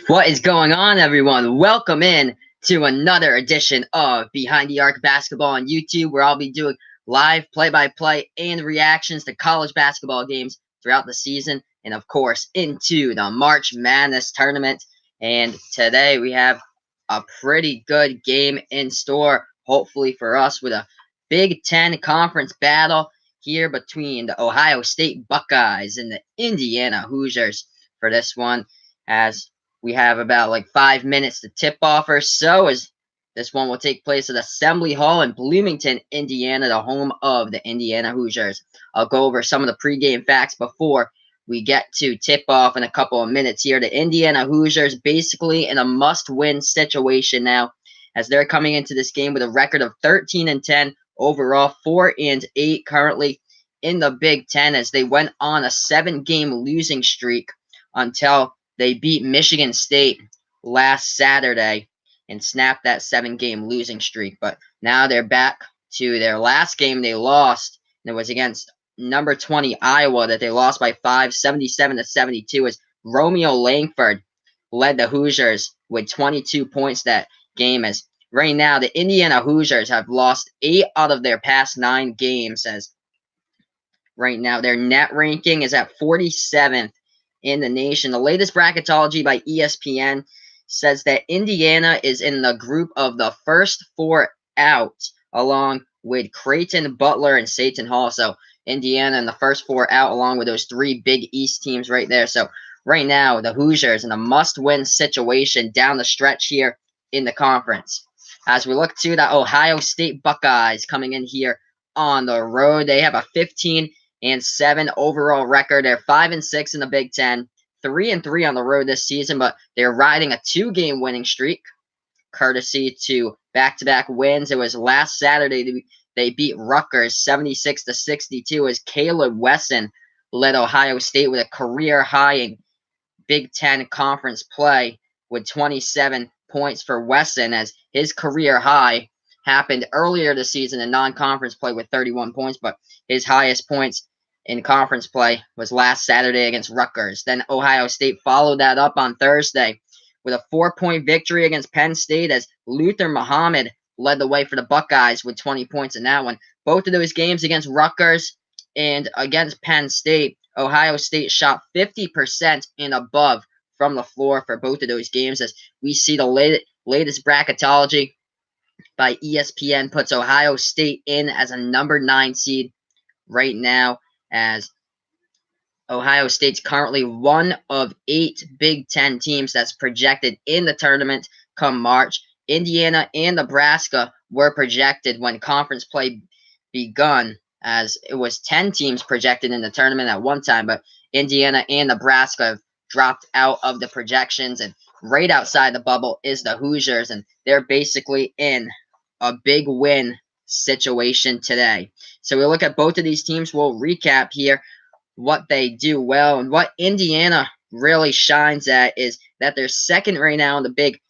What is going on, everyone? Welcome in to another edition of Behind the Arc Basketball on YouTube, where I'll be doing live play-by-play and reactions to college basketball games throughout the season, and of course, into the March Madness tournament. And today we have a pretty good game in store, hopefully for us, with a Big Ten conference battle here between the Ohio State Buckeyes and the Indiana Hoosiers for this one, as we have about like 5 minutes to tip off or so, as this one will take place at Assembly Hall in Bloomington, Indiana, the home of the Indiana Hoosiers. I'll go over some of the pregame facts before we get to tip off in a couple of minutes here. The Indiana Hoosiers basically in a must-win situation now, as they're coming into this game with a record of 13-10 overall, 4-8 currently in the Big Ten, as they went on a 7-game losing streak until they beat Michigan State last Saturday and snapped that 7-game losing streak. But now they're back to their last game they lost, and it was against number 20 Iowa that they lost by 5, 77-72, as Romeo Langford led the Hoosiers with 22 points that game. As right now the Indiana Hoosiers have lost 8 out of their past 9 games, as right now their net ranking is at 47th in the nation. The latest bracketology by ESPN says that Indiana is in the group of the first 4 out, along with Creighton, Butler, and Seton Hall. So Indiana in the first 4 out, along with those 3 Big East teams right there. So right now, the Hoosiers in a must-win situation down the stretch here in the conference. As we look to the Ohio State Buckeyes coming in here on the road, they have a 15-7 overall record. They're 5-6 in the Big Ten, 3-3 on the road this season, but they're riding a 2-game winning streak, courtesy to back-to-back wins. It was last Saturday they beat Rutgers 76-62, as Caleb Wesson led Ohio State with a career high in Big Ten conference play with 27 points for Wesson, as his career high happened earlier this season in non-conference play with 31 points, but his highest points in conference play was last Saturday against Rutgers. Then Ohio State followed that up on Thursday with a 4-point victory against Penn State, as Luther Muhammad led the way for the Buckeyes with 20 points in that one. Both of those games against Rutgers and against Penn State, Ohio State shot 50% and above from the floor for both of those games, as we see the latest bracketology by ESPN puts Ohio State in as a number 9 seed right now, as Ohio State's currently one of 8 Big Ten teams that's projected in the tournament come March. Indiana and Nebraska were projected when conference play begun, as it was 10 teams projected in the tournament at one time, but Indiana and Nebraska have dropped out of the projections, and right outside the bubble is the Hoosiers, and they're basically in a big win situation today. So we look at both of these teams. We'll recap here what they do well, and what Indiana really shines at is that they're second right now in the Big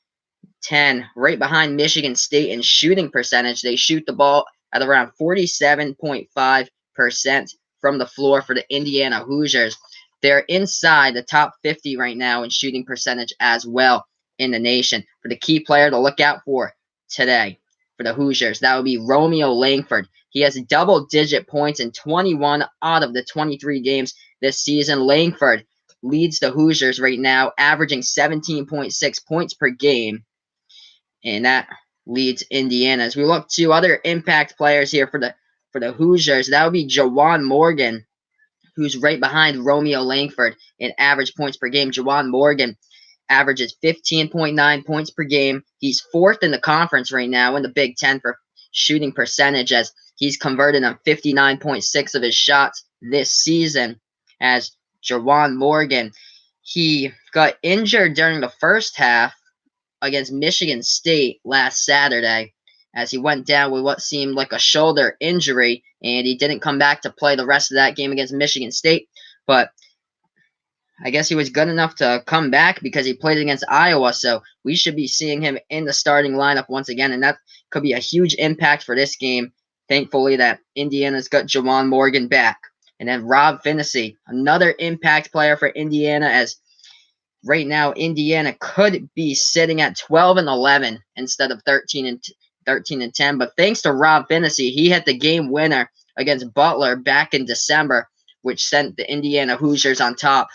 Ten, right behind Michigan State in shooting percentage. They shoot the ball at around 47.5% from the floor for the Indiana Hoosiers. They're inside the top 50 right now in shooting percentage as well in the nation. For the key player to look out for today for the Hoosiers, that would be Romeo Langford. He has double-digit points in 21 out of the 23 games this season. Langford leads the Hoosiers right now, averaging 17.6 points per game, and that leads Indiana. As we look to other impact players here for the Hoosiers, that would be Juwan Morgan, who's right behind Romeo Langford in average points per game. Juwan Morgan averages 15.9 points per game. He's 4th in the conference right now in the Big Ten for shooting percentage, as he's converted on 59.6 of his shots this season. As Juwan Morgan, he got injured during the first half against Michigan State last Saturday, as he went down with what seemed like a shoulder injury, and he didn't come back to play the rest of that game against Michigan State. But I guess he was good enough to come back because he played against Iowa, so we should be seeing him in the starting lineup once again, and that could be a huge impact for this game. Thankfully that Indiana's got Juwan Morgan back. And then Rob Finney, another impact player for Indiana, as right now Indiana could be sitting at 12-11 instead of 13-10. But thanks to Rob Finney, he hit the game winner against Butler back in December, which sent the Indiana Hoosiers on top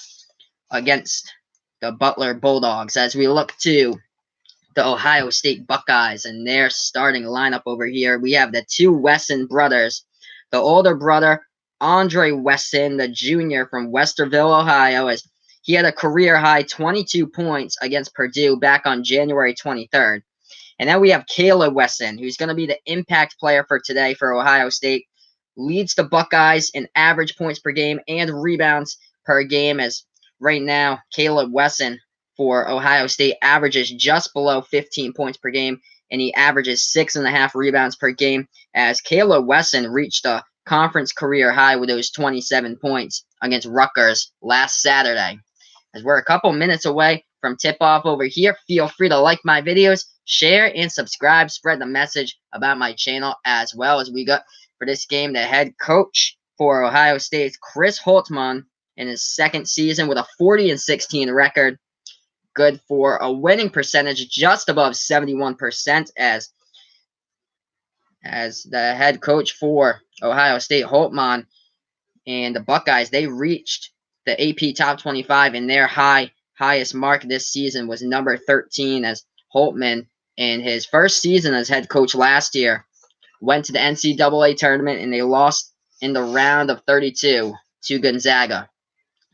against the Butler Bulldogs. As we look to the Ohio State Buckeyes and their starting lineup over here, we have the two Wesson brothers. The older brother, Andre Wesson, the junior from Westerville, Ohio, as he had a career-high 22 points against Purdue back on January 23rd. And then we have Caleb Wesson, who's going to be the impact player for today for Ohio State. Leads the Buckeyes in average points per game and rebounds per game, as right now Caleb Wesson for Ohio State averages just below 15 points per game, and he averages 6.5 rebounds per game, as Caleb Wesson reached a conference career high with those 27 points against Rutgers last Saturday. As we're a couple minutes away from tip-off over here, feel free to like my videos, share, and subscribe. Spread the message about my channel as well. As we got for this game, the head coach for Ohio State, Chris Holtmann, in his second season with a 40-16 record. Good for a winning percentage just above 71%, as the head coach for Ohio State, Holtmann, and the Buckeyes, they reached the AP Top 25, and their highest mark this season was number 13, as Holtmann, in his first season as head coach last year, went to the NCAA tournament, and they lost in the round of 32 to Gonzaga.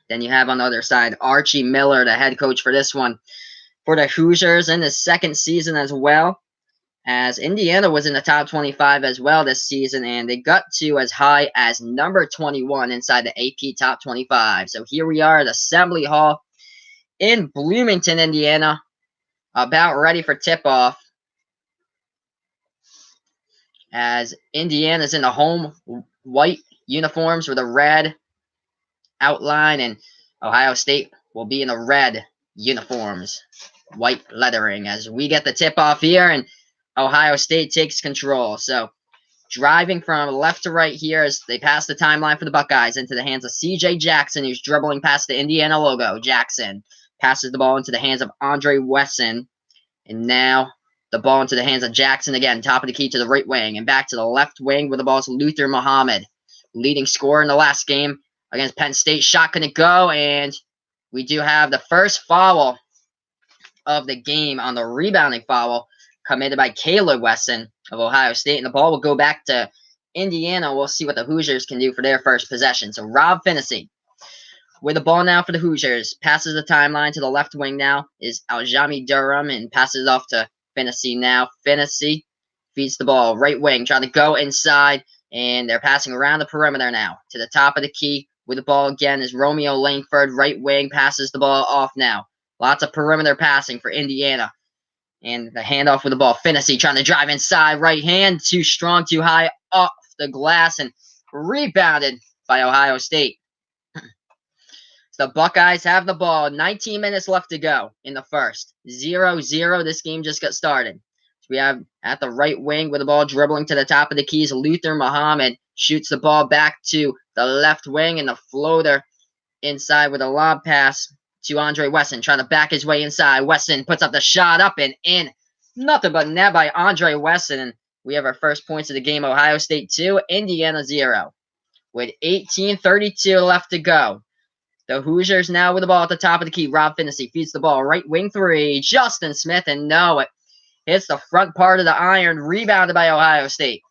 Then you have on the other side Archie Miller, the head coach for this one, for the Hoosiers in his second season as well, as Indiana was in the top 25 as well this season, and they got to as high as number 21 inside the AP Top 25. So here we are at Assembly Hall in Bloomington, Indiana, about ready for tip-off, as Indiana's in the home white uniforms with a red outline, and Ohio State will be in the red uniforms, white lettering, as we get the tip-off here, and Ohio State takes control. So driving from left to right here as they pass the timeline for the Buckeyes into the hands of C.J. Jackson, who's dribbling past the Indiana logo. Jackson passes the ball into the hands of Andre Wesson, and now the ball into the hands of Jackson again, top of the key to the right wing, and back to the left wing where the ball is Luther Muhammad, leading scorer in the last game against Penn State. Shot couldn't go, and we do have the first foul of the game on the rebounding foul committed by Caleb Wesson of Ohio State, and the ball will go back to Indiana. We'll see what the Hoosiers can do for their first possession. So Rob Finney with the ball now for the Hoosiers, passes the timeline to the left wing now is Aljami Durham, and passes it off to Finney now. Finney feeds the ball right wing, trying to go inside, and they're passing around the perimeter now to the top of the key with the ball again is Romeo Langford, right wing, passes the ball off now. Lots of perimeter passing for Indiana. And the handoff with the ball. Finney trying to drive inside. Right hand. Too strong, too high. Off the glass. And rebounded by Ohio State. So the Buckeyes have the ball. 19 minutes left to go in the first. 0-0. This game just got started. So we have at the right wing with the ball dribbling to the top of the keys. Luther Muhammad shoots the ball back to the left wing. And the floater inside with a lob pass to Andre Wesson, trying to back his way inside. Wesson puts up the shot, up and in. Nothing but net by Andre Wesson. And we have our first points of the game. Ohio State 2, Indiana 0. With 18:32 left to go. The Hoosiers now with the ball at the top of the key. Rob Finney feeds the ball. Right wing three. Justin Smith, and no, it hits the front part of the iron. Rebounded by Ohio State.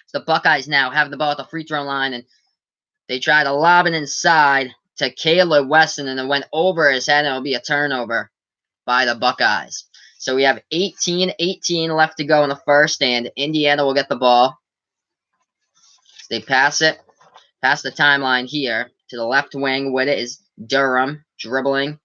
So the Buckeyes now have the ball at the free throw line, and they try to lob it inside to Caleb Wesson, and it went over his head, and it'll be a turnover by the Buckeyes. So we have 18-18 left to go in the first, and Indiana will get the ball. They pass the timeline here to the left wing. With it is Durham dribbling,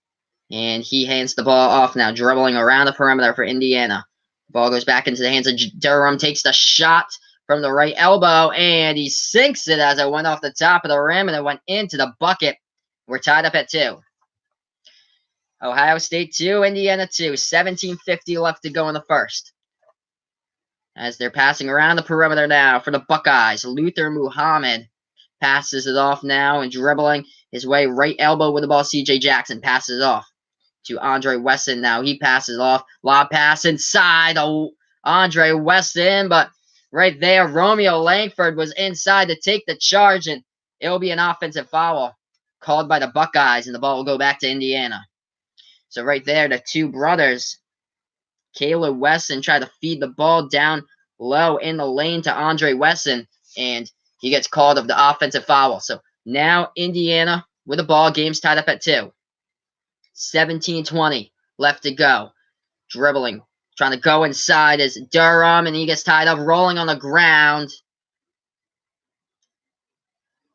and he hands the ball off now, dribbling around the perimeter for Indiana. The ball goes back into the hands of Durham, takes the shot from the right elbow, and he sinks it as it went off the top of the rim, and it went into the bucket. We're tied up at 2. Ohio State 2, Indiana 2. 17:50 left to go in the first. As they're passing around the perimeter now for the Buckeyes. Luther Muhammad passes it off now and dribbling his way right elbow with the ball. C.J. Jackson passes it off to Andre Wesson. Now he passes off. Lob pass inside. Oh, Andre Wesson, but right there, Romeo Langford was inside to take the charge, and it'll be an offensive foul called by the Buckeyes, and the ball will go back to Indiana. So right there, the two brothers, Caleb Wesson, try to feed the ball down low in the lane to Andre Wesson, and he gets called of the offensive foul. So now Indiana with the ball, game's tied up at 2. 17-20 left to go. Dribbling, trying to go inside is Durham, and he gets tied up, rolling on the ground.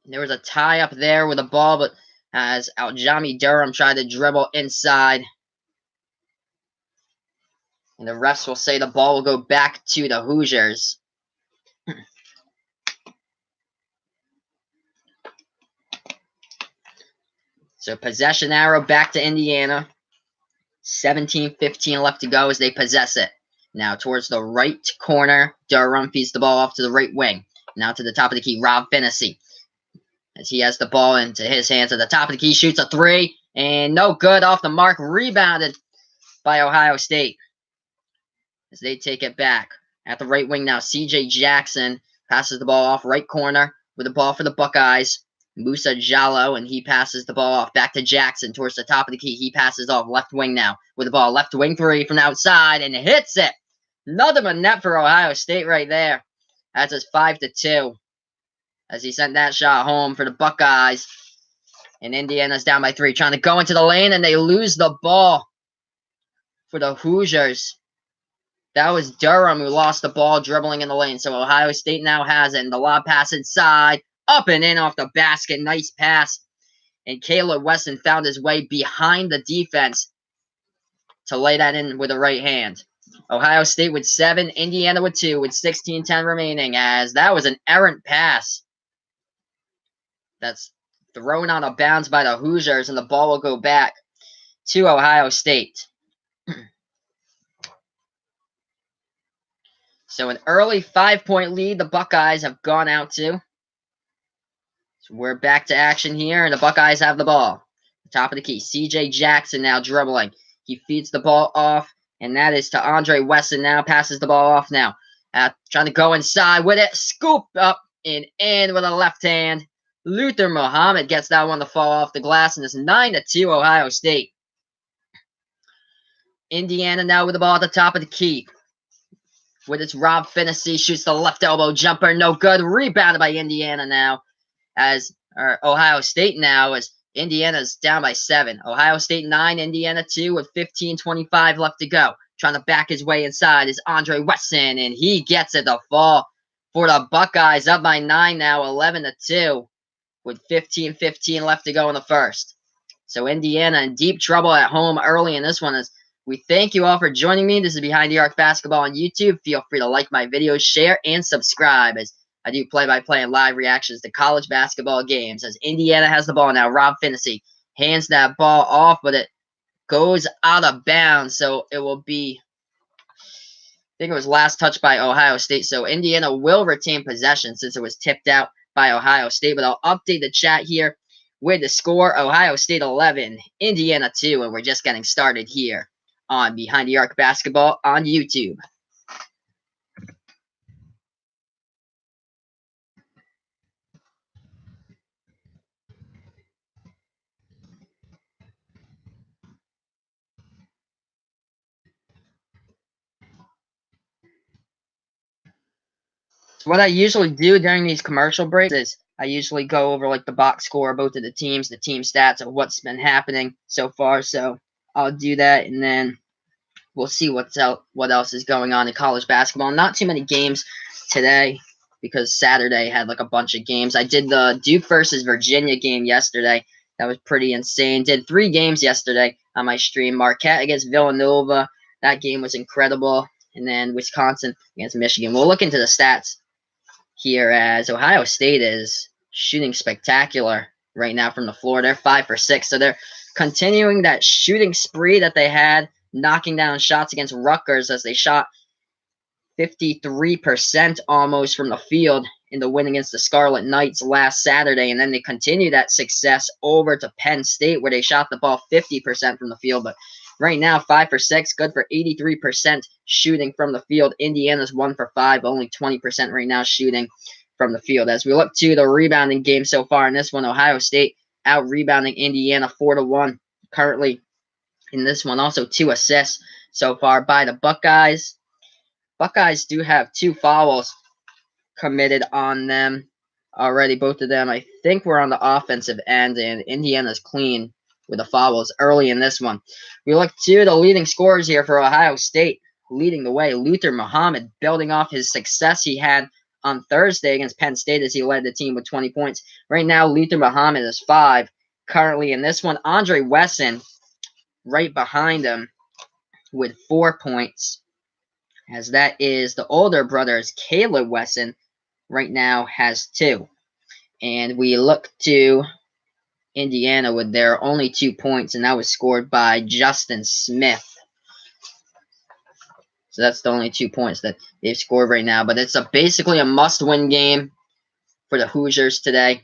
There was a tie up there with the ball, but as Aljami Durham tried to dribble inside. And the refs will say the ball will go back to the Hoosiers. So possession arrow back to Indiana. 17-15 left to go as they possess it. Now towards the right corner, Durham feeds the ball off to the right wing. Now to the top of the key, Rob Finney. As he has the ball into his hands at the top of the key, shoots a 3, and no good, off the mark, rebounded by Ohio State. As they take it back. At the right wing now, C.J. Jackson passes the ball off right corner with the ball for the Buckeyes. Musa Jallo, and he passes the ball off back to Jackson towards the top of the key. He passes off left wing now with the ball. Left wing 3 from the outside, and hits it. Nothing but net for Ohio State right there. That's his 5-2 as he sent that shot home for the Buckeyes. And Indiana's down by 3, trying to go into the lane, and they lose the ball for the Hoosiers. That was Durham who lost the ball dribbling in the lane. So Ohio State now has it. And the lob pass inside. Up and in off the basket. Nice pass. And Caleb Wesson found his way behind the defense to lay that in with the right hand. Ohio State with 7. Indiana with 2 with 16-10 remaining. As that was an errant pass. That's thrown out of bounds by the Hoosiers. And the ball will go back to Ohio State. So an early 5-point lead the Buckeyes have gone out to. So we're back to action here, and the Buckeyes have the ball. Top of the key, C.J. Jackson now dribbling. He feeds the ball off, and that is to Andre Wesson now. Passes the ball off now. Trying to go inside with it. Scoop up and in with a left hand. Luther Muhammad gets that one to fall off the glass, and it's 9-2 Ohio State. Indiana now with the ball at the top of the key. With its Rob Finney, shoots the left elbow jumper, no good. Rebounded by Indiana now, Ohio State now, as Indiana's down by 7. Ohio State 9, Indiana 2 with 15:25 left to go. Trying to back his way inside is Andre Wesson, and he gets it to fall for the Buckeyes, up by 9 now, 11-2 with 15:15 left to go in the first. So Indiana in deep trouble at home early in this one. As we thank you all for joining me. This is Behind the Arc Basketball on YouTube. Feel free to like my videos, share, and subscribe, as I do play-by-play and live reactions to college basketball games. As Indiana has the ball now, Rob Finney hands that ball off, but it goes out of bounds. So it will be, I think it was last touched by Ohio State. So Indiana will retain possession since it was tipped out by Ohio State. But I'll update the chat here with the score: Ohio State 11, Indiana 2, and we're just getting started here on Behind the Arc Basketball on YouTube. So what I usually do during these commercial breaks is I usually go over like the box score, both of the teams, the team stats of what's been happening so far. So I'll do that, and then we'll see what else is going on in college basketball. Not too many games today because Saturday had like a bunch of games. I did the Duke versus Virginia game yesterday. That was pretty insane. Did 3 games yesterday on my stream. Marquette against Villanova. That game was incredible. And then Wisconsin against Michigan. We'll look into the stats here, as Ohio State is shooting spectacular right now from the floor. They're 5 for 6. So they're continuing that shooting spree that they had, knocking down shots against Rutgers, as they shot 53% almost from the field in the win against the Scarlet Knights last Saturday. And then they continue that success over to Penn State, where they shot the ball 50% from the field. But right now 5 for 6, good for 83% shooting from the field. Indiana's 1 for 5, only 20% right now shooting from the field. As we look to the rebounding game so far in this one, Ohio State out rebounding Indiana 4-1 currently in this one. Also 2 assists so far by the Buckeyes. Buckeyes do have 2 fouls committed on them already. Both of them, I think, were on the offensive end, and Indiana's clean with the fouls early in this one. We look to the leading scorers here for Ohio State, leading the way. Luther Muhammad building off his success he had on Thursday against Penn State as he led the team with 20 points. Right now, Luther Muhammad is 5 currently in this one. Andre Wesson right behind him with 4 points, as that is the older brother's Caleb Wesson right now has 2. And we look to Indiana with their only 2 points, and that was scored by Justin Smith. So that's the only 2 points that they've scored right now. But it's basically a must-win game for the Hoosiers today,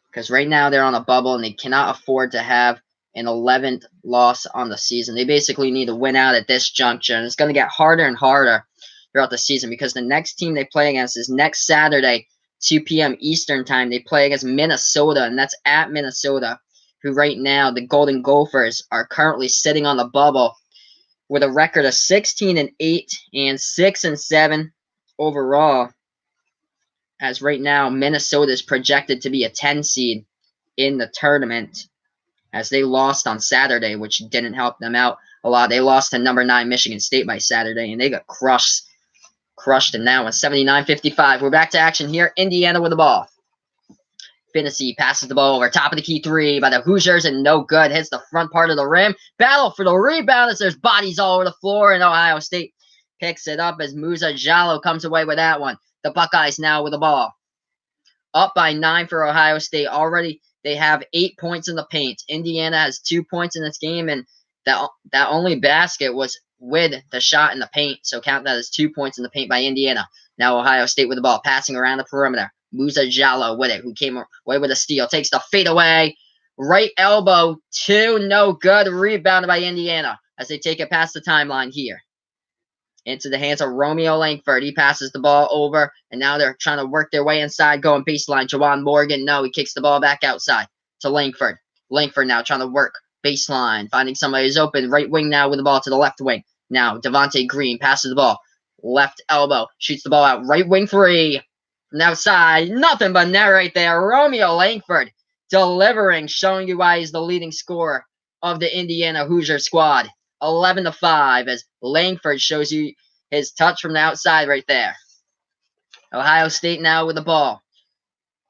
because right now they're on a bubble and they cannot afford to have an 11th loss on the season. They basically need to win out at this juncture, and it's going to get harder and harder throughout the season because the next team they play against is next Saturday, 2 p.m. Eastern time. They play against Minnesota, and that's at Minnesota, who right now, the Golden Gophers, are currently sitting on the bubble with a record of 16-8 and 6-7 overall, as right now Minnesota is projected to be a 10 seed in the tournament, as they lost on Saturday, which didn't help them out a lot. They lost to number 9 Michigan State by Saturday, and they got crushed in that one, 79-55. We're back to action here. Indiana with the ball. Finney passes the ball over top of the key 3 by the Hoosiers, and no good. Hits the front part of the rim. Battle for the rebound as there's bodies all over the floor, and Ohio State picks it up as Musa Jallo comes away with that one. The Buckeyes now with the ball. Up by 9 for Ohio State. Already they have 8 points in the paint. Indiana has 2 points in this game, and that only basket was with the shot in the paint. So count that as 2 points in the paint by Indiana. Now Ohio State with the ball, passing around the perimeter. Musa Jallo with it, who came away with a steal. Takes the fadeaway. Right elbow, 2, no good. Rebounded by Indiana as they take it past the timeline here. Into the hands of Romeo Langford. He passes the ball over, and now they're trying to work their way inside, going baseline. Jawan Morgan, no, he kicks the ball back outside to Langford. Langford now trying to work baseline, finding somebody who's open. Right wing now with the ball to the left wing. Now Devontae Green passes the ball. Left elbow, shoots the ball out. Right wing 3. From the outside, nothing but net right there. Romeo Langford delivering, showing you why he's the leading scorer of the Indiana Hoosier squad. 11-5 as Langford shows you his touch from the outside right there. Ohio State now with the ball.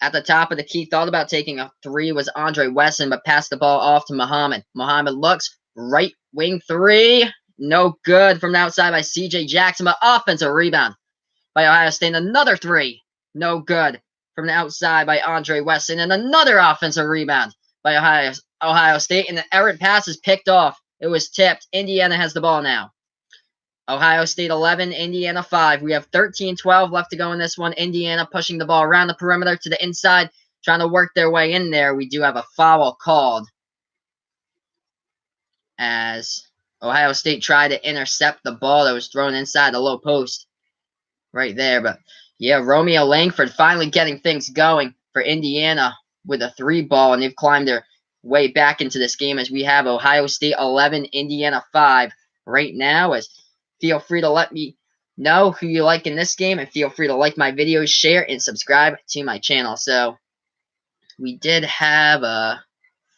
At the top of the key, thought about taking a 3 was Andre Wesson, but passed the ball off to Muhammad. Muhammad looks, right wing 3. No good from the outside by C.J. Jackson, but offensive rebound by Ohio State. Another 3. No good from the outside by Andre Wesson, and another offensive rebound by Ohio State, and the errant pass is picked off. It was tipped. Indiana has the ball now. Ohio State 11, Indiana 5. We have 13-12 left to go in this one. Indiana pushing the ball around the perimeter to the inside, trying to work their way in there. We do have a foul called as Ohio State tried to intercept the ball that was thrown inside the low post right there. But, yeah, Romeo Langford finally getting things going for Indiana with a 3 ball, and they've climbed their way back into this game as we have Ohio State 11, Indiana 5 right now. As feel free to let me know who you like in this game, and feel free to like my videos, share, and subscribe to my channel. So we did have a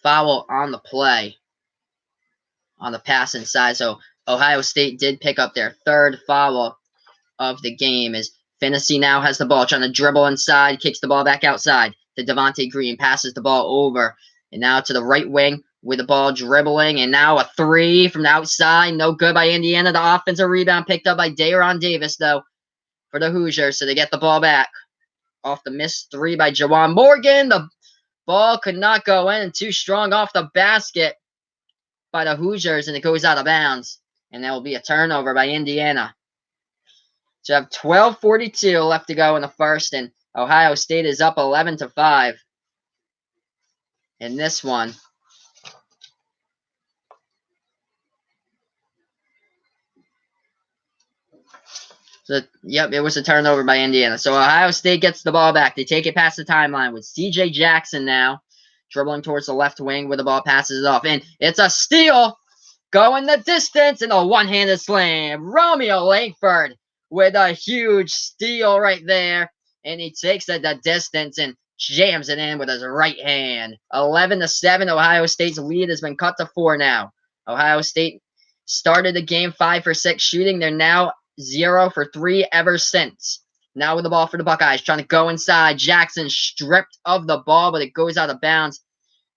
foul on the play on the pass inside. So Ohio State did pick up their 3rd foul of the game as Finney now has the ball, trying to dribble inside, kicks the ball back outside to Devontae Green, passes the ball over. And now to the right wing with the ball dribbling. And now a 3 from the outside. No good by Indiana. The offensive rebound picked up by Daron Davis, though, for the Hoosiers. So they get the ball back off the missed 3 by Jawan Morgan. The ball could not go in. Too strong off the basket by the Hoosiers. And it goes out of bounds. And that will be a turnover by Indiana. So have 12:42 left to go in the first. And Ohio State is up 11-5. In this one. Yep, it was a turnover by Indiana. So Ohio State gets the ball back. They take it past the timeline with C.J. Jackson now dribbling towards the left wing where the ball passes it off. And it's a steal going the distance and a one-handed slam. Romeo Langford with a huge steal right there. And he takes it the distance and jams it in with his right hand. 11-7. Ohio State's lead has been cut to 4 now. Ohio State started the game 5 for 6 shooting. They're now 0 for 3 ever since. Now with the ball for the Buckeyes, trying to go inside. Jackson stripped of the ball, but it goes out of bounds.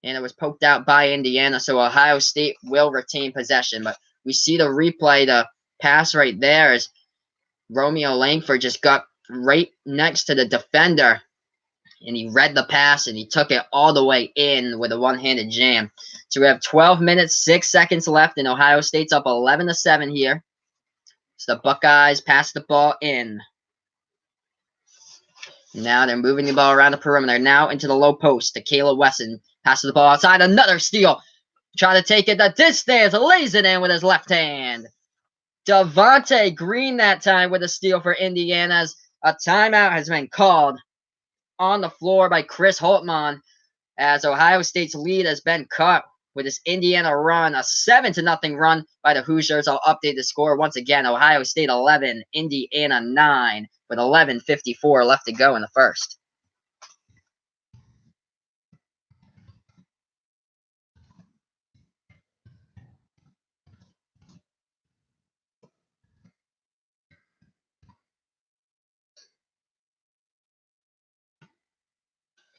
And it was poked out by Indiana, so Ohio State will retain possession. But we see the replay, the pass right there is Romeo Langford just got right next to the defender, and he read the pass, and he took it all the way in with a one-handed jam. So we have 12 minutes, 6 seconds left, and Ohio State's up 11-7 here. So the Buckeyes pass the ball in. Now they're moving the ball around the perimeter. Now into the low post to Caleb Wesson. Passes the ball outside. Another steal. Trying to take it the distance. Lays it in with his left hand. Devontae Green that time with a steal for Indiana. A timeout has been called on the floor by Chris Holtmann as Ohio State's lead has been cut with this Indiana run. A 7-0 run by the Hoosiers. I'll update the score once again. Ohio State 11, Indiana 9 with 11:54 left to go in the first.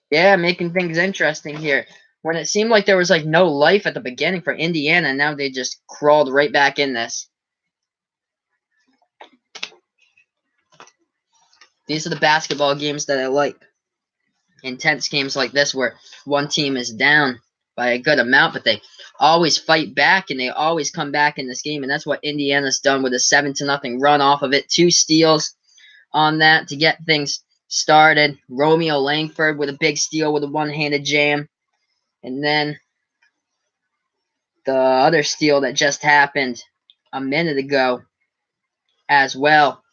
Yeah, making things interesting here. When it seemed like there was like no life at the beginning for Indiana, now they just crawled right back in this. These are the basketball games that I like. Intense games like this where one team is down by a good amount, but they always fight back and they always come back in this game. And that's what Indiana's done with a 7-0 run off of it. 2 steals on that to get things started. Romeo Langford with a big steal with a one-handed jam. And then the other steal that just happened a minute ago as well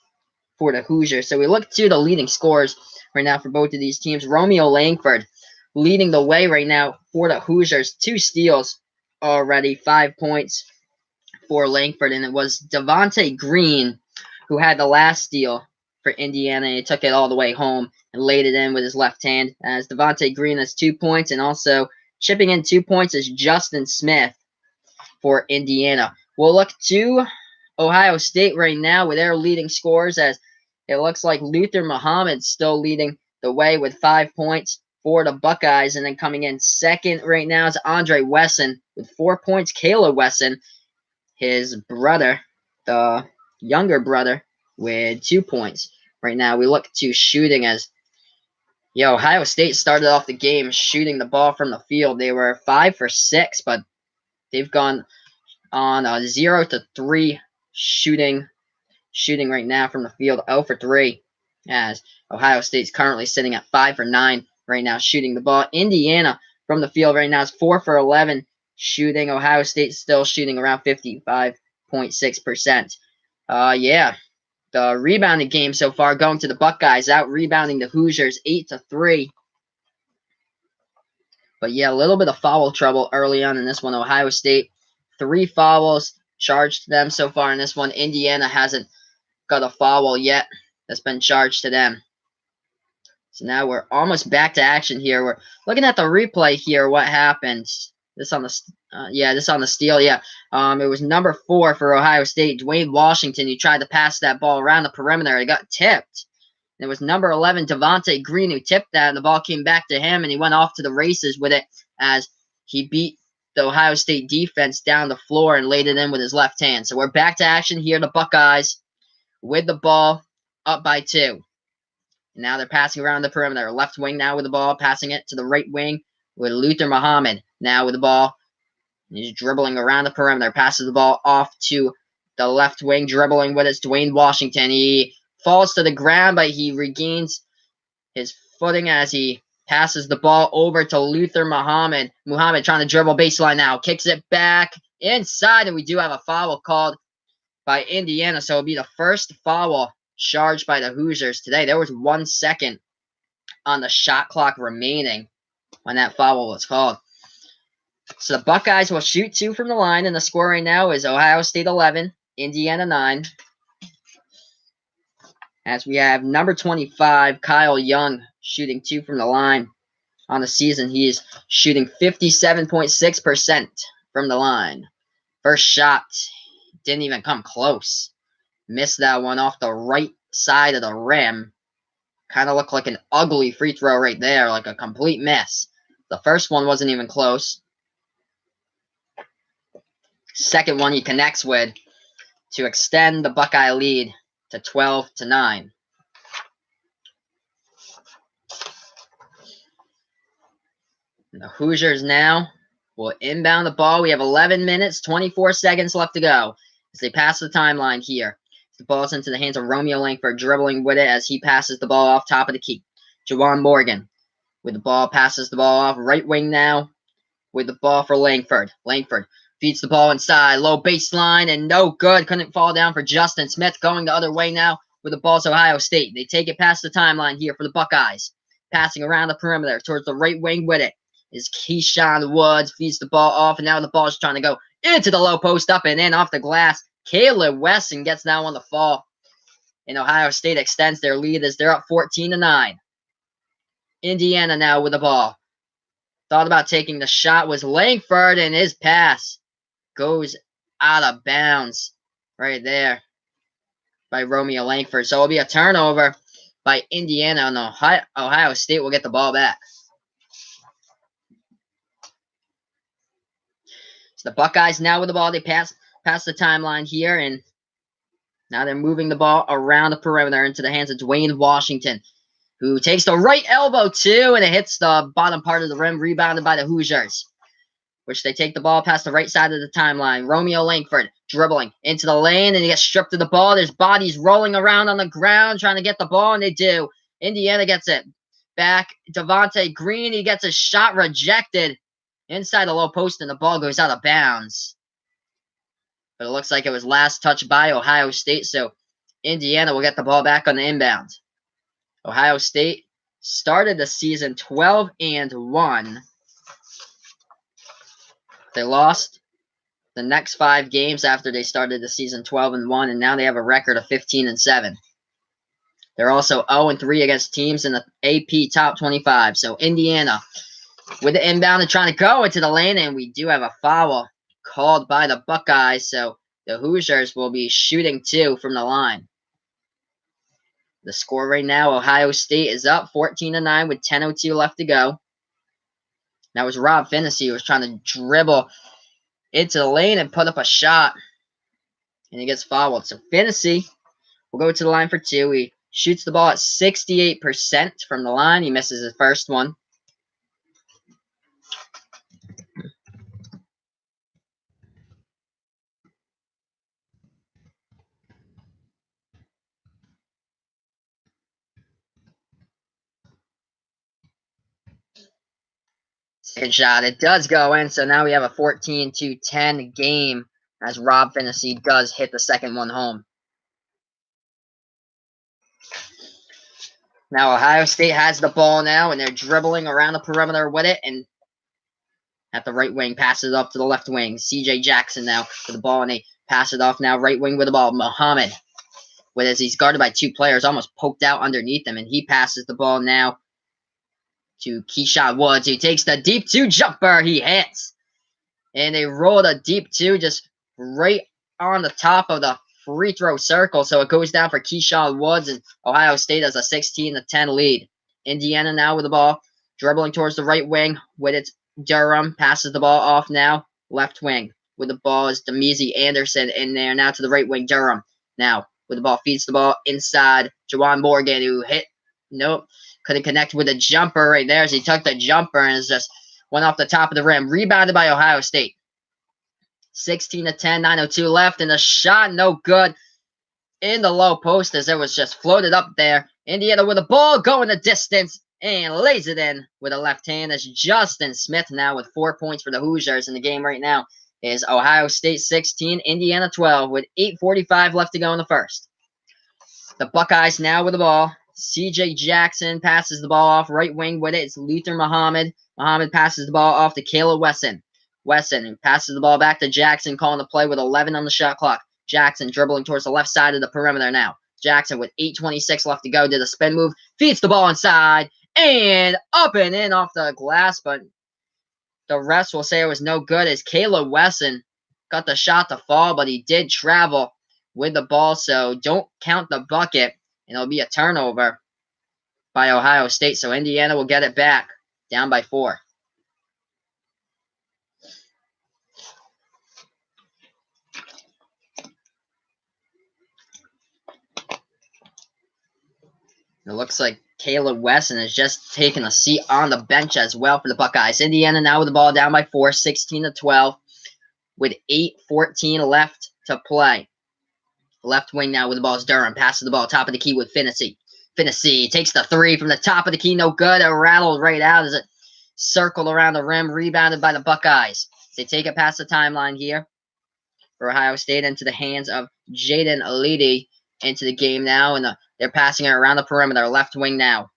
for the Hoosiers. So we look to the leading scorers right now for both of these teams. Romeo Langford leading the way right now for the Hoosiers. 2 steals already, 5 points for Langford. And it was Devontae Green who had the last steal for Indiana. He took it all the way home and laid it in with his left hand. As Devontae Green has 2 points, and also chipping in 2 points is Justin Smith for Indiana. We'll look to Ohio State right now with their leading scores, as it looks like Luther Muhammad's still leading the way with 5 points for the Buckeyes. And then coming in second right now is Andre Wesson with 4 points. Caleb Wesson, his brother, the younger brother, with 2 points. Right now we look to shooting as Ohio State started off the game shooting the ball from the field. They were 5 for 6, but they've gone on a 0-3 shooting right now from the field. 0 for 3 as Ohio State's currently sitting at 5 for 9 right now shooting the ball. Indiana from the field right now is 4 for 11 shooting. Ohio State's still shooting around 55.6%. The rebounding game so far going to the Buckeyes, out rebounding the Hoosiers 8-3. But yeah, a little bit of foul trouble early on in this one. Ohio State, 3 fouls charged to them so far in this one. Indiana hasn't got a foul yet that's been charged to them. So now we're almost back to action here. We're looking at the replay here. What happened? This on the steal. Yeah, it was number 4 for Ohio State, Dwayne Washington. He tried to pass that ball around the perimeter. It got tipped. It was number 11, Devontae Green, who tipped that, and the ball came back to him, and he went off to the races with it as he beat the Ohio State defense down the floor and laid it in with his left hand. So we're back to action here. The Buckeyes with the ball up by 2. Now they're passing around the perimeter. Left wing now with the ball, passing it to the right wing with Luther Muhammad. Now with the ball. He's dribbling around the perimeter. Passes the ball off to the left wing. Dribbling with it, Dwayne Washington. He falls to the ground, but he regains his footing as he passes the ball over to Luther Muhammad. Muhammad trying to dribble baseline now. Kicks it back inside, and we do have a foul called by Indiana. So it'll be the first foul charged by the Hoosiers today. There was 1 second on the shot clock remaining when that foul was called. So the Buckeyes will shoot 2 from the line, and the score right now is Ohio State 11, Indiana 9. As we have number 25, Kyle Young, shooting 2 from the line on the season. He is shooting 57.6% from the line. First shot didn't even come close. Missed that one off the right side of the rim. Kind of looked like an ugly free throw right there, like a complete mess. The first one wasn't even close. Second one he connects with to extend the Buckeye lead to 12-9. And the Hoosiers now will inbound the ball. We have 11 minutes, 24 seconds left to go as they pass the timeline here. The ball's into the hands of Romeo Langford, dribbling with it as he passes the ball off top of the key. Juwan Morgan with the ball, passes the ball off. Right wing now with the ball for Langford. Langford feeds the ball inside. Low baseline and no good. Couldn't fall down for Justin Smith. Going the other way now with the ball to Ohio State. They take it past the timeline here for the Buckeyes. Passing around the perimeter towards the right wing with it is Keyshawn Woods. Feeds the ball off, and now the ball is trying to go into the low post, up and in off the glass. Caleb Wesson gets that one to fall. And Ohio State extends their lead as they're up 14-9. Indiana now with the ball. Thought about taking the shot, was Langford, and his pass goes out of bounds right there by Romeo Langford. So it'll be a turnover by Indiana, and Ohio State will get the ball back. So the Buckeyes now with the ball. They pass the timeline here, and now they're moving the ball around the perimeter into the hands of Dwayne Washington, who takes the right elbow too, and it hits the bottom part of the rim, rebounded by the Hoosiers, which they take the ball past the right side of the timeline. Romeo Langford dribbling into the lane, and he gets stripped of the ball. There's bodies rolling around on the ground trying to get the ball, and they do. Indiana gets it back. Devontae Green, he gets a shot rejected inside the low post, and the ball goes out of bounds. But it looks like it was last touched by Ohio State, so Indiana will get the ball back on the inbound. Ohio State started the season 12-1. They lost the next 5 games after they started the season 12-1, and now they have a record of 15-7. They're also 0-3 against teams in the AP Top 25. So Indiana with the inbound and trying to go into the lane, and we do have a foul called by the Buckeyes, so the Hoosiers will be shooting 2 from the line. The score right now, Ohio State is up 14-9 with 10:02 left to go. That was Rob Finney who was trying to dribble into the lane and put up a shot, and he gets fouled. So Finney will go to the line for 2. He shoots the ball at 68% from the line. He misses his first one. Second shot, it does go in, so now we have a 14-10 game as Rob Finney does hit the second one home. Now Ohio State has the ball now, and they're dribbling around the perimeter with it, and at the right wing, passes it up to the left wing. C.J. Jackson now with the ball, and they pass it off now, right wing with the ball. Muhammad, as he's guarded by 2 players, almost poked out underneath him, and he passes the ball now to Keyshawn Woods, who takes the deep 2 jumper. He hits. And they rolled a deep 2 just right on the top of the free throw circle. So it goes down for Keyshawn Woods, and Ohio State has a 16-10 lead. Indiana now with the ball, dribbling towards the right wing with its Durham. Passes the ball off now, left wing. With the ball is Demezy Anderson in there. Now to the right wing, Durham. Now with the ball, feeds the ball inside. Juwan Morgan, who hit. Nope. Couldn't connect with a jumper right there as he took the jumper and just went off the top of the rim. Rebounded by Ohio State. 16-10, 9:02 left, and the shot no good in the low post as it was just floated up there. Indiana with the ball going the distance and lays it in with a left hand as Justin Smith now with 4 points for the Hoosiers in the game right now is Ohio State 16, Indiana 12 with 8:45 left to go in the first. The Buckeyes now with the ball. C.J. Jackson passes the ball off right wing with it. It's Luther Muhammad. Muhammad passes the ball off to Caleb Wesson. Wesson passes the ball back to Jackson, calling the play with 11 on the shot clock. Jackson dribbling towards the left side of the perimeter now. Jackson with 8:26 left to go did a spin move, feeds the ball inside, and up and in off the glass, but the refs will say it was no good as Caleb Wesson got the shot to fall, but he did travel with the ball, so don't count the bucket, and it'll be a turnover by Ohio State, so Indiana will get it back, down by 4. It looks like Caleb Wesson has just taken a seat on the bench as well for the Buckeyes. Indiana now with the ball down by 4, 16-12, with 8:14 left to play. Left wing now with the ball is Durham. Passes the ball top of the key with Finney. Finney takes the 3 from the top of the key. No good. It rattled right out as it circled around the rim. Rebounded by the Buckeyes. They take it past the timeline here for Ohio State into the hands of Jaden Alidi into the game now. And they're passing it around the perimeter. Left wing now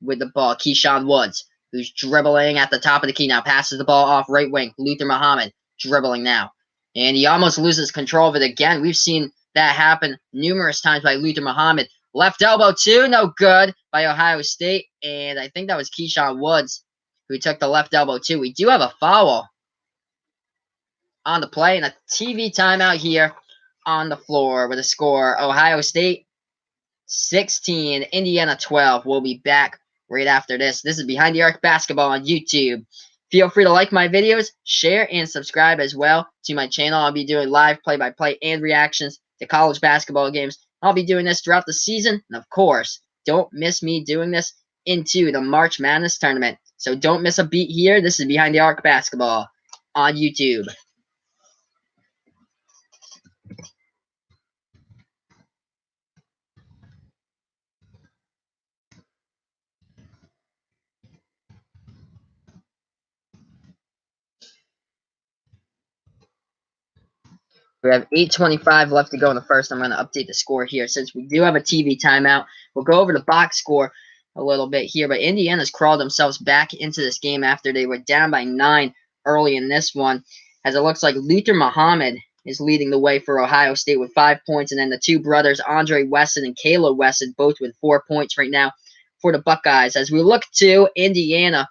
with the ball. Keyshawn Woods, who's dribbling at the top of the key now. Passes the ball off right wing. Luther Muhammad dribbling now. And he almost loses control of it again. We've seen that happened numerous times by Luther Muhammad. Left elbow, too, no good by Ohio State. And I think that was Keyshawn Woods who took the left elbow, too. We do have a foul on the play and a TV timeout here on the floor with a score. Ohio State 16, Indiana 12. We'll be back right after this. This is Behind the Arc Basketball on YouTube. Feel free to like my videos, share, and subscribe as well to my channel. I'll be doing live play-by-play and reactions to college basketball games. I'll be doing this throughout the season. And, of course, don't miss me doing this into the March Madness tournament. So don't miss a beat here. This is Behind the Arc Basketball on YouTube. We have 8:25 left to go in the first. I'm going to update the score here. Since we do have a TV timeout, we'll go over the box score a little bit here. But Indiana's crawled themselves back into this game after they were down by 9 early in this one. As it looks like Luther Muhammad is leading the way for Ohio State with 5 points. And then the two brothers, Andre Wesson and Caleb Wesson, both with 4 points right now for the Buckeyes. As we look to Indiana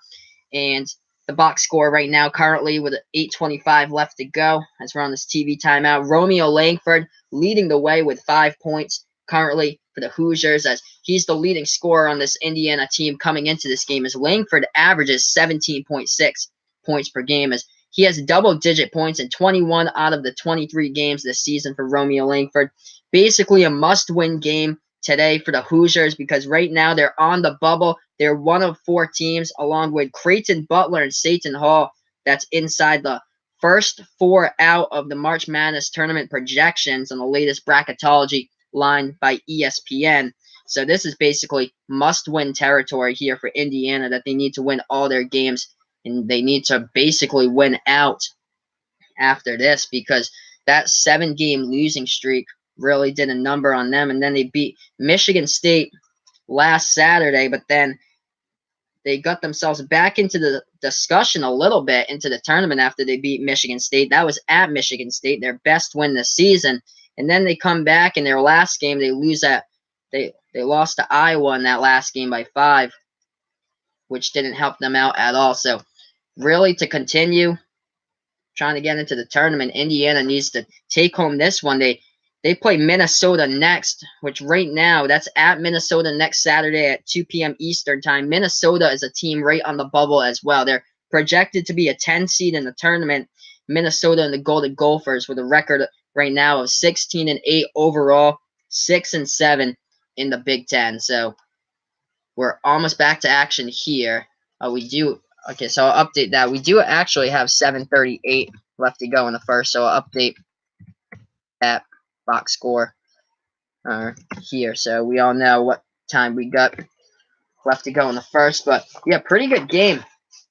and the box score right now currently with 8:25 left to go as we're on this TV timeout. Romeo Langford leading the way with 5 points currently for the Hoosiers as he's the leading scorer on this Indiana team coming into this game as Langford averages 17.6 points per game as he has double-digit points in 21 out of the 23 games this season for Romeo Langford. Basically a must-win game today for the Hoosiers because right now they're on the bubble. They're one of 4 teams along with Creighton Butler and Seton Hall that's inside the first 4 out of the March Madness tournament projections on the latest bracketology line by ESPN. So this is basically must-win territory here for Indiana that they need to win all their games and they need to basically win out after this because that 7-game losing streak really did a number on them. And then they beat Michigan State last Saturday, but then they got themselves back into the discussion a little bit into the tournament after they beat Michigan State. That was at Michigan State, their best win this season. And then they come back in their last game. They lose that. They lost to Iowa in that last game by 5, which didn't help them out at all. So really to continue trying to get into the tournament, Indiana needs to take home this one. They play Minnesota next, which right now, that's at Minnesota next Saturday at 2 p.m. Eastern time. Minnesota is a team right on the bubble as well. They're projected to be a 10 seed in the tournament. Minnesota and the Golden Gophers with a record right now of 16-8 overall, 6-7 in the Big Ten. So we're almost back to action here. Okay, so I'll update that. We do actually have 7:38 left to go in the first, so I'll update that box score here. So we all know what time we got left to go in the first. But yeah, pretty good game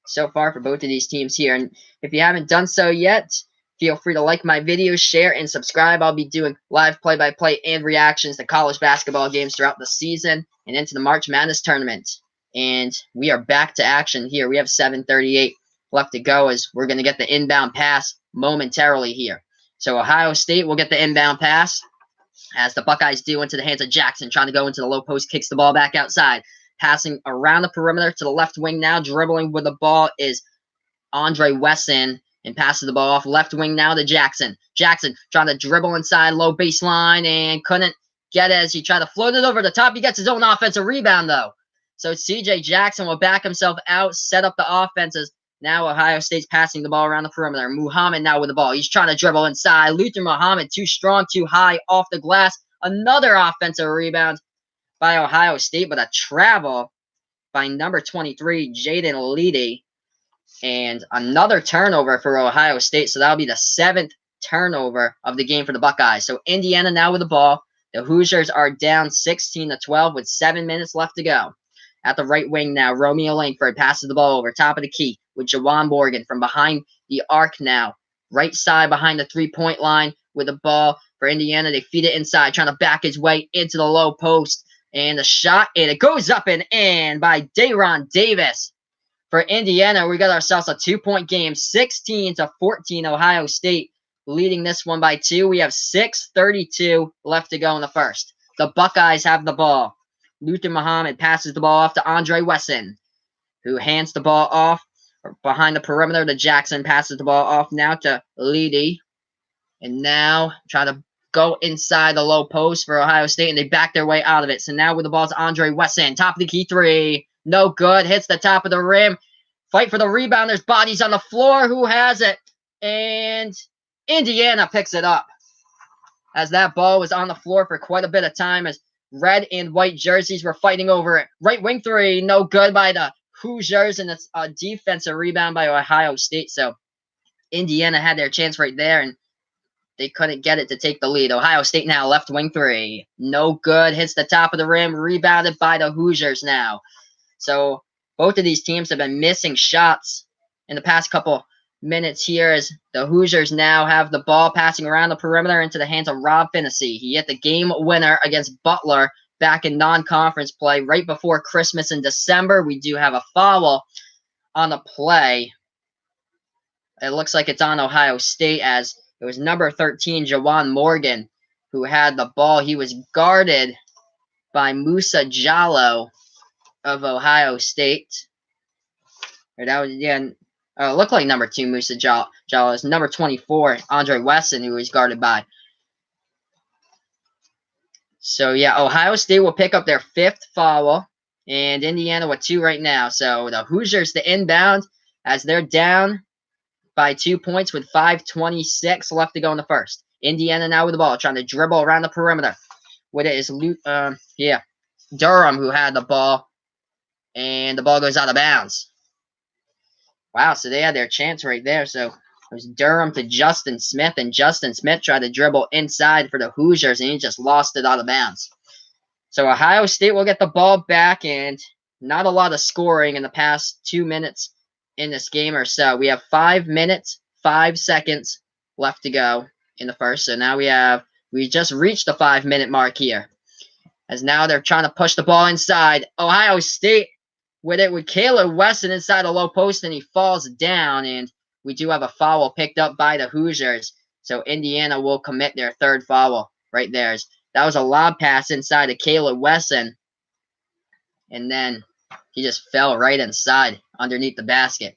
so far for both of these teams here. And if you haven't done so yet, Feel free to like my videos, share, and subscribe. I'll be doing live play-by-play and reactions to college basketball games throughout the season and into the March Madness tournament. And we are back to action here. We have 7:38 left to go as we're going to get the inbound pass momentarily here. So Ohio State will get the inbound pass as the Buckeyes do into the hands of Jackson, trying to go into the low post, kicks the ball back outside. Passing around the perimeter to the left wing now, dribbling with the ball is Andre Wesson and passes the ball off left wing now to Jackson. Jackson trying to dribble inside low baseline and couldn't get it as he tried to float it over the top. He gets his own offensive rebound though. So CJ Jackson will back himself out, set up the offenses. Now Ohio State's passing the ball around the perimeter. Muhammad now with the ball. He's trying to dribble inside. Luther Muhammad too strong, too high off the glass. Another offensive rebound by Ohio State, but a travel by number 23, Jaden Leedy. And another turnover for Ohio State. So that'll be the 7th turnover of the game for the Buckeyes. So Indiana now with the ball. The Hoosiers are down 16-12 with 7 minutes left to go. At the right wing now, Romeo Langford passes the ball over top of the key with Jawan Morgan from behind the arc now. Right side behind the three-point line with the ball for Indiana. They feed it inside, trying to back his way into the low post. And the shot, and it goes up and in by Dayron Davis. For Indiana, we got ourselves a 2-point game, 16-14, Ohio State leading this one by 2. We have 6:32 left to go in the first. The Buckeyes have the ball. Luther Muhammad passes the ball off to Andre Wesson, who hands the ball off behind the perimeter to Jackson, passes the ball off now to Leedy, and now try to go inside the low post for Ohio State, and they back their way out of it. So now with the ball to Andre Wesson, top of the key three, no good, hits the top of the rim. Fight for the rebound. There's bodies on the floor. Who has it? And Indiana picks it up, as that ball was on the floor for quite a bit of time as red and white jerseys were fighting over it. Right wing three, no good by the Hoosiers, and it's a defensive rebound by Ohio State. So Indiana had their chance right there, and they couldn't get it to take the lead. Ohio State now left wing three, no good, hits the top of the rim, rebounded by the Hoosiers now. So both of these teams have been missing shots in the past couple minutes here as the Hoosiers now have the ball passing around the perimeter into the hands of Rob Finney. He hit the game winner against Butler back in non-conference play right before Christmas in December. We do have a foul on the play. It looks like it's on Ohio State as it was number 13, Jawan Morgan, who had the ball. He was guarded by Musa Jallow of Ohio State. Or that was, yeah, it looked like number 2, Musa Jallow. It's number 24, Andre Wesson, who was guarded by. So, yeah, Ohio State will pick up their 5th foul, and Indiana with 2 right now. So, the Hoosiers to inbound as they're down by 2 points with 5:26 left to go in the first. Indiana now with the ball, trying to dribble around the perimeter. With it is Durham, who had the ball, and the ball goes out of bounds. Wow, so they had their chance right there. So it was Durham to Justin Smith, and Justin Smith tried to dribble inside for the Hoosiers, and he just lost it out of bounds. So Ohio State will get the ball back, and not a lot of scoring in the past 2 minutes in this game or so. We have 5 minutes, 5 seconds left to go in the first. So now we just reached the 5-minute mark here, as now they're trying to push the ball inside. Ohio State with it with Caleb Wesson inside a low post, and he falls down, and we do have a foul picked up by the Hoosiers. So Indiana will commit their 3rd foul right there. That was a lob pass inside to Caleb Wesson, and then he just fell right inside underneath the basket.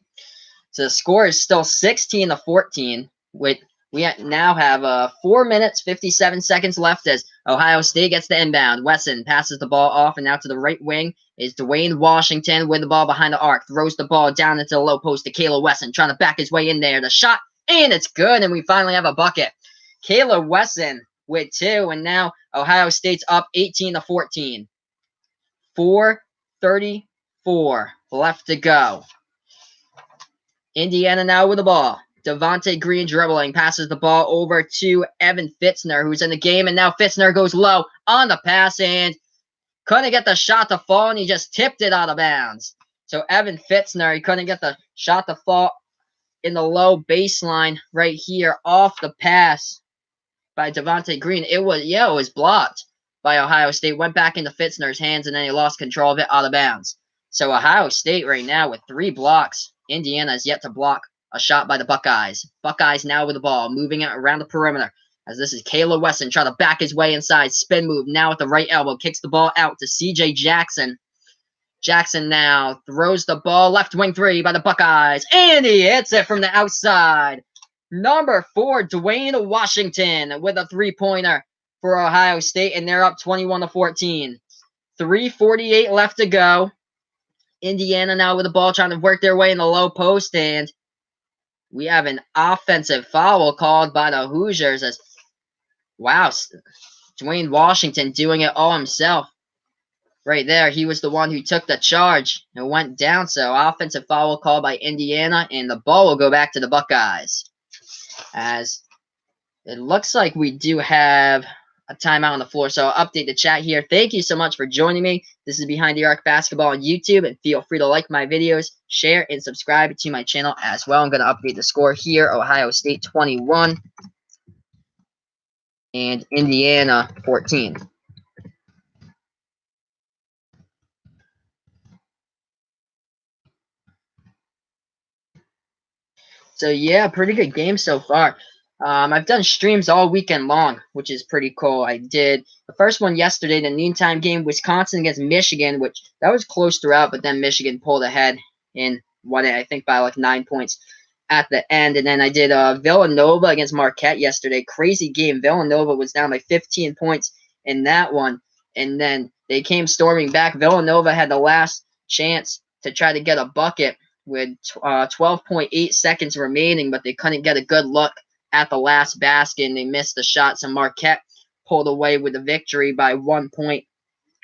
So the score is still 16-14 with we now have 4 minutes, 57 seconds left as Ohio State gets the inbound. Wesson passes the ball off, and now to the right wing is Dwayne Washington with the ball behind the arc. Throws the ball down into the low post to Caleb Wesson, trying to back his way in there. The shot, and it's good, and we finally have a bucket. Caleb Wesson with 2, and now Ohio State's up 18-14. 4:34 left to go. Indiana now with the ball. Devontae Green dribbling, passes the ball over to Evan Fitzner, who's in the game, and now Fitzner goes low on the pass and couldn't get the shot to fall, and he just tipped it out of bounds. So Evan Fitzner, he couldn't get the shot to fall in the low baseline right here off the pass by Devontae Green. It was blocked by Ohio State. Went back into Fitzner's hands, and then he lost control of it out of bounds. So Ohio State right now with 3 blocks. Indiana is yet to block a shot by the Buckeyes. Buckeyes now with the ball, moving it around the perimeter. As this is Caleb Weston trying to back his way inside. Spin move now with the right elbow. Kicks the ball out to C.J. Jackson. Jackson now throws the ball. Left wing 3 by the Buckeyes. And he hits it from the outside. Number 4, Dwayne Washington with a 3-pointer for Ohio State. And they're up 21-14. 3:48 left to go. Indiana now with the ball trying to work their way in the low post. And we have an offensive foul called by the Hoosiers. As wow, Dwayne Washington doing it all himself. Right there, he was the one who took the charge and went down. So offensive foul called by Indiana, and the ball will go back to the Buckeyes. As it looks like we do have a timeout on the floor. So I'll update the chat here. Thank you so much for joining me. This is Behind the Arc Basketball on YouTube, and feel free to like my videos, share, and subscribe to my channel as well. I'm going to update the score here. Ohio State 21 and Indiana 14. So yeah, pretty good game so far. I've done streams all weekend long, which is pretty cool. I did the first one yesterday, the noontime game, Wisconsin against Michigan, which that was close throughout, but then Michigan pulled ahead and won it, I think, by like 9 points at the end. And then I did Villanova against Marquette yesterday. Crazy game. Villanova was down by 15 points in that one, and then they came storming back. Villanova had the last chance to try to get a bucket with 12.8 seconds remaining, but they couldn't get a good look at the last basket, and they missed the shot. So Marquette pulled away with the victory by 1 point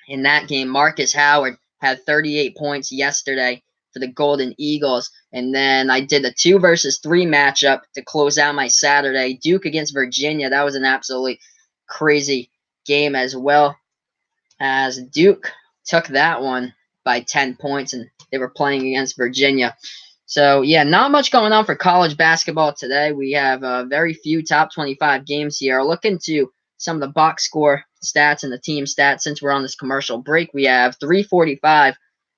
in that game. Marcus Howard had 38 points yesterday for the Golden Eagles. And then I did a 2 versus 3 matchup to close out my Saturday. Duke against Virginia. That was an absolutely crazy game as well, as Duke took that one by 10 points, and they were playing against Virginia. So, yeah, not much going on for college basketball today. We have very few top 25 games here. I'll look into some of the box score stats and the team stats since we're on this commercial break. We have 3:45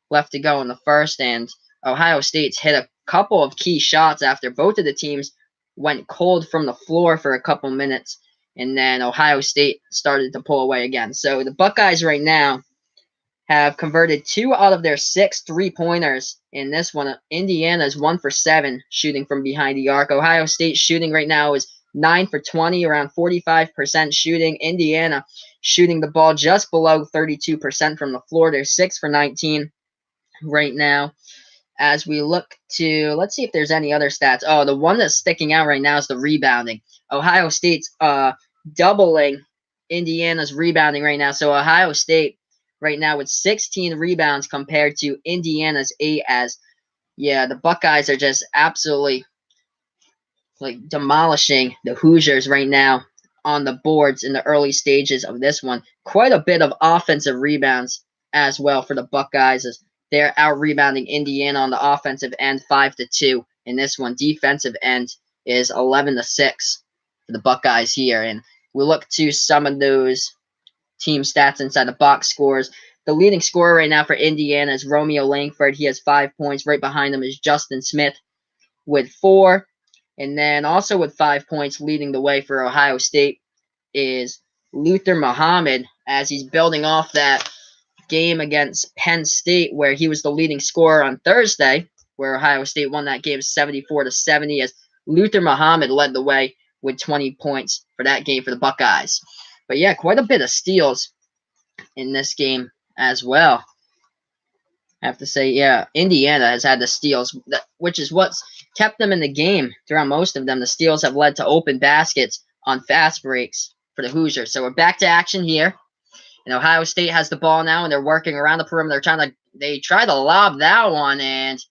left to go in the first, and Ohio State's hit a couple of key shots after both of the teams went cold from the floor for a couple minutes, and then Ohio State started to pull away again. So the Buckeyes right now have converted 2 out of their 6 3-pointers in this one. Indiana is 1 for 7 shooting from behind the arc. Ohio State shooting right now is 9 for 20, around 45% shooting. Indiana shooting the ball just below 32% from the floor. They're 6 for 19 right now. As we look to, let's see if there's any other stats. Oh, the one that's sticking out right now is the rebounding. Ohio State's doubling Indiana's rebounding right now. So Ohio State right now with 16 rebounds compared to Indiana's 8. As yeah, the Buckeyes are just absolutely like demolishing the Hoosiers right now on the boards in the early stages of this one. Quite a bit of offensive rebounds as well for the Buckeyes, as they're out rebounding Indiana on the offensive end 5-2. In this one, defensive end is 11-6 for the Buckeyes here. And we look to some of those team stats inside the box scores. The leading scorer right now for Indiana is Romeo Langford. He has 5 points. Right behind him is Justin Smith with 4. And then also with 5 points leading the way for Ohio State is Luther Muhammad, as he's building off that game against Penn State where he was the leading scorer on Thursday, where Ohio State won that game 74-70, as Luther Muhammad led the way with 20 points for that game for the Buckeyes. But yeah, quite a bit of steals in this game as well. I have to say, yeah, Indiana has had the steals, which is what's kept them in the game throughout most of them. The steals have led to open baskets on fast breaks for the Hoosiers. So we're back to action here. And Ohio State has the ball now, and they're working around the perimeter. They tried to lob that one, and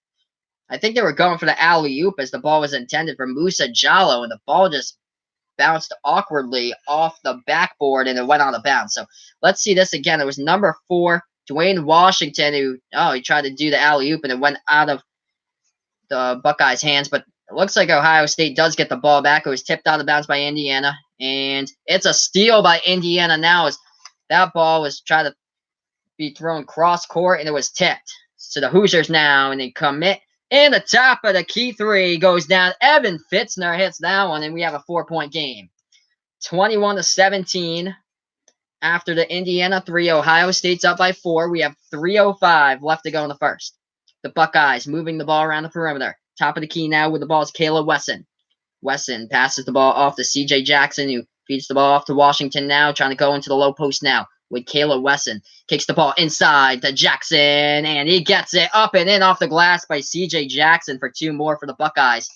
I think they were going for the alley-oop as the ball was intended for Musa Jallow, and the ball just bounced awkwardly off the backboard, and it went out of bounds. So let's see this again. It was number 4, Dwayne Washington, who, he tried to do the alley-oop, and it went out of the Buckeyes' hands. But It looks like Ohio State does get the ball back. It was tipped out of bounds by Indiana, and it's a steal by Indiana now as that ball was trying to be thrown cross court, and it was tipped. So the Hoosiers now, and they commit, and the top of the key three goes down. Evan Fitzner hits that one, and we have a 4-point game. 21-17. After the Indiana 3, Ohio State's up by 4. We have 3:05 left to go in the first. The Buckeyes moving the ball around the perimeter. Top of the key now with the ball is Caleb Wesson. Wesson passes the ball off to C.J. Jackson, who feeds the ball off to Washington now, trying to go into the low post now with Caleb Wesson. Kicks the ball inside to Jackson, and he gets it up and in off the glass by C.J. Jackson for 2 more for the Buckeyes.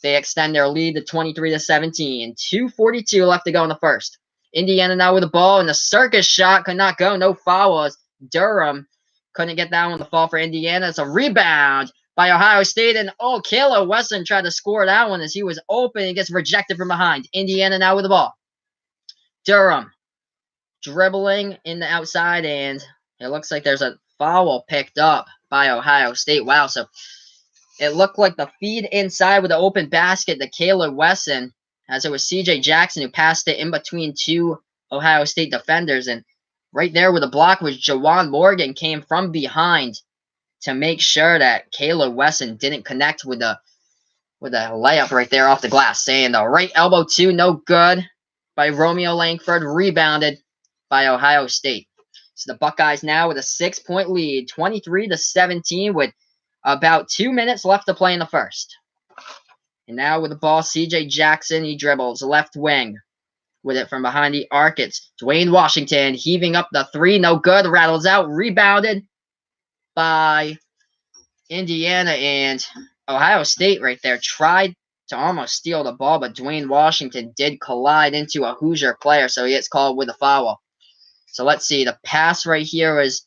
They extend their lead to 23-17. 2:42 left to go in the first. Indiana now with the ball, and the circus shot could not go. No foul as Durham couldn't get that one to fall for Indiana. It's a rebound by Ohio State, and Caleb Wesson tried to score that one as he was open and gets rejected from behind. Indiana now with the ball. Durham dribbling in the outside, and it looks like there's a foul picked up by Ohio State. Wow, so it looked like the feed inside with the open basket to Caleb Wesson, as it was C.J. Jackson who passed it in between 2 Ohio State defenders, and right there with the block was Jawan Morgan came from behind to make sure that Caleb Wesson didn't connect with a layup right there off the glass. Saying the right elbow two, no good by Romeo Langford, rebounded by Ohio State. So the Buckeyes now with a 6-point lead, 23-17, with about 2 minutes left to play in the first. And now with the ball, C.J. Jackson, he dribbles left wing. With it from behind the arc, it's Dwayne Washington heaving up the 3, no good, rattles out, rebounded by Indiana, and Ohio State right there tried to almost steal the ball, but Dwayne Washington did collide into a Hoosier player, so he gets called with a foul. So let's see, the pass right here was,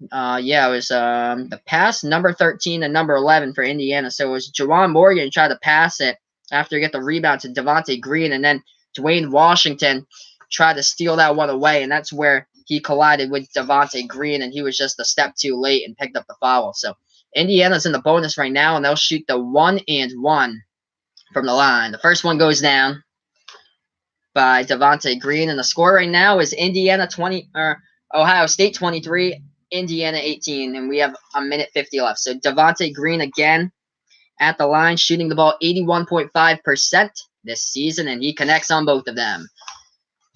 the pass number 13 and number 11 for Indiana. So it was Jawan Morgan tried to pass it after he got the rebound to Devontae Green, and then Dwayne Washington tried to steal that one away, and that's where he collided with Devontae Green, and he was just a step too late and picked up the foul. So Indiana's in the bonus right now, and they'll shoot the 1-and-1 from the line. The first one goes down by Devontae Green, and the score right now is Ohio State 23, Indiana 18, and we have a minute 50 left. So Devontae Green again at the line, shooting the ball 81.5% this season, and he connects on both of them.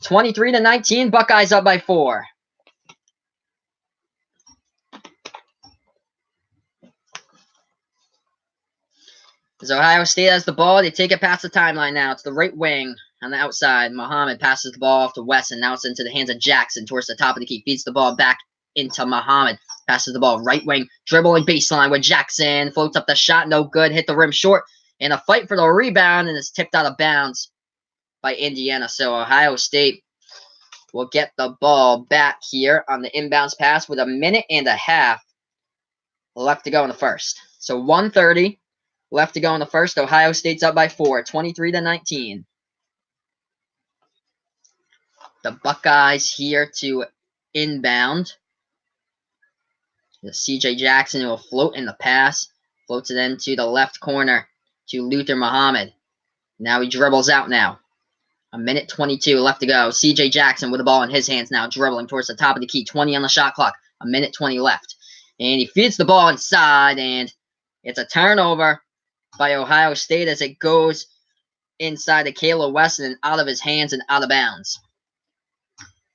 23-19, Buckeyes up by 4. As Ohio State has the ball, they take it past the timeline now. It's the right wing on the outside. Muhammad passes the ball off to Wesson. Now it's into the hands of Jackson towards the top of the key. Feeds the ball back into Muhammad. Passes the ball right wing, dribbling baseline with Jackson. Floats up the shot, no good. Hit the rim short. And a fight for the rebound, and it's tipped out of bounds by Indiana. So Ohio State will get the ball back here on the inbounds pass with a minute and a half left to go in the first. So 1:30 left to go in the first. Ohio State's up by 4, 23-19. The Buckeyes here to inbound. C.J. Jackson will float in the pass. Floats it into the left corner to Luther Muhammad. Now he dribbles out now. A minute 22 left to go. C.J. Jackson with the ball in his hands now, dribbling towards the top of the key. 20 on the shot clock. A minute 20 left. And he feeds the ball inside, and it's a turnover by Ohio State as it goes inside to Caleb Wesson and out of his hands and out of bounds.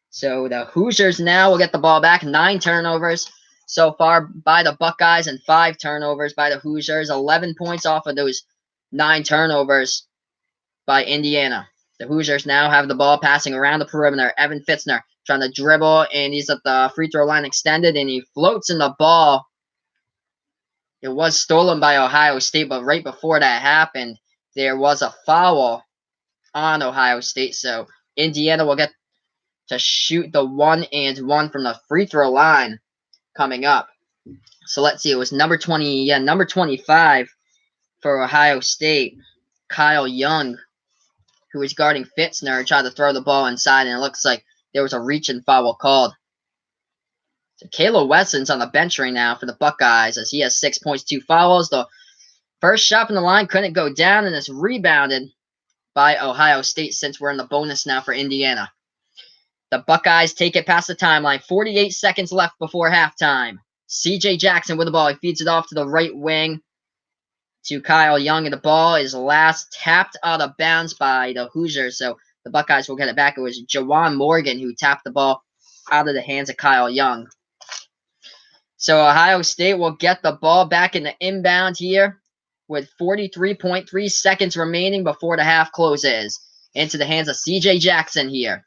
So the Hoosiers now will get the ball back. 9 turnovers so far by the Buckeyes and 5 turnovers by the Hoosiers. 11 points off of those 9 turnovers by Indiana. The Hoosiers now have the ball passing around the perimeter. Evan Fitzner trying to dribble, and he's at the free throw line extended, and he floats in the ball. It was stolen by Ohio State, but right before that happened, there was a foul on Ohio State. So Indiana will get to shoot the 1-and-1 from the free throw line coming up. So let's see, it was number 25 for Ohio State, Kyle Young, who was guarding Fitzner, tried to throw the ball inside, and it looks like there was a reach and foul called. So Caleb Wesson's on the bench right now for the Buckeyes as he has 6 points, 2 fouls. The First shot from the line couldn't go down, and it's rebounded by Ohio State since we're in the bonus now for Indiana. The Buckeyes take it past the timeline. 48 seconds left before halftime. C.J. Jackson with the ball. He feeds it off to the right wing to Kyle Young, and the ball is last tapped out of bounds by the Hoosiers, so the Buckeyes will get it back. It was Jawan Morgan who tapped the ball out of the hands of Kyle Young. So Ohio State will get the ball back in the inbound here with 43.3 seconds remaining before the half closes. Into the hands of C.J. Jackson here.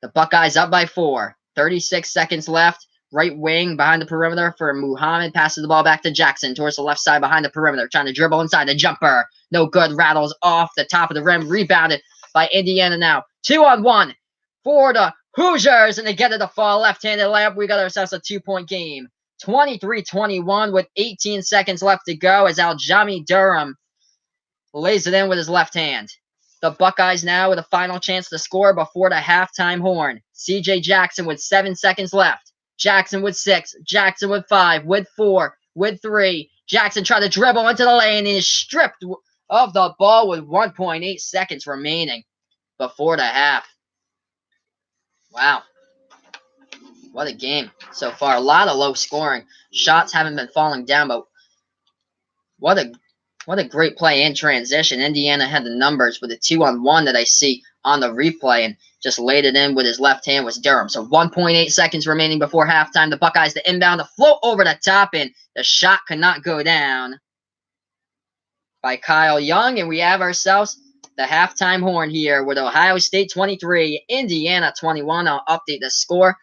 The Buckeyes up by 4. 36 seconds left. Right wing behind the perimeter for Muhammad. Passes the ball back to Jackson towards the left side behind the perimeter. Trying to dribble inside the jumper. No good. Rattles off the top of the rim. Rebounded by Indiana now. 2-on-1 for the Hoosiers. And they get it to fall. Left-handed layup. We got ourselves a 2-point game. 23-21 with 18 seconds left to go as Aljami Durham lays it in with his left hand. The Buckeyes now with a final chance to score before the halftime horn. C.J. Jackson with 7 seconds left. Jackson with 6. Jackson with 5. With 4. With 3. Jackson tried to dribble into the lane and is stripped of the ball with 1.8 seconds remaining before the half. Wow. What a game so far. A lot of low scoring. Shots haven't been falling down, but what a great play in transition. Indiana had the numbers with a 2-on-1 that I see on the replay and just laid it in with his left hand was Durham. So 1.8 seconds remaining before halftime. The Buckeyes to inbound, to float over the top, and the shot could not go down by Kyle Young. And we have ourselves the halftime horn here with Ohio State 23, Indiana 21. I'll update the score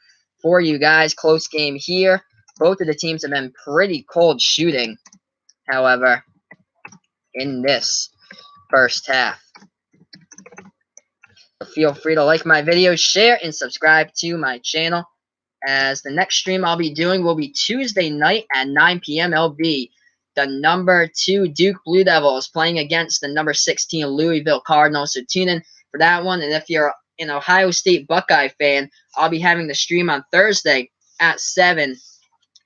for you guys. Close game here. Both of the teams have been pretty cold shooting, however, in this first half. Feel free to like my videos, share, and subscribe to my channel, as the next stream I'll be doing will be Tuesday night at 9 p.m. It'll be the number 2 Duke Blue Devils playing against the number 16 Louisville Cardinals. So tune in for that one. And if you're an Ohio State Buckeye fan, I'll be having the stream on Thursday at 7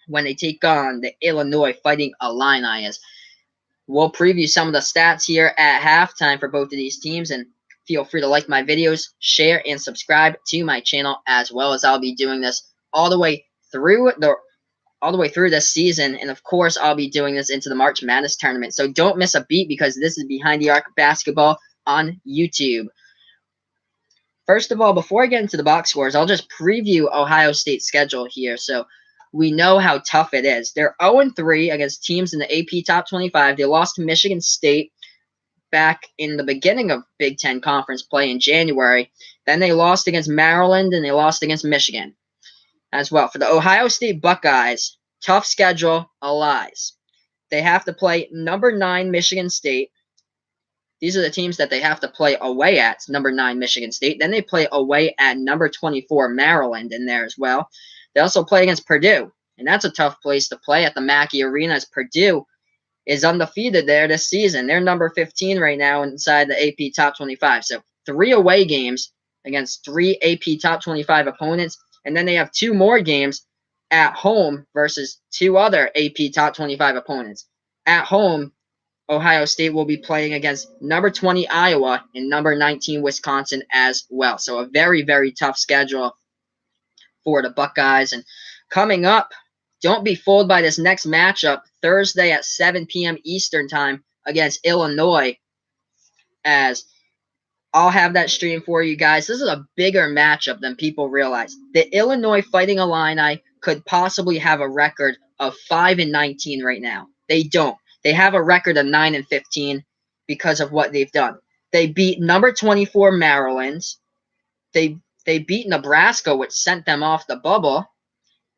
when they take on the Illinois Fighting Illini. We'll preview some of the stats here at halftime for both of these teams, and feel free to like my videos, share, and subscribe to my channel, as well as I'll be doing this all the way through this season, and of course I'll be doing this into the March Madness tournament. So don't miss a beat, because this is Behind the Arc Basketball on YouTube. First of all, before I get into the box scores, I'll just preview Ohio State's schedule here. So we know how tough it is. They're 0-3 against teams in the AP Top 25. They lost to Michigan State back in the beginning of Big Ten Conference play in January. Then they lost against Maryland, and they lost against Michigan as well. For the Ohio State Buckeyes, tough schedule lies. They have to play number 9 Michigan State. These are the teams that they have to play away at, number 9 Michigan State. Then they play away at number 24 Maryland in there as well. They also play against Purdue, and that's a tough place to play at the Mackey Arena, as Purdue is undefeated there this season. They're number 15 right now inside the AP Top 25. So 3 away games against 3 AP Top 25 opponents, and then they have 2 more games at home versus 2 other AP Top 25 opponents. At home, Ohio State will be playing against number 20 Iowa and number 19 Wisconsin as well. So a very, very tough schedule for the Buckeyes. And coming up, don't be fooled by this next matchup Thursday at 7 p.m. Eastern time against Illinois, as I'll have that stream for you guys. This is a bigger matchup than people realize. The Illinois Fighting Illini could possibly have a record of 5-19 right now. They don't. They have a record of 9-15 because of what they've done. They beat number 24 Maryland. They beat Nebraska, which sent them off the bubble.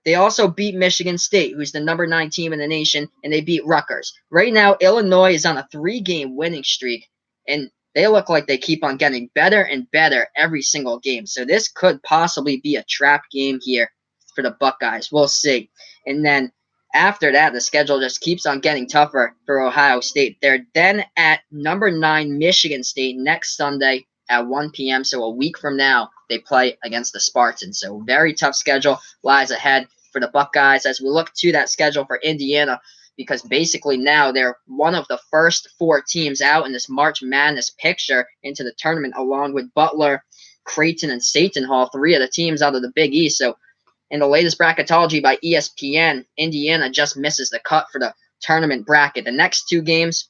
They also beat Michigan State, who's the number 9 team in the nation, and they beat Rutgers. Right now, Illinois is on a 3-game winning streak, and they look like they keep on getting better and better every single game. So this could possibly be a trap game here for the Buckeyes. We'll see. And then after that, the schedule just keeps on getting tougher for Ohio State. They're then at number 9 Michigan State next Sunday at 1 p.m. So a week from now, they play against the Spartans. So very tough schedule lies ahead for the Buckeyes. As we look to that schedule for Indiana, because basically now they're one of the first 4 teams out in this March Madness picture into the tournament, along with Butler, Creighton, and Seton Hall, 3 of the teams out of the Big East. So in the latest bracketology by ESPN, Indiana just misses the cut for the tournament bracket. The next 2 games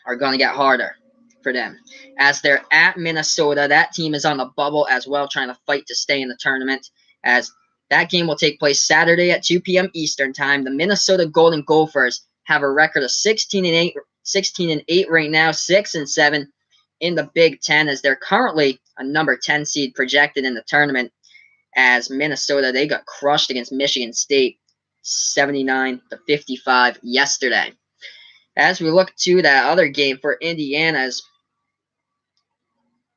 are going to get harder for them, as they're at Minnesota. That team is on the bubble as well, trying to fight to stay in the tournament, as that game will take place Saturday at 2 p.m. Eastern time. The Minnesota Golden Gophers have a record of 16-8 right now, 6-7 in the Big Ten, as they're currently a number 10 seed projected in the tournament. As Minnesota, they got crushed against Michigan State 79-55 yesterday. As we look to that other game for Indiana's,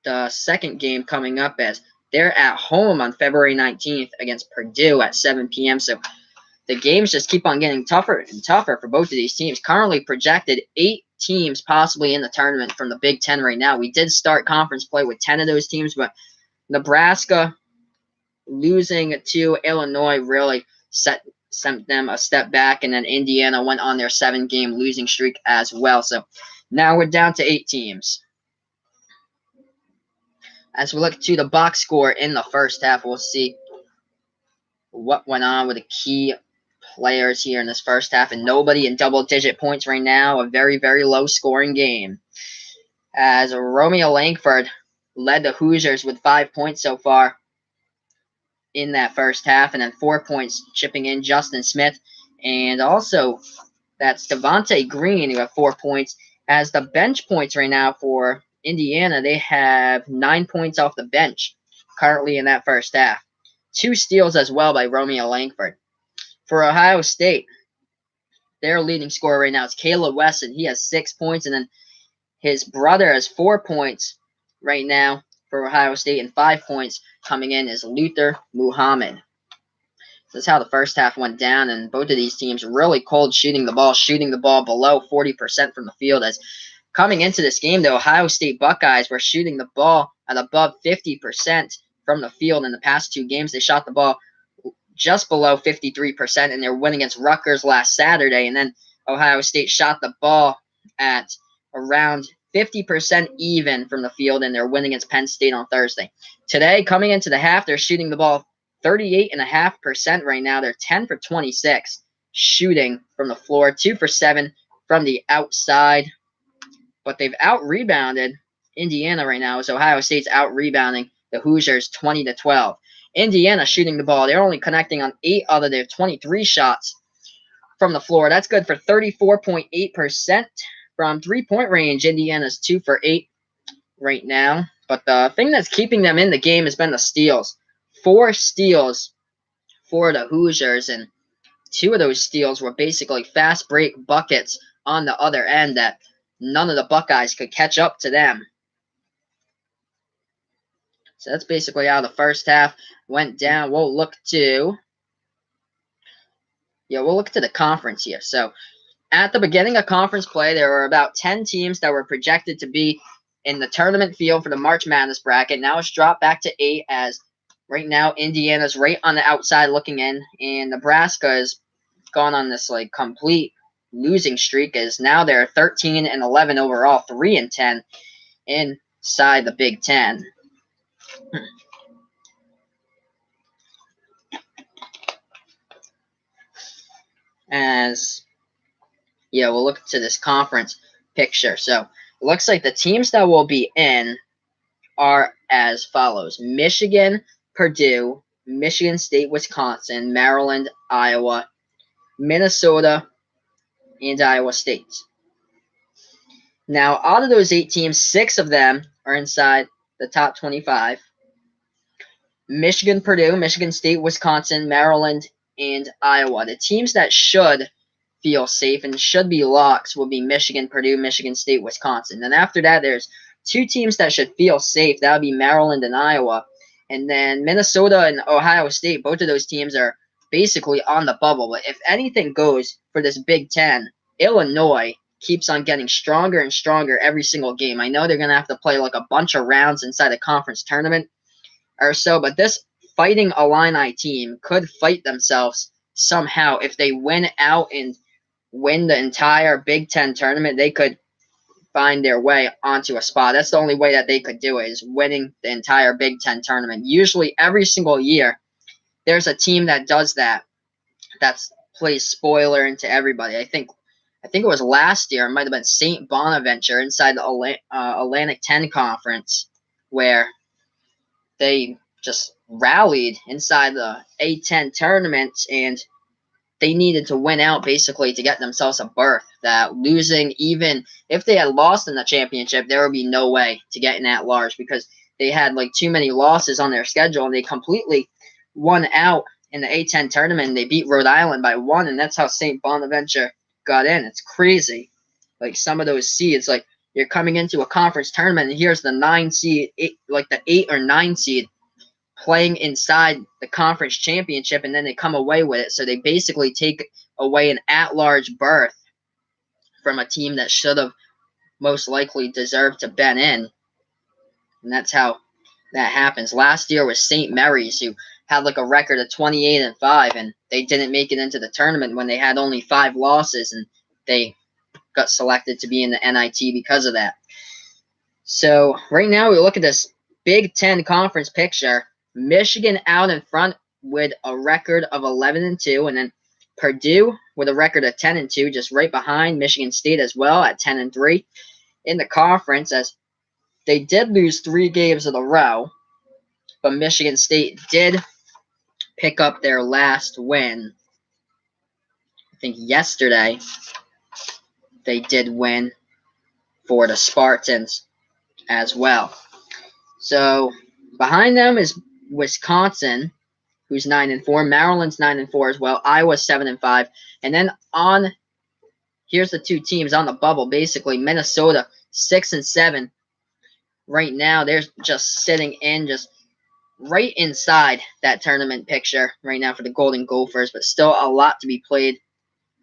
the second game coming up, as they're at home on February 19th against Purdue at 7 p.m. So the games just keep on getting tougher and tougher for both of these teams. Currently projected 8 teams possibly in the tournament from the Big Ten right now. We did start conference play with 10 of those teams, but Nebraska losing to Illinois really sent them a step back, and then Indiana went on their 7-game losing streak as well. So now we're down to 8 teams. As we look to the box score in the first half, we'll see what went on with the key players here in this first half, and nobody in double-digit points right now. A very, very low-scoring game, as Romeo Langford led the Hoosiers with 5 points so far in that first half, and then 4 points chipping in Justin Smith, and also that's Devontae Green who have 4 points. As the bench points right now for Indiana, they have 9 points off the bench currently in that first half. 2 steals as well by Romeo Langford. For Ohio State, their leading scorer right now is Caleb Wesson. He has 6 points, and then his brother has 4 points right now for Ohio State, and 5 points coming in is Luther Muhammad. So that's how the first half went down, and both of these teams really cold shooting the ball below 40% from the field. As coming into this game, the Ohio State Buckeyes were shooting the ball at above 50% from the field in the past 2 games. They shot the ball just below 53% in their win against Rutgers last Saturday, and then Ohio State shot the ball at around 50% even from the field in their win against Penn State on Thursday. Today, coming into the half, they're shooting the ball 38.5% right now. They're 10 for 26 shooting from the floor, 2 for 7 from the outside. But they've out-rebounded Indiana right now, as Ohio State's out-rebounding the Hoosiers 20-12. Indiana shooting the ball. They're only connecting on 8 out of their 23 shots from the floor. That's good for 34.8% from three-point range. Indiana's 2 for 8 right now. But the thing that's keeping them in the game has been the steals. 4 steals for the Hoosiers, and 2 of those steals were basically fast break buckets on the other end that none of the Buckeyes could catch up to them. So that's basically how the first half went down. We'll look to the conference here. So at the beginning of conference play, there were about 10 teams that were projected to be in the tournament field for the March Madness bracket. Now it's dropped back to 8, as right now Indiana's right on the outside looking in, and Nebraska has gone on this complete losing streak, as now they're 13-11 overall, 3-10 inside the Big Ten. We'll look to this conference picture. So it looks like the teams that will be in are as follows: Michigan, Purdue, Michigan State, Wisconsin, Maryland, Iowa, Minnesota, and Iowa State. Now, out of those 8 teams, 6 of them are inside the top 25. Michigan, Purdue, Michigan State, Wisconsin, Maryland, and Iowa. The teams that should feel safe and should be locks will be Michigan, Purdue, Michigan State, Wisconsin. Then after that, there's 2 teams that should feel safe. That would be Maryland and Iowa. And then Minnesota and Ohio State, both of those teams are basically on the bubble. But if anything goes for this Big Ten, Illinois keeps on getting stronger and stronger every single game. I know they're going to have to play a bunch of rounds inside the conference tournament or so, but this Fighting Illini team could fight themselves somehow if they win out and win the entire Big Ten tournament, they could find their way onto a spot. That's the only way that they could do it, is winning the entire Big Ten tournament. Usually, every single year, there's a team that does that. That's plays spoiler into everybody. I think it was last year. It might have been St. Bonaventure inside the Atlantic 10 Conference, where they just rallied inside the A10 tournament, and they needed to win out basically to get themselves a berth. That losing, even if they had lost in the championship, there would be no way to get in at large, because they had like too many losses on their schedule, and they completely won out in the A10 tournament. They beat Rhode Island by 1, and that's how St. Bonaventure got in. It's crazy. Like some of those seeds, like you're coming into a conference tournament, and here's the 9 seed, like the 8 or 9 seed, playing inside the conference championship, and then they come away with it. So they basically take away an at-large berth from a team that should have most likely deserved to been in. And that's how that happens. Last year was St. Mary's, who had like a record of 28-5, and they didn't make it into the tournament when they had only 5 losses, and they got selected to be in the NIT because of that. So right now we look at this Big Ten conference picture. Michigan out in front with a record of 11-2, and then Purdue with a record of 10-2, just right behind Michigan State as well at 10-3 in the conference, as they did lose 3 games in a row, but Michigan State did pick up their last win. I think yesterday they did win for the Spartans as well. So behind them is Wisconsin, who's 9-4. Maryland's 9-4 as well. Iowa's 7-5. And then here's the 2 teams on the bubble, basically. Minnesota 6-7. Right now, they're just sitting in just right inside that tournament picture right now for the Golden Gophers, but still a lot to be played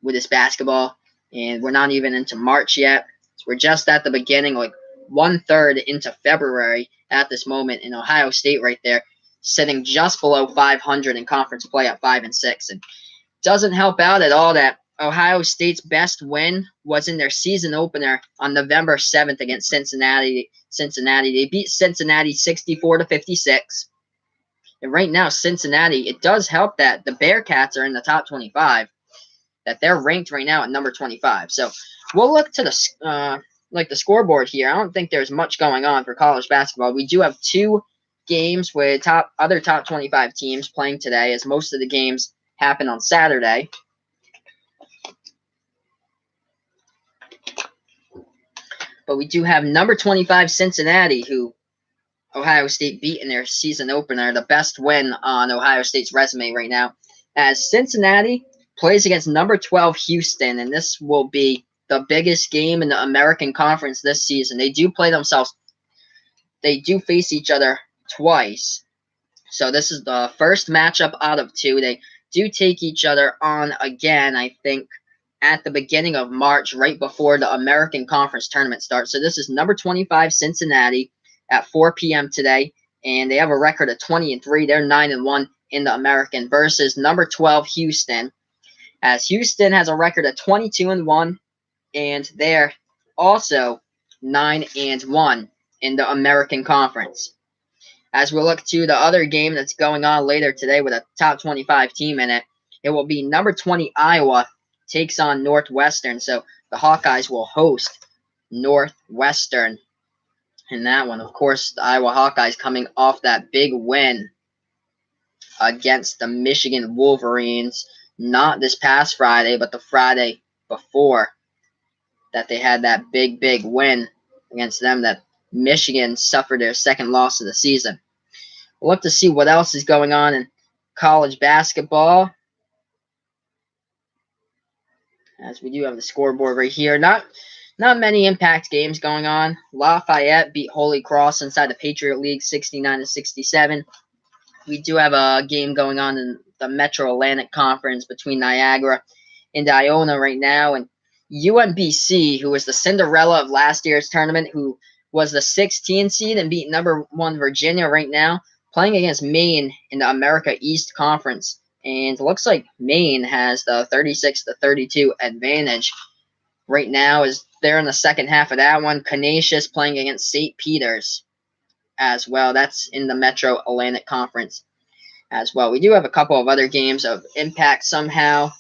with this basketball. And we're not even into March yet. So we're just at the beginning, like 1/3 into February at this moment, in Ohio State right there, sitting just below 500 in conference play at 5-6. And doesn't help out at all that Ohio State's best win was in their season opener on November 7th against Cincinnati. They beat Cincinnati 64-56. And right now, Cincinnati, it does help that the Bearcats are in the top 25, that they're ranked right now at number 25. So we'll look to the the scoreboard here. I don't think there's much going on for college basketball. We do have 2 games with other top 25 teams playing today, as most of the games happen on Saturday. But we do have number 25 Cincinnati, who Ohio State beat in their season opener, the best win on Ohio State's resume right now, as Cincinnati plays against number 12 Houston, and this will be the biggest game in the American Conference this season. They do face each other twice. So this is the first matchup out of 2. They do take each other on again, I think, at the beginning of March, right before the American Conference tournament starts. So this is number 25 Cincinnati at 4 p.m. today, and they have a record of 20-3. They're 9-1 in the American, versus number 12 Houston, as Houston has a record of 22-1, and they're also 9-1 in the American Conference. As we look to the other game that's going on later today with a top 25 team in it, it will be number 20 Iowa takes on Northwestern. So the Hawkeyes will host Northwestern in that one. Of course, the Iowa Hawkeyes coming off that big win against the Michigan Wolverines, not this past Friday, but the Friday before, that they had that big win against them, that Michigan suffered their second loss of the season. We'll look to see what else is going on in college basketball, as we do have the scoreboard right here. Not many impact games going on. Lafayette beat Holy Cross inside the Patriot League 69-67. We do have a game going on in the Metro Atlantic Conference between Niagara and Iona right now, and UMBC, who was the Cinderella of last year's tournament, who was the 16 seed and beat number 1 Virginia right now, playing against Maine in the America East Conference And it looks like Maine has the 36-32 advantage right now as they're in the second half of that one. Canisius playing against St. Peter's as well. That's in the Metro Atlantic Conference as well. We do have a couple of other games of impact somehow.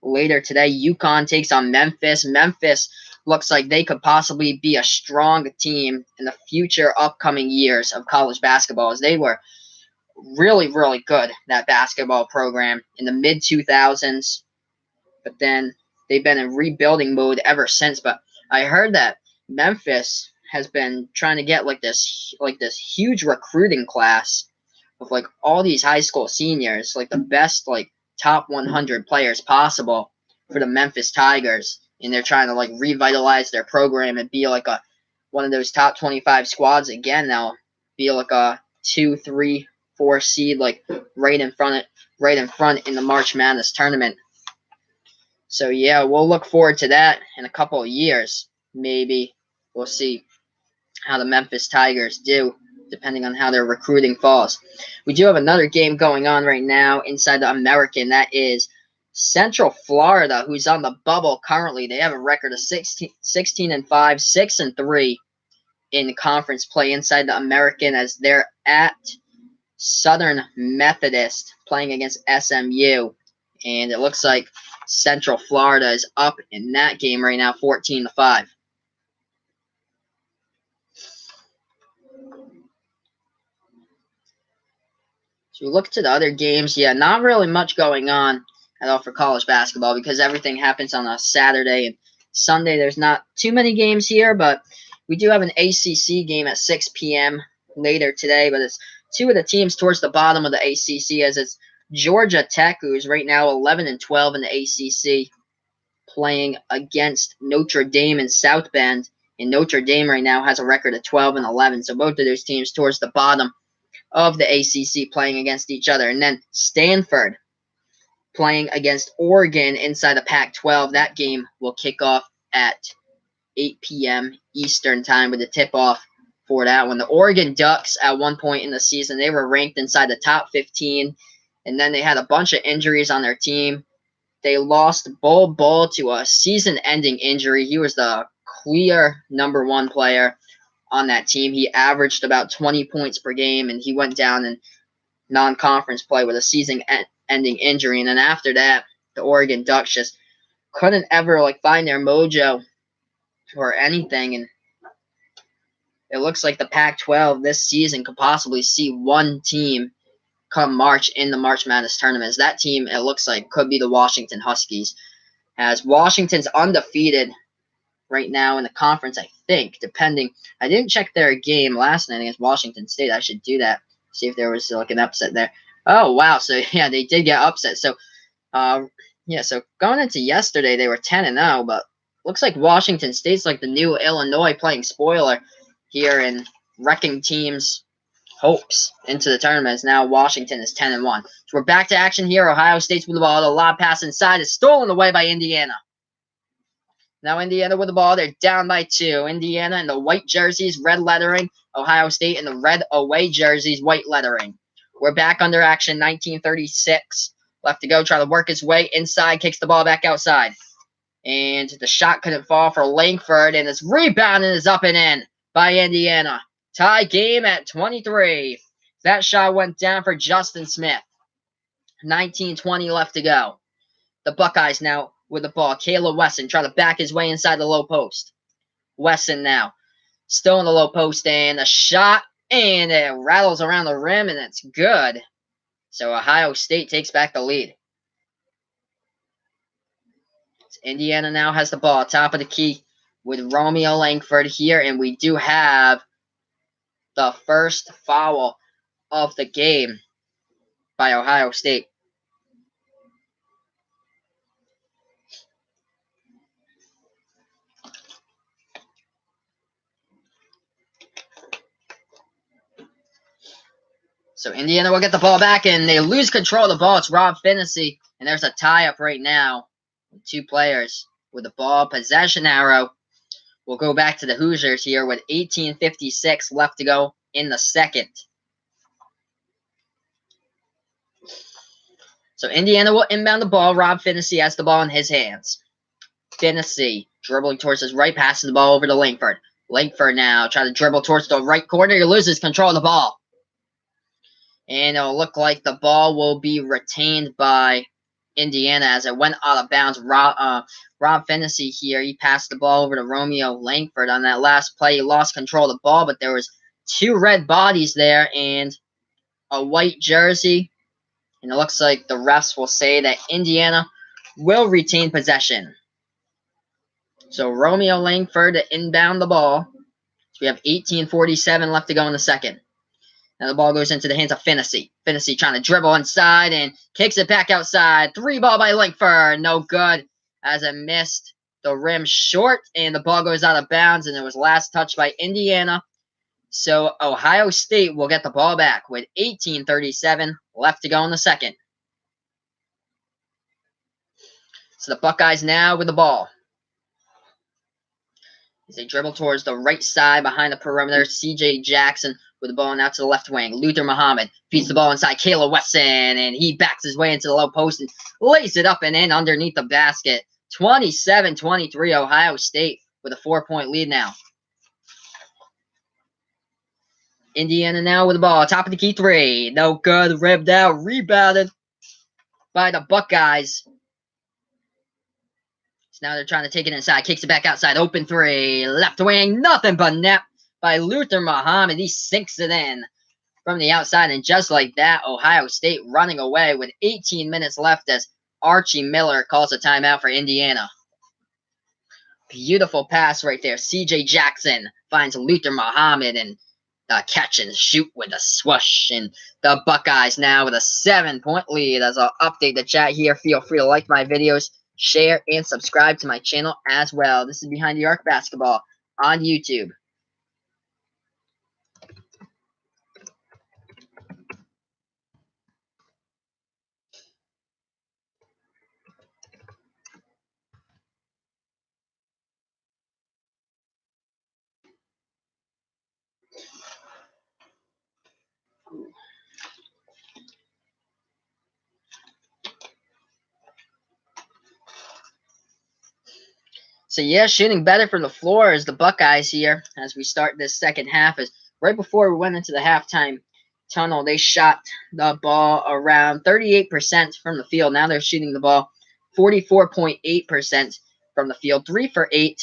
Later today, UConn takes on Memphis. Memphis looks like they could possibly be a strong team in the future upcoming years of college basketball, as they were really, really good, that basketball program in the mid-2000s. But then they've been in rebuilding mode ever since. But I heard that Memphis has been trying to get like this huge recruiting class of like all these high school seniors, like the best like top 100 players possible for the Memphis Tigers, and they're trying to like revitalize their program and be like one of those top 25 squads again. Now be like a 2, 3, 4 seed, like right in front in the March Madness tournament. So yeah, we'll look forward to that in a couple of years. Maybe we'll see how the Memphis Tigers do, depending on how their recruiting falls. We do have another game going on right now inside the American. That is Central Florida, who's on the bubble currently. They have a record of 16-5, 6-3 in conference play inside the American, as they're at Southern Methodist playing against SMU. And it looks like Central Florida is up in that game right now, 14-5. So we look to the other games. Yeah, not really much going on at all for college basketball because everything happens on a Saturday and Sunday. There's not too many games here, but we do have an ACC game at 6 p.m. later today. But it's two of the teams towards the bottom of the ACC, as it's Georgia Tech, who's right now 11-12 in the ACC, playing against Notre Dame in South Bend. And Notre Dame right now has a record of 12-11. So both of those teams towards the bottom of the ACC playing against each other. And then Stanford playing against Oregon inside the Pac-12. That game will kick off at 8 p.m. Eastern time with the tip-off for that one. The Oregon Ducks, at one point in the season, they were ranked inside the top 15, and then they had a bunch of injuries on their team. They lost Bol Bol to a season-ending injury. He was the clear number one player on that team. He averaged about 20 points per game, and he went down in non-conference play with a season-ending injury. And then after that, the Oregon Ducks just couldn't ever find their mojo or anything. And it looks like the Pac-12 this season could possibly see one team come March in the March Madness tournament. As that team, it looks like, could be the Washington Huskies, as Washington's undefeated right now in the conference, I think, depending. I didn't check their game last night against Washington State. I should do that, see if there was an upset there. Oh, wow. So, yeah, they did get upset. So, so going into yesterday, they were 10-0, but looks like Washington State's like the new Illinois playing spoiler here and wrecking teams' hopes into the tournament, as now Washington is 10-1. So we're back to action here. Ohio State's with the ball. The lob pass inside is stolen away by Indiana. Now Indiana with the ball. They're down by 2. Indiana in the white jerseys, red lettering. Ohio State in the red away jerseys, white lettering. We're back under action, 19:36 left to go. Try to work his way inside, kicks the ball back outside. And the shot couldn't fall for Langford, and it's rebounded is up and in by Indiana. Tie game at 23. That shot went down for Justin Smith. 19:20 left to go. The Buckeyes now with the ball. Caleb Wesson trying to back his way inside the low post. Wesson now still in the low post, and a shot, and it rattles around the rim, and it's good. So Ohio State takes back the lead. Indiana now has the ball, top of the key with Romeo Langford here, and we do have the first foul of the game by Ohio State. So Indiana will get the ball back, and they lose control of the ball. It's Rob Finney, and there's a tie-up right now. 2 players with the ball. Possession arrow will go back to the Hoosiers here with 18:56 left to go in the second. So Indiana will inbound the ball. Rob Finney has the ball in his hands. Finney dribbling towards his right, passes the ball over to Langford. Langford now trying to dribble towards the right corner. He loses control of the ball. And it'll look like the ball will be retained by Indiana as it went out of bounds. Rob Finney here, he passed the ball over to Romeo Langford on that last play. He lost control of the ball, but there was 2 red bodies there and a white jersey. And it looks like the refs will say that Indiana will retain possession. So Romeo Langford to inbound the ball. So we have 18:47 left to go in the second. Now the ball goes into the hands of Finney. Finney trying to dribble inside and kicks it back outside. 3 ball by Langford. No good as it missed the rim short. And the ball goes out of bounds. And it was last touched by Indiana. So Ohio State will get the ball back with 18:37 left to go in the second. So the Buckeyes now with the ball. As they dribble towards the right side behind the perimeter, C.J. Jackson with the ball now to the left wing. Luther Muhammad feeds the ball inside Caleb Wesson, and he backs his way into the low post and lays it up and in underneath the basket. 27-23 Ohio State with a 4-point lead now. Indiana now with the ball. Top of the key 3. No good. Ribbed out. Rebounded by the Buckeyes. So now they're trying to take it inside. Kicks it back outside. Open 3. Left wing. Nothing but net by Luther Muhammad. He sinks it in from the outside. And just like that, Ohio State running away with 18 minutes left as Archie Miller calls a timeout for Indiana. Beautiful pass right there. C.J. Jackson finds Luther Muhammad and catch and shoot with a swoosh. And the Buckeyes now with a 7-point lead. As I'll update the chat here, feel free to like my videos, share, and subscribe to my channel as well. This is Behind the Arc Basketball on YouTube. So yeah, shooting better from the floor is the Buckeyes here as we start this second half. As right before we went into the halftime tunnel, they shot the ball around 38% from the field. Now they're shooting the ball 44.8% from the field. 3 for 8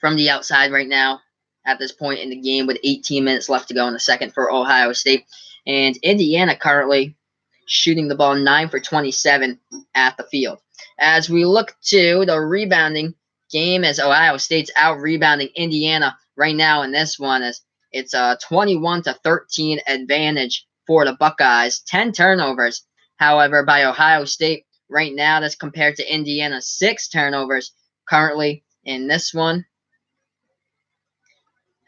from the outside right now at this point in the game with 18 minutes left to go in the second for Ohio State. And Indiana currently shooting the ball 9 for 27 at the field. As we look to the rebounding game, as Ohio State's out rebounding Indiana right now in this one, as it's a 21-13 advantage for the Buckeyes. 10 turnovers, however, by Ohio State right now. That's compared to Indiana's 6 turnovers currently in this one.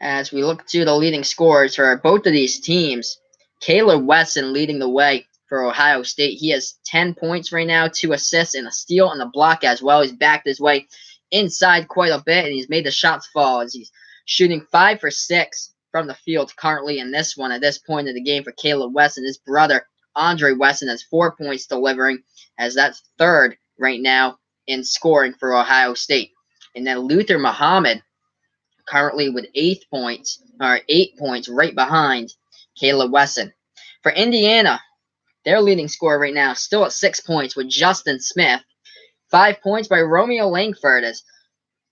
As we look to the leading scorers for both of these teams, Caleb Wesson leading the way for Ohio State. He has 10 points right now, 2 assists, and a steal and a block as well. He's backed his way inside quite a bit, and he's made the shots fall as he's shooting 5 for 6 from the field currently in this one at this point of the game for Caleb Wesson. His brother, Andre Wesson, has 4 points delivering, as that's third right now in scoring for Ohio State. And then Luther Muhammad currently with 8 points right behind Caleb Wesson. For Indiana, their leading scorer right now still at 6 points with Justin Smith. 5 points by Romeo Langford, as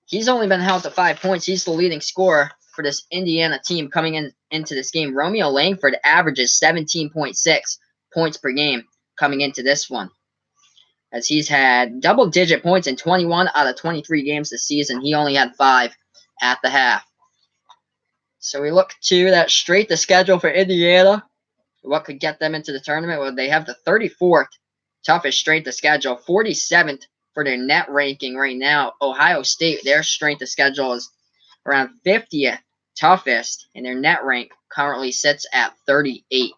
he's only been held to 5 points. He's the leading scorer for this Indiana team coming into this game. Romeo Langford averages 17.6 points per game coming into this one, as he's had double-digit points in 21 out of 23 games this season. He only had 5 at the half. So we look to that straight the schedule for Indiana. What could get them into the tournament? Well, they have the 34th toughest strength of schedule, 47th for their net ranking right now. Ohio State, their strength of schedule is around 50th toughest, and their net rank currently sits at 38.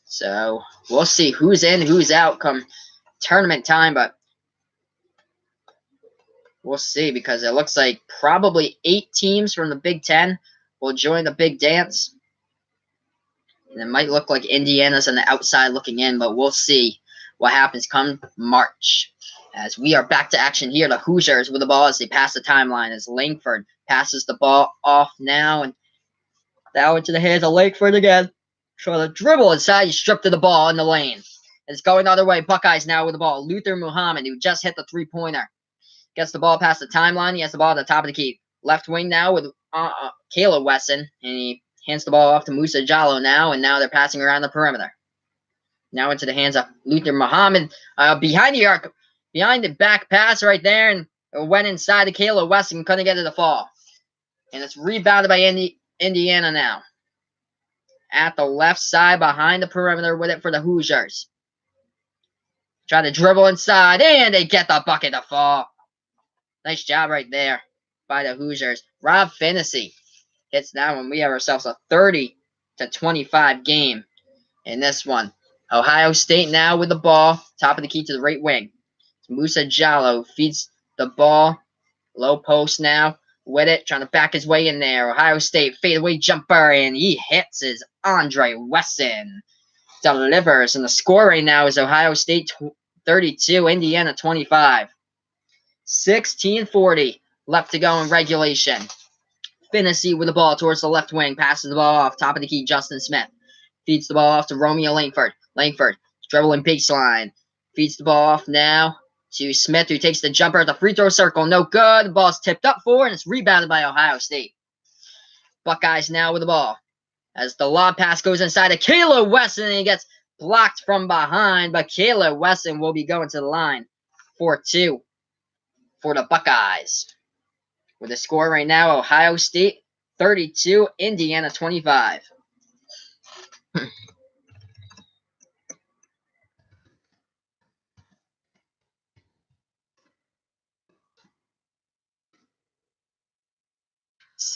So we'll see who's in, who's out come tournament time, but we'll see, because it looks like probably 8 teams from the Big Ten will join the big dance. And it might look like Indiana's on the outside looking in, but we'll see what happens come March. As we are back to action here, the Hoosiers with the ball as they pass the timeline as Langford passes the ball off now and down into the hands of Langford again. So the dribble inside, he stripped to the ball in the lane. It's going the other way. Buckeyes now with the ball. Luther Muhammad, who just hit the three-pointer, gets the ball past the timeline. He has the ball at the top of the key. Left wing now with Caleb Wesson, and he hands the ball off to Musa Jallo now, and now they're passing around the perimeter. Now into the hands of Luther Muhammad. Behind the arc, behind the back pass right there, and it went inside to Caleb Wesson, couldn't get it to fall. And it's rebounded by Indiana now. At the left side, behind the perimeter with it for the Hoosiers. Try to dribble inside, and they get the bucket to fall. Nice job right there by the Hoosiers. Rob Finney hits that one. We have ourselves a 30-25 game in this one. Ohio State now with the ball. Top of the key to the right wing. Musa Jallo feeds the ball. Low post now with it. Trying to back his way in there. Ohio State fadeaway jumper. And he hits his Andre Wesson. Delivers. And the score right now is Ohio State 32. Indiana 25. 16:40 left to go in regulation. Finney with the ball towards the left wing. Passes the ball off. Top of the key, Justin Smith. Feeds the ball off to Romeo Langford. Langford dribbling baseline. Feeds the ball off now to Smith, who takes the jumper at the free throw circle. No good. The ball's tipped up for, and it's rebounded by Ohio State. Buckeyes now with the ball. As the lob pass goes inside to Caleb Wesson, and he gets blocked from behind. But Caleb Wesson will be going to the line for 2 for the Buckeyes. With the score right now, Ohio State 32, Indiana 25.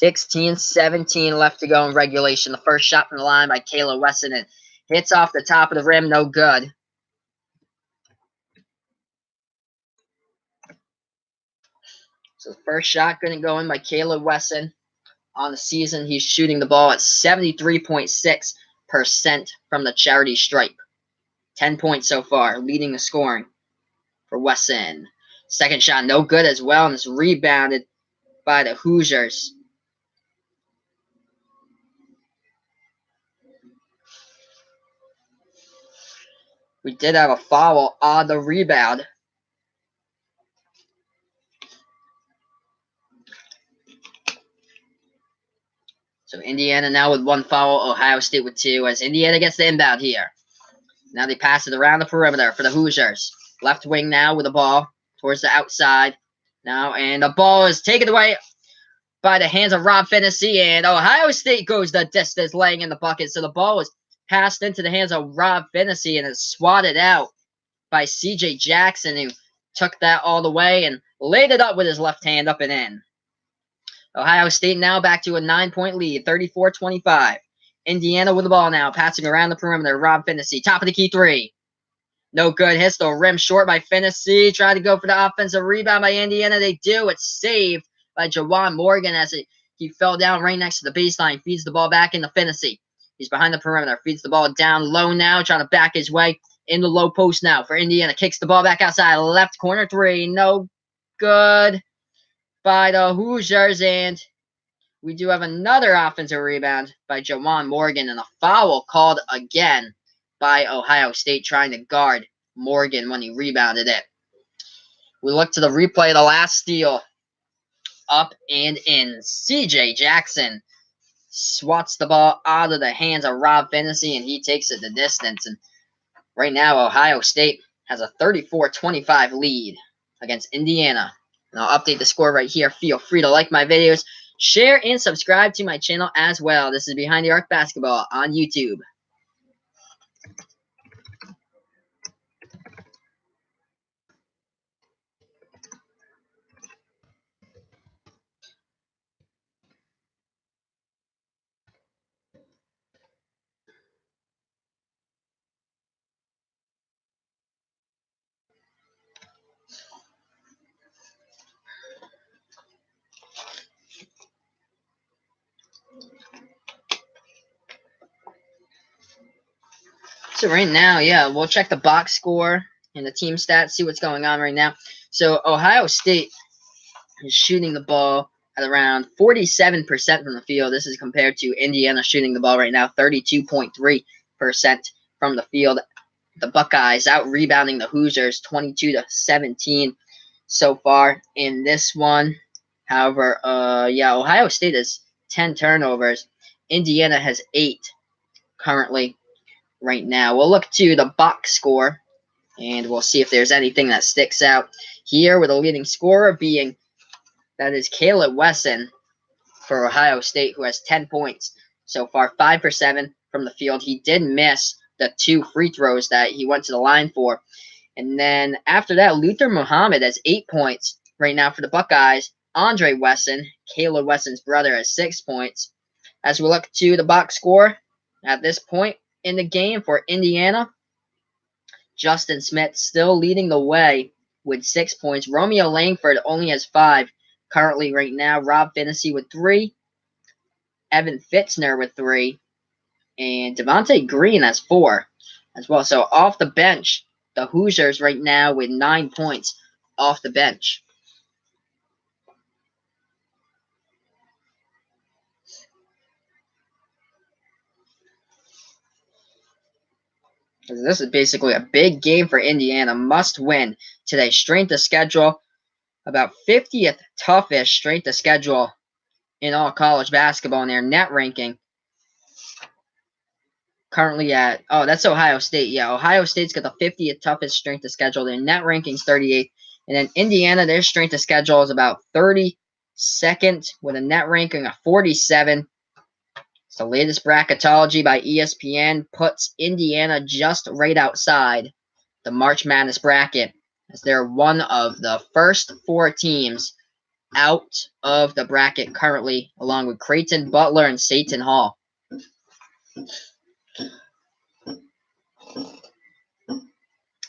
(16-17) left to go in regulation. The first shot from the line by Caleb Wesson, and hits off the top of the rim, no good. So the first shot going to go in by Caleb Wesson. On the season, he's shooting the ball at 73.6% from the charity stripe. 10 points so far, leading the scoring for Wesson. Second shot, no good as well, and it's rebounded by the Hoosiers. We did have a foul on the rebound. So Indiana now with 1 foul, Ohio State with 2, as Indiana gets the inbound here. Now they pass it around the perimeter for the Hoosiers. Left wing now with the ball towards the outside. Now, and the ball is taken away by the hands of Rob Finney, and Ohio State goes the distance, laying in the bucket. So the ball was passed into the hands of Rob Finney, and is swatted out by C.J. Jackson, who took that all the way and laid it up with his left hand up and in. Ohio State now back to a 9-point lead, 34-25. Indiana with the ball now, passing around the perimeter. Rob Finney, top of the key 3. No good. Hits the rim short by Finney. Tried to go for the offensive rebound by Indiana. They do. It's saved by Jawan Morgan as he fell down right next to the baseline. Feeds the ball back into Finney. He's behind the perimeter. Feeds the ball down low now, trying to back his way in the low post now for Indiana. Kicks the ball back outside. Left corner 3. No good by the Hoosiers, and we do have another offensive rebound by Jawan Morgan, and a foul called again by Ohio State, trying to guard Morgan when he rebounded it. We look to the replay of the last steal. Up and in. C.J. Jackson swats the ball out of the hands of Rob Finney, and he takes it the distance. And right now, Ohio State has a 34-25 lead against Indiana. And I'll update the score right here. Feel free to like my videos, share, and subscribe to my channel as well. This is Behind the Arc Basketball on YouTube. So right now, yeah, we'll check the box score. in the team stats, see what's going on right now. So Ohio State is shooting the ball at around 47% from the field. This is compared to Indiana shooting the ball right now 32.3% from the field. The Buckeyes out rebounding the Hoosiers 22-17 so far in this one. However, Ohio State has 10 turnovers. Indiana has 8 currently right now. We'll look to the box score, and we'll see if there's anything that sticks out here, with a leading scorer being, that is Caleb Wesson for Ohio State, who has 10 points so far, 5 for 7 from the field. He did miss the 2 free throws that he went to the line for. And then after that, Luther Muhammad has 8 points right now for the Buckeyes. Andre Wesson, Caleb Wesson's brother, has 6 points. As we look to the box score at this point in the game for Indiana, Justin Smith still leading the way with 6 points. Romeo Langford only has 5 currently right now. Rob Finney with 3. Evan Fitzner with 3. And Devontae Green has 4 as well. So off the bench, the Hoosiers right now with 9 points off the bench. This is basically a big game for Indiana. Must win today. Strength of schedule, about 50th toughest strength of schedule in all college basketball in their net ranking. Currently at, that's Ohio State. Yeah, Ohio State's got the 50th toughest strength of schedule. Their net ranking's 38th. And then Indiana, their strength of schedule is about 32nd with a net ranking of 47. It's the latest bracketology by ESPN puts Indiana just right outside the March Madness bracket, as they're one of the first 4 teams out of the bracket currently, along with Creighton, Butler, and Seton Hall.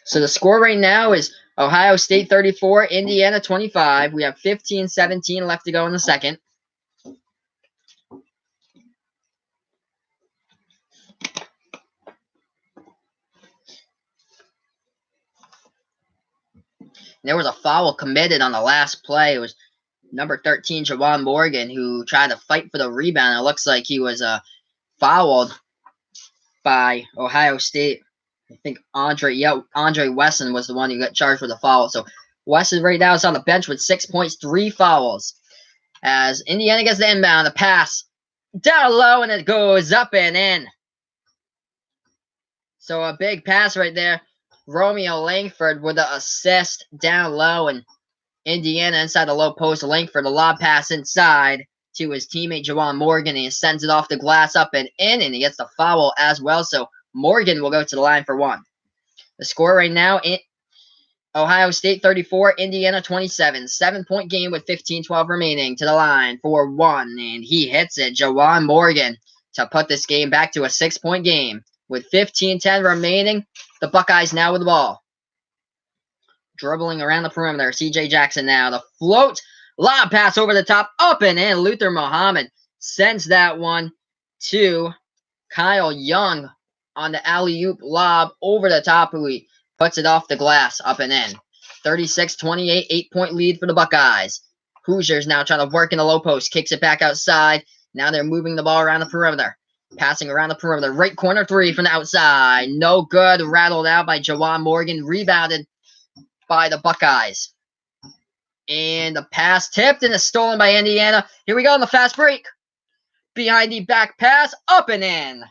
So the score right now is Ohio State 34, Indiana 25. We have 15-17 left to go in the second. There was a foul committed on the last play. It was number 13, Jawan Morgan, who tried to fight for the rebound. It looks like he was fouled by Ohio State. I think Andre Wesson was the one who got charged with the foul. So Wesson right now is on the bench with 6 points, 3 fouls. As Indiana gets the inbound, the pass down low, and it goes up and in. So a big pass right there. Romeo Langford with the assist down low, and Indiana inside the low post. Langford, a lob pass inside to his teammate Jawan Morgan, and he sends it off the glass up and in, and he gets the foul as well. So Morgan will go to the line for 1. The score right now, Ohio State 34, Indiana 27. 7-point game with 15-12 remaining, to the line for 1, and he hits it. Jawan Morgan to put this game back to a 6-point game. With 15-10 remaining, the Buckeyes now with the ball. Dribbling around the perimeter, C.J. Jackson now. The float, lob pass over the top, up and in. Luther Muhammad sends that one to Kyle Young on the alley-oop lob over the top, who he puts it off the glass, up and in. 36-28, 8-point lead for the Buckeyes. Hoosiers now trying to work in the low post, kicks it back outside. Now they're moving the ball around the perimeter. Passing around the perimeter, right corner 3 from the outside. No good, rattled out by Jawan Morgan, rebounded by the Buckeyes. And the pass tipped and is stolen by Indiana. Here we go on the fast break. Behind the back pass, up and in.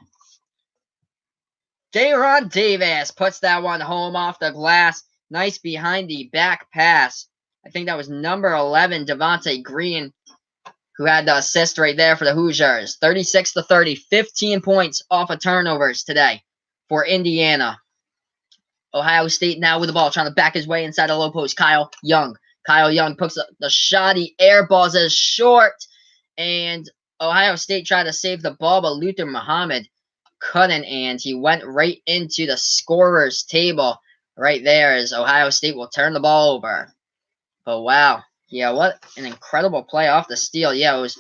Dayron Davis puts that one home off the glass. Nice behind the back pass. I think that was number 11, Devontae Green, who had the assist right there for the Hoosiers. 36-30, 15 points off of turnovers today for Indiana. Ohio State now with the ball, trying to back his way inside the low post. Kyle Young. Kyle Young puts the shot. He airballs it short, and Ohio State tried to save the ball, but Luther Muhammad couldn't, and he went right into the scorer's table right there, as Ohio State will turn the ball over. But wow. Yeah, what an incredible play off the steal. Yeah, it was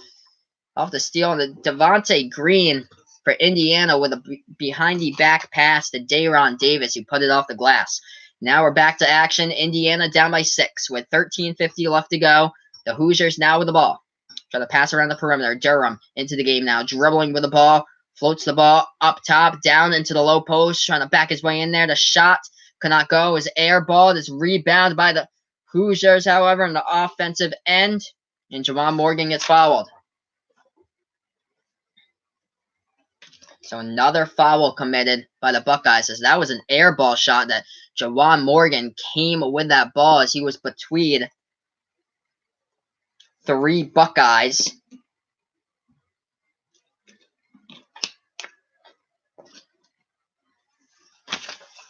off the steal. And the Devontae Green for Indiana with a behind-the-back pass to Dayron Davis, who put it off the glass. Now we're back to action. Indiana down by 6 with 13:50 left to go. The Hoosiers now with the ball. Try to pass around the perimeter. Durham into the game now, dribbling with the ball. Floats the ball up top, down into the low post, trying to back his way in there. The shot cannot go. Is airballed. Is rebounded by the Hoosiers, however, in the offensive end. And Jawan Morgan gets fouled. So another foul committed by the Buckeyes, as that was an air ball shot that Jawan Morgan came with that ball as he was between 3 Buckeyes.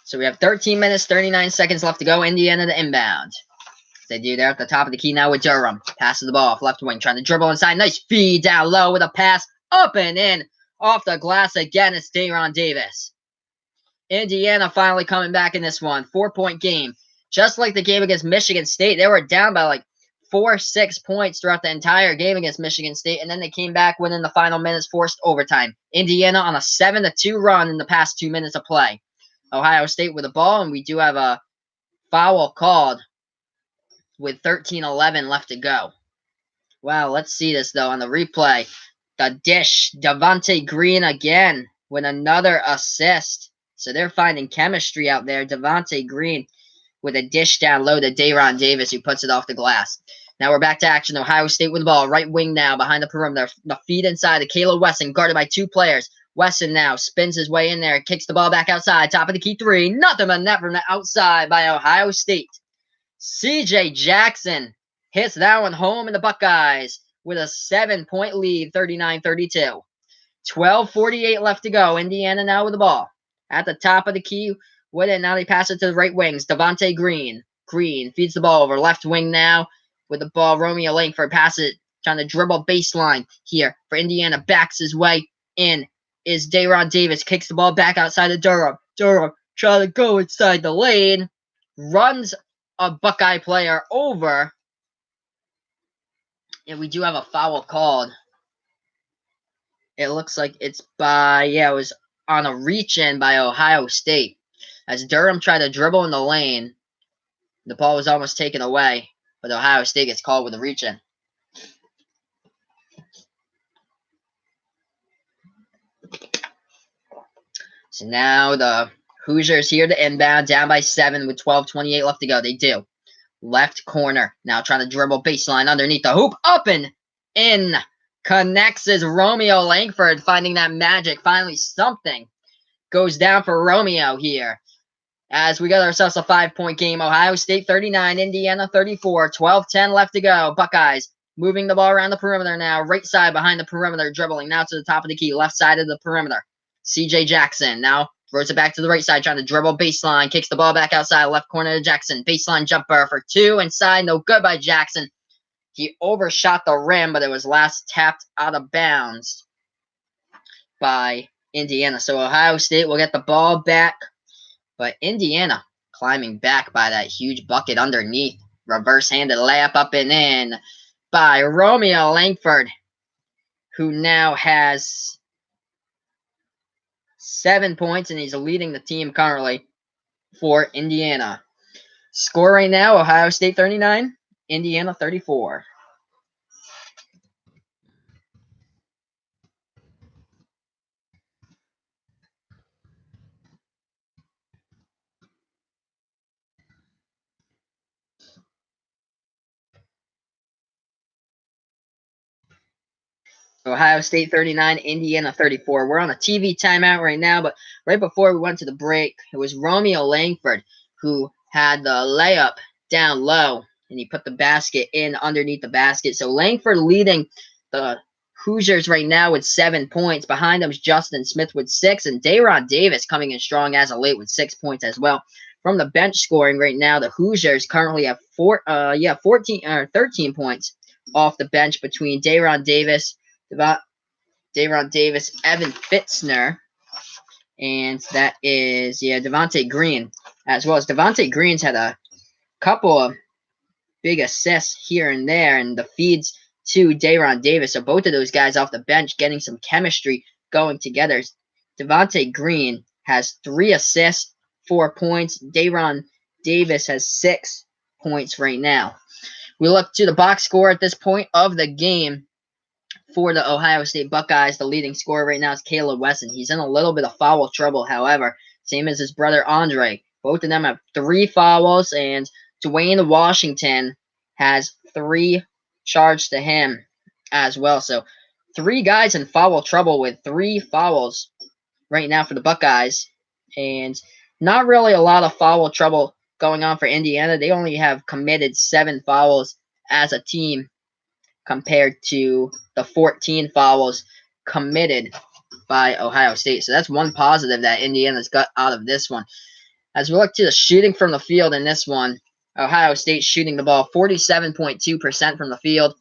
So we have 13 minutes, 39 seconds left to go. Indiana to inbound. They do there at the top of the key now with Durham. Passes the ball off left wing, trying to dribble inside. Nice feed down low with a pass up and in. Off the glass again, it's Dayron Davis. Indiana finally coming back in this one. 4-point game. Just like the game against Michigan State, they were down by like 4-6 points throughout the entire game against Michigan State, and then they came back within the final minutes, forced overtime. Indiana on a 7-2 run in the past 2 minutes of play. Ohio State with the ball, and we do have a foul called with 13:11 left to go. Wow, let's see this, though, on the replay. The dish, Devontae Green again with another assist. So they're finding chemistry out there. Devontae Green with a dish down low to Dayron Davis, who puts it off the glass. Now we're back to action. Ohio State with the ball. Right wing now behind the perimeter. The feed inside to Caleb Wesson, guarded by 2 players. Wesson now spins his way in there, kicks the ball back outside. Top of the key 3. Nothing but net from the outside by Ohio State. C.J. Jackson hits that one home in the Buckeyes with a 7-point lead, 39-32. 12:48 left to go. Indiana now with the ball. At the top of the key with it. Now they pass it to the right wings. Devontae Green. Green feeds the ball over left wing now with the ball. Romeo Langford passes it, trying to dribble baseline here for Indiana. Backs his way in is Dayron Davis. Kicks the ball back outside of Durham. Durham trying to go inside the lane. Runs a Buckeye player over. And we do have a foul called. It looks like it's by, it was on a reach-in by Ohio State. As Durham tried to dribble in the lane, the ball was almost taken away, but Ohio State gets called with a reach-in. So now the Hoosiers here to inbound, down by 7 with 12:28 left to go. They do. Left corner. Now trying to dribble baseline underneath the hoop. Up and in. Connects is Romeo Langford, finding that magic. Finally something goes down for Romeo here. As we got ourselves a 5-point game. Ohio State 39, Indiana 34. 12:10 left to go. Buckeyes moving the ball around the perimeter now. Right side behind the perimeter. Dribbling now to the top of the key. Left side of the perimeter. C.J. Jackson now throws it back to the right side, trying to dribble baseline. Kicks the ball back outside. Left corner to Jackson. Baseline jumper for 2. Inside. No good by Jackson. He overshot the rim, but it was last tapped out of bounds by Indiana. So Ohio State will get the ball back. But Indiana climbing back by that huge bucket underneath. Reverse-handed layup up and in by Romeo Langford, who now has 7 points, and he's leading the team currently for Indiana. Score right now, Ohio State 39, Indiana 34. Ohio State 39, Indiana 34. We're on a TV timeout right now, but right before we went to the break, it was Romeo Langford who had the layup down low, and he put the basket in underneath the basket. So Langford leading the Hoosiers right now with 7 points. Behind him is Justin Smith with 6, and Dayron Davis coming in strong as of late with 6 points as well. From the bench scoring right now, the Hoosiers currently have 13 points off the bench between Dayron Davis, Evan Fitzner, and that is, Devontae Green, as well as Devontae Green's had a couple of big assists here and there, and the feeds to Dayron Davis. So both of those guys off the bench getting some chemistry going together. Devontae Green has 3 assists, 4 points. Dayron Davis has 6 points right now. We look to the box score at this point of the game for the Ohio State Buckeyes. The leading scorer right now is Caleb Wesson. He's in a little bit of foul trouble, however, same as his brother Andre. Both of them have 3 fouls, and Dwayne Washington has 3 charged to him as well. So 3 guys in foul trouble with 3 fouls right now for the Buckeyes, and not really a lot of foul trouble going on for Indiana. They only have committed 7 fouls as a team compared to the 14 fouls committed by Ohio State. So that's one positive that Indiana's got out of this one. As we look to the shooting from the field in this one, Ohio State shooting the ball 47.2% from the field,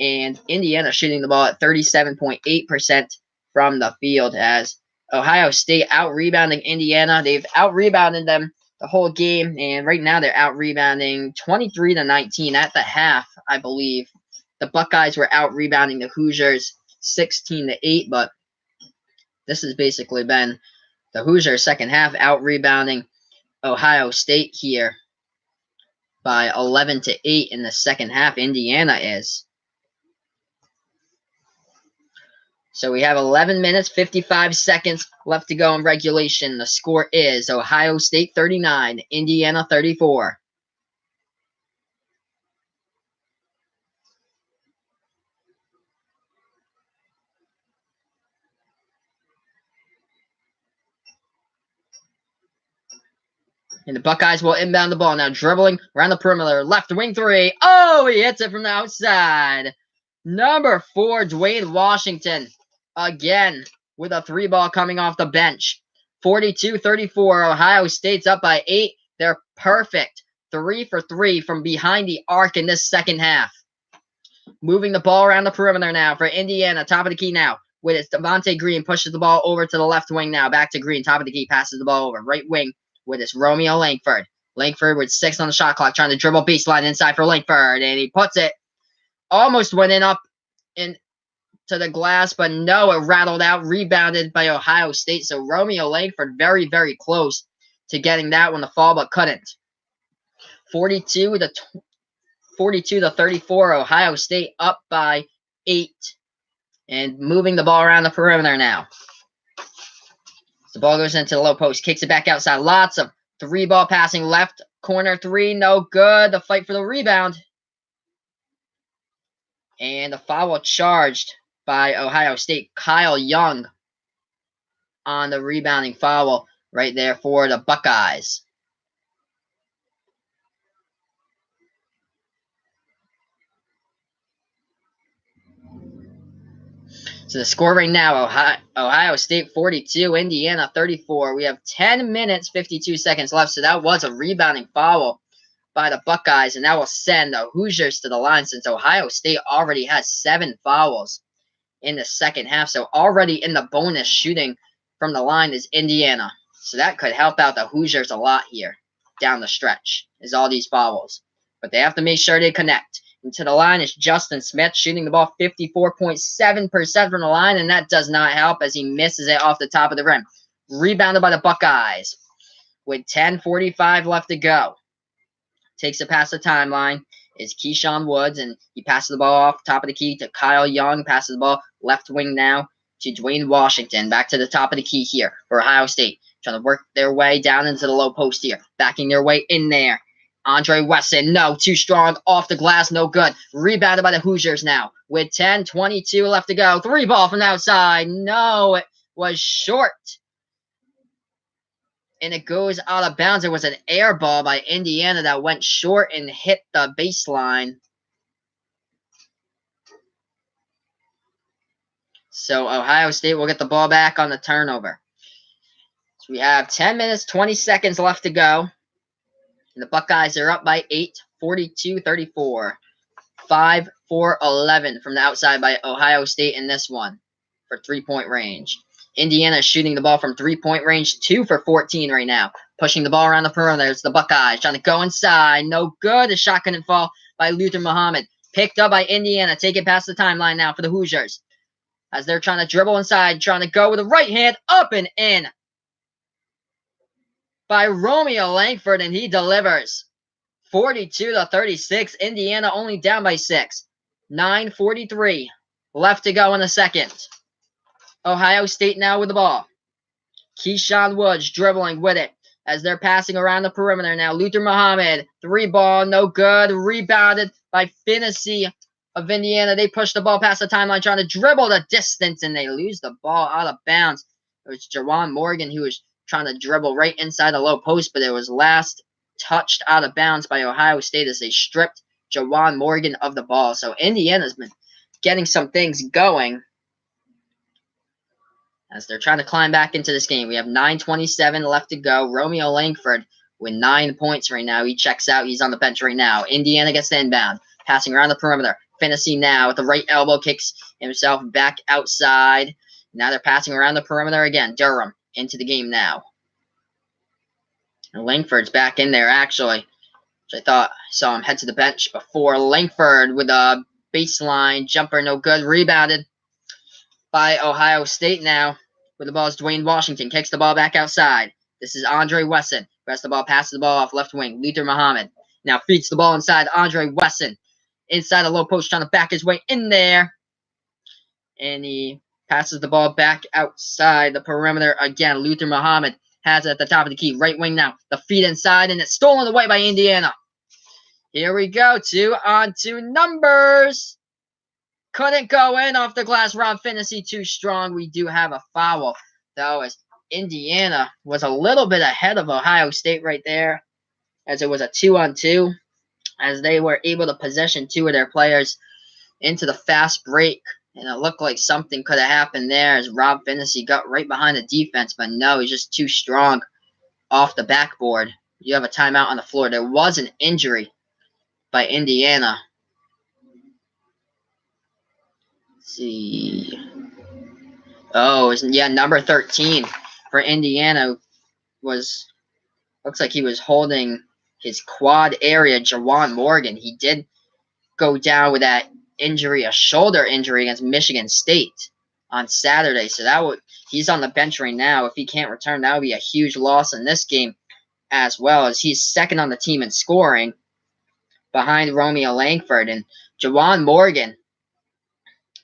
and Indiana shooting the ball at 37.8% from the field, as Ohio State out-rebounding Indiana. They've out-rebounded them the whole game, and right now they're out-rebounding 23-19 at the half, I believe. The Buckeyes were out-rebounding the Hoosiers 16-8, but this has basically been the Hoosiers' second half out-rebounding Ohio State here by 11-8 in the second half. Indiana is. So we have 11 minutes, 55 seconds left to go in regulation. The score is Ohio State 39, Indiana 34. And the Buckeyes will inbound the ball now, dribbling around the perimeter. Left wing 3. Oh, he hits it from the outside. Number 4, Dwayne Washington, again with a 3 ball coming off the bench. 42-34. Ohio State's up by 8. They're perfect. 3 for 3 from behind the arc in this second half. Moving the ball around the perimeter now for Indiana. Top of the key now. With it, Devontae Green pushes the ball over to the left wing now. Back to Green. Top of the key. Passes the ball over. Right wing with his Romeo Langford. Langford with 6 on the shot clock. Trying to dribble baseline inside for Langford. And he puts it. Almost went in up into the glass, but no, it rattled out. Rebounded by Ohio State. So Romeo Langford very, very close to getting that one to fall, but couldn't. 42-34. Ohio State up by 8. And moving the ball around the perimeter now. The ball goes into the low post. Kicks it back outside. Lots of 3 ball passing. Left corner 3. No good. The fight for the rebound. And a foul charged by Ohio State. Kyle Young on the rebounding foul right there for the Buckeyes. So the score right now, Ohio State 42, Indiana 34. We have 10 minutes, 52 seconds left. So that was a rebounding foul by the Buckeyes, and that will send the Hoosiers to the line since Ohio State already has 7 fouls in the second half. So already in the bonus shooting from the line is Indiana. So that could help out the Hoosiers a lot here down the stretch, is all these fouls. But they have to make sure they connect. And to the line is Justin Smith, shooting the ball 54.7% from the line, and that does not help as he misses it off the top of the rim. Rebounded by the Buckeyes with 10:45 left to go. Takes it past the timeline is Keyshawn Woods, and he passes the ball off top of the key to Kyle Young. Passes the ball left wing now to Dwayne Washington. Back to the top of the key here for Ohio State. Trying to work their way down into the low post here. Backing their way in there. Andre Wesson, no, too strong, off the glass, no good. Rebounded by the Hoosiers now with 10:22 left to go. 3 ball from the outside. No, it was short. And it goes out of bounds. It was an air ball by Indiana that went short and hit the baseline. So Ohio State will get the ball back on the turnover. So we have 10 minutes, 20 seconds left to go. And the Buckeyes are up by 8, 42-34. 5 for 11 from the outside by Ohio State in this one for 3-point range. Indiana is shooting the ball from 3-point range, 2 for 14 right now. Pushing the ball around the perimeter. It's the Buckeyes trying to go inside. No good. The shot couldn't fall by Luther Muhammad. Picked up by Indiana. Take it past the timeline now for the Hoosiers. As they're trying to dribble inside, trying to go with the right hand, up and in. by Romeo Langford, and he delivers. 42-36. Indiana only down by 6. 9:43 left to go in the second. Ohio State now with the ball. Keyshawn Woods dribbling with it as they're passing around the perimeter now. Luther Muhammad, 3-ball, no good. Rebounded by Finney of Indiana. They push the ball past the timeline, trying to dribble the distance, and they lose the ball out of bounds. It was Jawan Morgan who was trying to dribble right inside the low post, but it was last touched out of bounds by Ohio State as they stripped Jawan Morgan of the ball. So Indiana's been getting some things going as they're trying to climb back into this game. We have 9:27 left to go. Romeo Langford with 9 points right now. He checks out. He's on the bench right now. Indiana gets the inbound. Passing around the perimeter. Finney now with the right elbow kicks himself back outside. Now they're passing around the perimeter again. Durham into the game now. And Langford's back in there, actually. Which I thought I saw him head to the bench before. Langford with a baseline jumper. No good. Rebounded by Ohio State now. With the ball is Dwayne Washington. Kicks the ball back outside. This is Andre Wesson. Press the ball, passes the ball off left wing. Luther Muhammad now feeds the ball inside. Andre Wesson inside the low post, trying to back his way in there. And he passes the ball back outside the perimeter again. Luther Muhammad has it at the top of the key. Right wing now. The feed inside, and it's stolen away by Indiana. Here we go. 2-on-2 numbers. Couldn't go in off the glass. Rob Finney too strong. We do have a foul, though, as Indiana was a little bit ahead of Ohio State right there, as it was a 2-on-2, as they were able to possession 2 of their players into the fast break. And it looked like something could have happened there as Rob Finney got right behind the defense, but no, he's just too strong off the backboard. You have a timeout on the floor. There was an injury by Indiana. Let's see. Oh, yeah, number 13 for Indiana looks like he was holding his quad area, Jawan Morgan. He did go down with that injury, a shoulder injury against Michigan State on Saturday. So he's on the bench right now. If he can't return, that would be a huge loss in this game as well, as he's second on the team in scoring behind Romeo Langford. And Jawan Morgan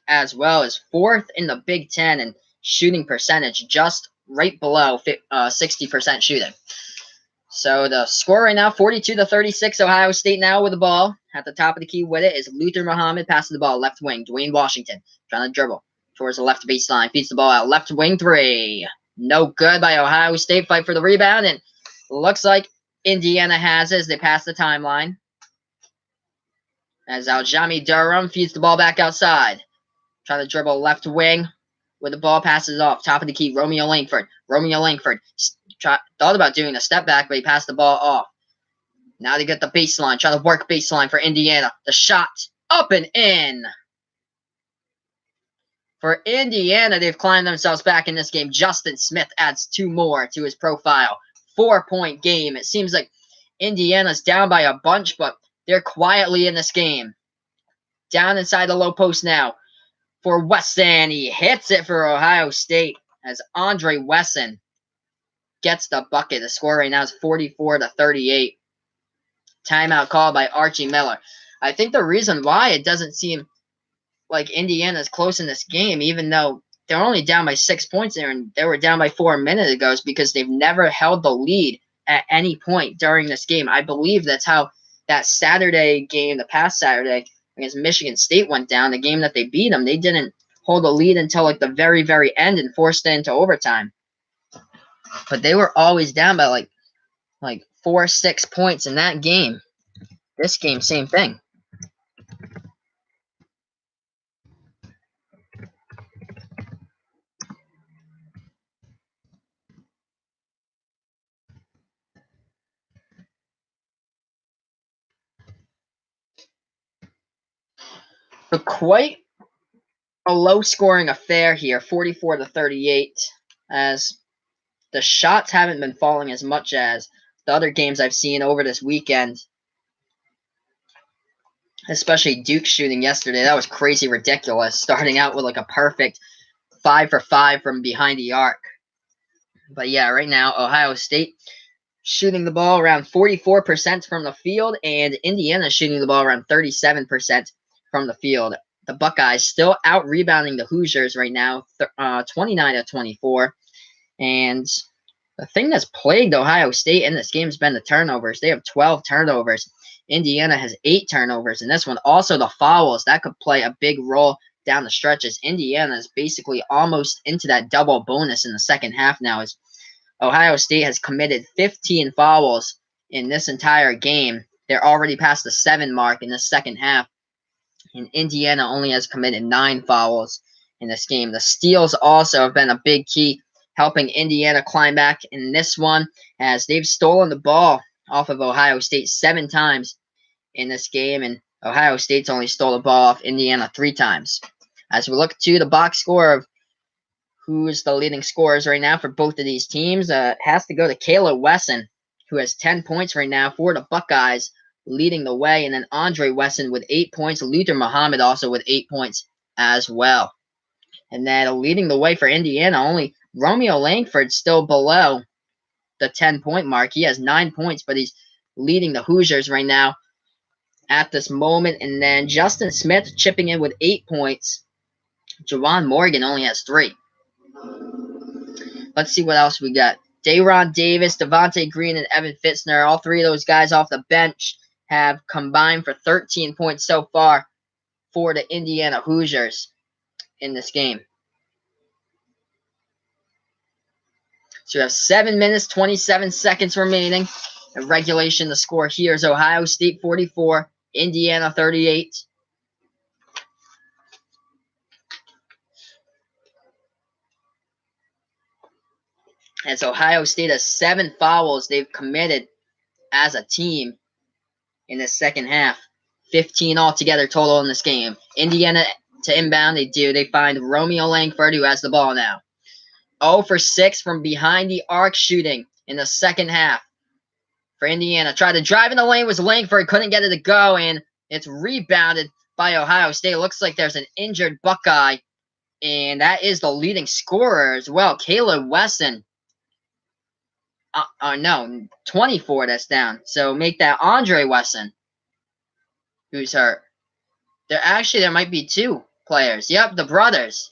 as well is 4th in the Big Ten in shooting percentage, just right below 60% shooting. So the score right now, 42-36. Ohio State now with the ball. At the top of the key with it is Luther Muhammad passing the ball left wing. Dwayne Washington trying to dribble towards the left baseline. Feeds the ball out left wing 3. No good by Ohio State. Fight for the rebound, and looks like Indiana has it as they pass the timeline. As Aljami Durham feeds the ball back outside. Trying to dribble left wing with the ball, passes off. Top of the key, Romeo Langford. Romeo Langford thought about doing a step back, but he passed the ball off. Now they get the baseline. Try to work baseline for Indiana. The shot up and in. For Indiana, they've climbed themselves back in this game. Justin Smith adds 2 more to his profile. 4-point game. It seems like Indiana's down by a bunch, but they're quietly in this game. Down inside the low post now for Wesson. He hits it for Ohio State as Andre Wesson gets the bucket. The score right now is 44-38. Timeout called by Archie Miller. I think the reason why it doesn't seem like Indiana's close in this game, even though they're only down by 6 points there, and they were down by 4 a minute ago, is because they've never held the lead at any point during this game. I believe that's how that Saturday game, the past Saturday, against Michigan State went down, the game that they beat them. They didn't hold the lead until like the very, very end and forced it into overtime. But they were always down by like 4-6 points in that game. This game, same thing. But quite a low-scoring affair here, 44-38, as the shots haven't been falling as much as the other games I've seen over this weekend. Especially Duke shooting yesterday. That was crazy ridiculous, starting out with like a perfect 5 for 5 from behind the arc. But yeah, right now, Ohio State shooting the ball around 44% from the field, and Indiana shooting the ball around 37% from the field. The Buckeyes still out-rebounding the Hoosiers right now, 29-24. And the thing that's plagued Ohio State in this game has been the turnovers. They have 12 turnovers. Indiana has 8 turnovers in this one. Also, the fouls, that could play a big role down the stretch as Indiana is basically almost into that double bonus in the second half now, as Ohio State has committed 15 fouls in this entire game. They're already past the 7 mark in the second half, and Indiana only has committed 9 fouls in this game. The steals also have been a big key, helping Indiana climb back in this one, as they've stolen the ball off of Ohio State 7 times in this game, and Ohio State's only stole the ball off Indiana 3 times. As we look to the box score of who's the leading scorers right now for both of these teams, it has to go to Caleb Wesson, who has 10 points right now for the Buckeyes, leading the way, and then Andre Wesson with 8 points, Luther Muhammad also with 8 points as well. And then leading the way for Indiana, only Romeo Langford still below the 10-point mark. He has 9 points, but he's leading the Hoosiers right now at this moment. And then Justin Smith chipping in with 8 points. Jawan Morgan only has 3. Let's see what else we got. Dayron Davis, Devontae Green, and Evan Fitzner, all 3 of those guys off the bench, have combined for 13 points so far for the Indiana Hoosiers in this game. So we have 7 minutes, 27 seconds remaining. In regulation, the score here is Ohio State 44, Indiana 38. As Ohio State has 7 fouls they've committed as a team in the second half. 15 altogether total in this game. Indiana to inbound, they find Romeo Langford, who has the ball now. 0 for 6 from behind the arc shooting in the second half for Indiana. Tried to drive in the lane, was Langford, couldn't get it to go, and it's rebounded by Ohio State. It looks like there's an injured Buckeye, and that is the leading scorer as well, Caleb Wesson. No, 24 that's down. So make that Andre Wesson, who's hurt. There might be 2 players. Yep, the brothers.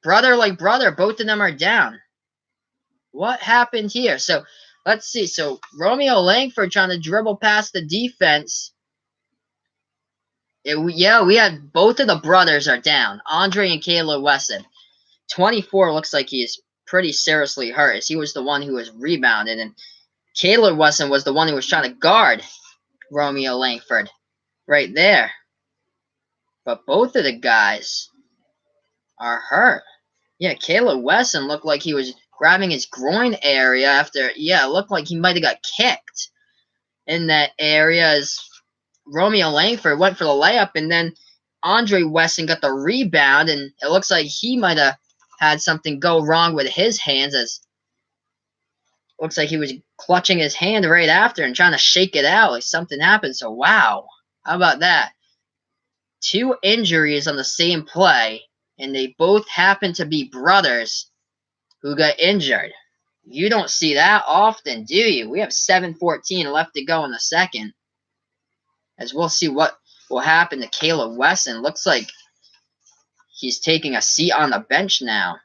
Brother like brother, both of them are down. What happened here? So, let's see. So, Romeo Langford trying to dribble past the defense. We had both of the brothers are down. Andre and Caleb Wesson. 24 looks like he's pretty seriously hurt, as he was the one who was rebounded, and Caleb Wesson was the one who was trying to guard Romeo Langford right there. But both of the guys are hurt. Yeah, Caleb Wesson looked like he was grabbing his groin area after, it looked like he might have got kicked in that area, as Romeo Langford went for the layup, and then Andre Wesson got the rebound, and it looks like he might have had something go wrong with his hands, as looks like he was clutching his hand right after and trying to shake it out like something happened. So, wow. How about that? 2 injuries on the same play, and they both happen to be brothers who got injured. You don't see that often, do you? We have 7:14 left to go in the second, as we'll see what will happen to Caleb Wesson. Looks like he's taking a seat on the bench now.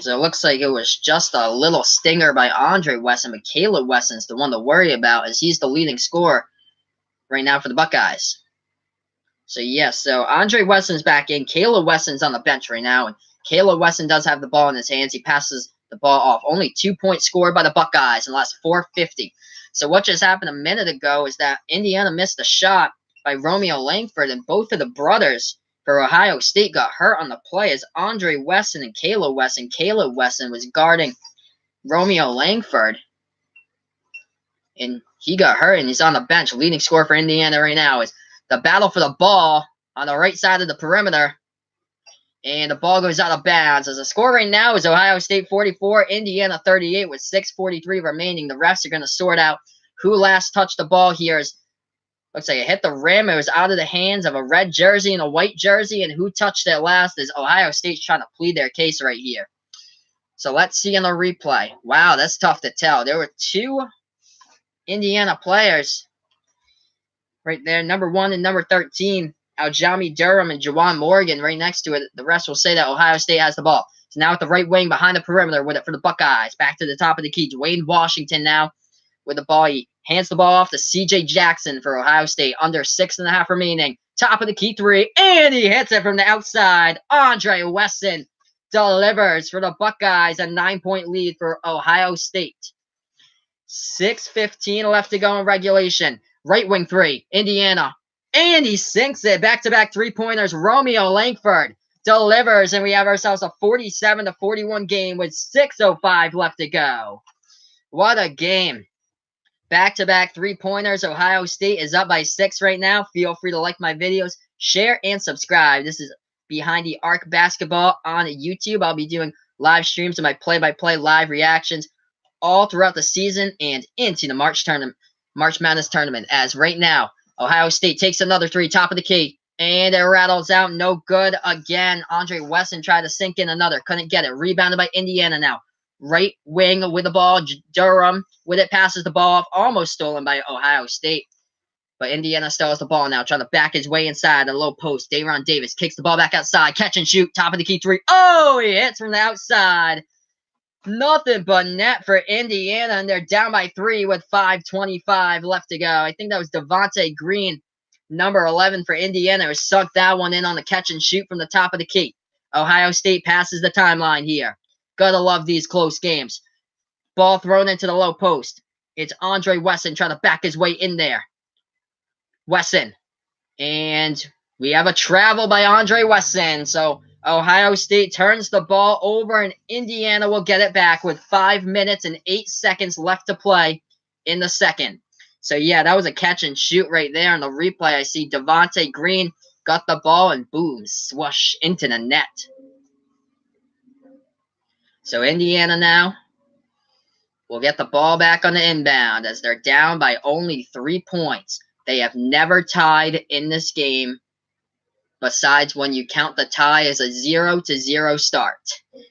So it looks like it was just a little stinger by Andre Wesson, but Caleb Wesson's the one to worry about, as he's the leading scorer right now for the Buckeyes. So, so Andre Wesson's back in. Caleb Wesson's on the bench right now, and Caleb Wesson does have the ball in his hands. He passes the ball off. Only 2 points scored by the Buckeyes in the last 4:50. So what just happened a minute ago is that Indiana missed a shot by Romeo Langford, and both of the brothers for Ohio State got hurt on the play, as Andre Wesson and Caleb Wesson. Caleb Wesson was guarding Romeo Langford, and he got hurt, and he's on the bench. Leading scorer for Indiana right now is the battle for the ball on the right side of the perimeter, and the ball goes out of bounds. As the score right now is Ohio State 44, Indiana 38 with 6:43 remaining. The refs are going to sort out who last touched the ball here. Looks like it hit the rim. It was out of the hands of a red jersey and a white jersey, and who touched it last is Ohio State's trying to plead their case right here. So let's see in the replay. Wow, that's tough to tell. There were two Indiana players right there, number 1 and number 13, Aljami Durham and Jawan Morgan right next to it. The rest will say that Ohio State has the ball. So now at the right wing behind the perimeter with it for the Buckeyes. Back to the top of the key. Dwayne Washington now with the ball. He hands the ball off to C.J. Jackson for Ohio State. Under 6.5 remaining. Top of the key 3. And he hits it from the outside. Andre Wesson delivers for the Buckeyes. A 9-point lead for Ohio State. 6:15 left to go in regulation. Right wing 3, Indiana. And he sinks it. Back-to-back three-pointers. Romeo Langford delivers. And we have ourselves a 47-41 game with 6:05 left to go. What a game. Back-to-back three-pointers. Ohio State is up by 6 right now. Feel free to like my videos, share, and subscribe. This is Behind the Arc Basketball on YouTube. I'll be doing live streams of my play-by-play live reactions all throughout the season and into the March Madness tournament. As right now, Ohio State takes another 3, top of the key, and it rattles out. No good again. Andre Wesson tried to sink in another. Couldn't get it. Rebounded by Indiana now. Right wing with the ball. Durham with it. Passes the ball off. Almost stolen by Ohio State. But Indiana still has the ball now. Trying to back his way inside the low post. Dayron Davis kicks the ball back outside. Catch and shoot. Top of the key 3. Oh, he hits from the outside. Nothing but net for Indiana, and they're down by 3 with 5:25 left to go. I think that was Devontae Green, number 11 for Indiana, who sunk that one in on the catch and shoot from the top of the key. Ohio State passes the timeline here. Gotta love these close games. Ball thrown into the low post. It's Andre Wesson trying to back his way in there. Wesson. And we have a travel by Andre Wesson, so Ohio State turns the ball over, and Indiana will get it back with 5 minutes and 8 seconds left to play in the second. So, yeah, that was a catch and shoot right there. In the replay, I see Devontae Green got the ball and, boom, swoosh into the net. So, Indiana now will get the ball back on the inbound as they're down by only 3 points. They have never tied in this game, besides when you count the tie as a 0-0 start.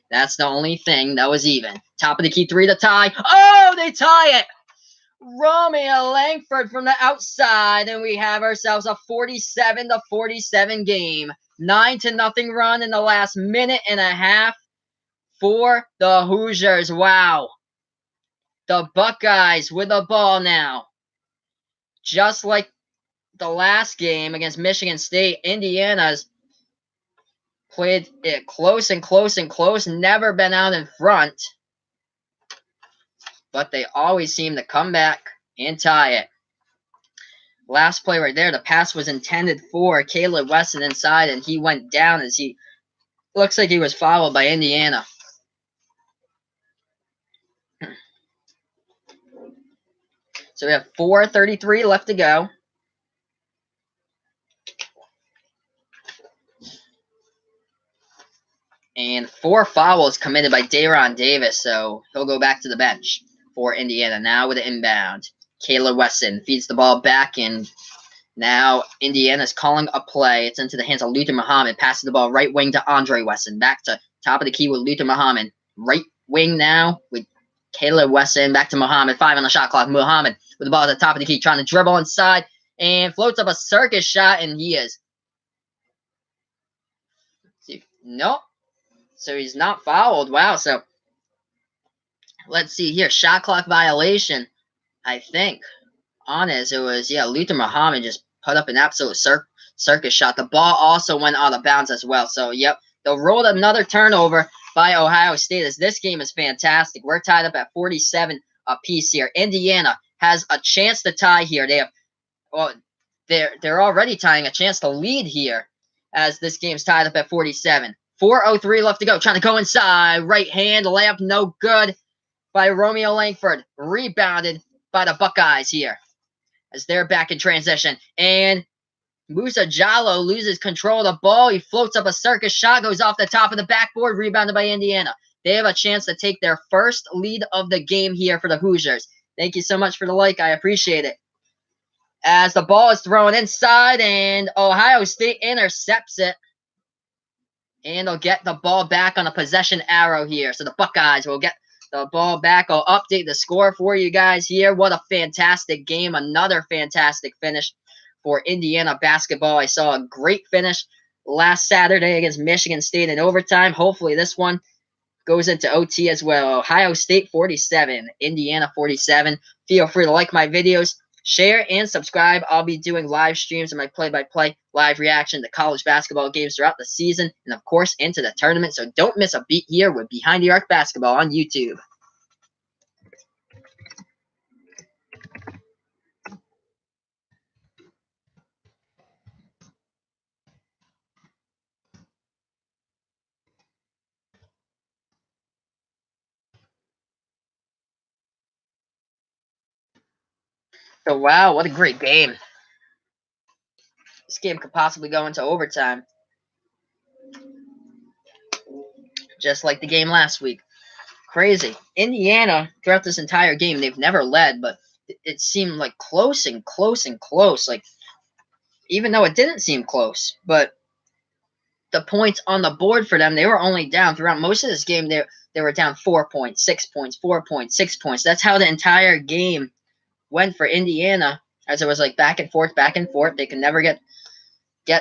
That's the only thing that was even. Top of the key 3 to tie. Oh, they tie it! Romeo Langford from the outside, and we have ourselves a 47-47 game. 9-0 run in the last minute and a half for the Hoosiers. Wow. The Buckeyes with the ball now. Just like the last game against Michigan State, Indiana's played it close and close and close, never been out in front, but they always seem to come back and tie it. Last play right there, the pass was intended for Caleb Wesson inside, and he went down as he looks like he was fouled by Indiana. So we have 4:33 left to go. And 4 fouls committed by Dayron Davis, so he'll go back to the bench for Indiana. Now with an inbound. Caleb Wesson feeds the ball back, and now Indiana's calling a play. It's into the hands of Luther Muhammad. Passes the ball right wing to Andre Wesson. Back to top of the key with Luther Muhammad. Right wing now with Caleb Wesson. Back to Muhammad. 5 on the shot clock. Muhammad with the ball at the top of the key, trying to dribble inside and floats up a circus shot, and he is. Nope. So he's not fouled. Wow. So let's see here. Shot clock violation, I think. On it was, yeah, Luther Muhammad just put up an absolute circus shot. The ball also went out of bounds as well. So, yep, they'll roll another turnover by Ohio State as this game is fantastic. We're tied up at 47 apiece here. Indiana has a chance to tie here. They have, well, they're already tying a chance to lead here as this game's tied up at 47. 4:03 left to go. Trying to go inside. Right hand layup, no good by Romeo Langford. Rebounded by the Buckeyes here as they're back in transition. And Musa Jallo loses control of the ball. He floats up a circus shot, goes off the top of the backboard, rebounded by Indiana. They have a chance to take their first lead of the game here for the Hoosiers. Thank you so much for the like. I appreciate it. As the ball is thrown inside, and Ohio State intercepts it. And they'll get the ball back on a possession arrow here. So the Buckeyes will get the ball back. I'll update the score for you guys here. What a fantastic game. Another fantastic finish for Indiana basketball. I saw a great finish last Saturday against Michigan State in overtime. Hopefully this one goes into OT as well. Ohio State 47, Indiana 47. Feel free to like my videos, share, and subscribe. I'll be doing live streams of my play-by-play live reaction to college basketball games throughout the season and, of course, into the tournament. So don't miss a beat here with Behind the Arc Basketball on YouTube. So, wow, what a great game. This game could possibly go into overtime, just like the game last week. Crazy. Indiana, throughout this entire game, they've never led, but it seemed like close and close and close. Like, even though it didn't seem close, but the points on the board for them, they were only down throughout most of this game. They were down 4 points, 6 points, 4 points, 6 points. That's how the entire game went for Indiana, as it was like back and forth, back and forth. They could never get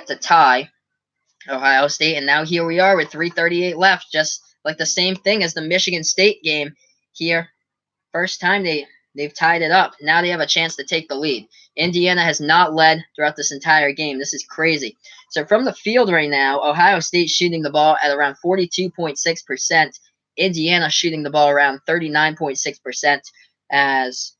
to tie Ohio State, and now here we are with 3:38 left, just like the same thing as the Michigan State game here. First time they've tied it up. Now they have a chance to take the lead. Indiana has not led throughout this entire game. This is crazy. So from the field right now, Ohio State shooting the ball at around 42.6%. Indiana shooting the ball around 39.6%. As,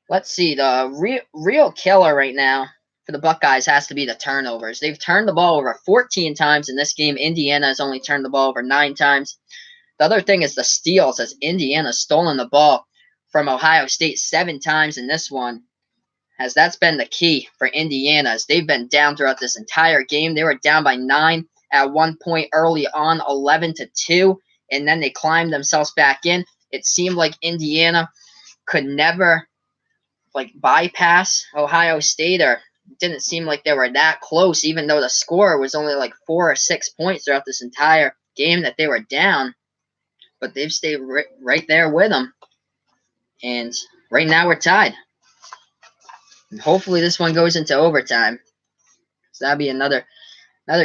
let's see, the real killer right now for the Buckeyes has to be the turnovers. They've turned the ball over 14 times in this game. Indiana has only turned the ball over 9 times. The other thing is the steals, as Indiana's stolen the ball from Ohio State 7 times in this one, as that's been the key for Indiana, as they've been down throughout this entire game. They were down by 9 at one point early on, 11-2, and then they climbed themselves back in. It seemed like Indiana could never bypass Ohio State, or didn't seem like they were that close, even though the score was only like 4 or 6 points throughout this entire game that they were down. But they've stayed right there with them. And right now we're tied. And hopefully this one goes into overtime. So that'd be another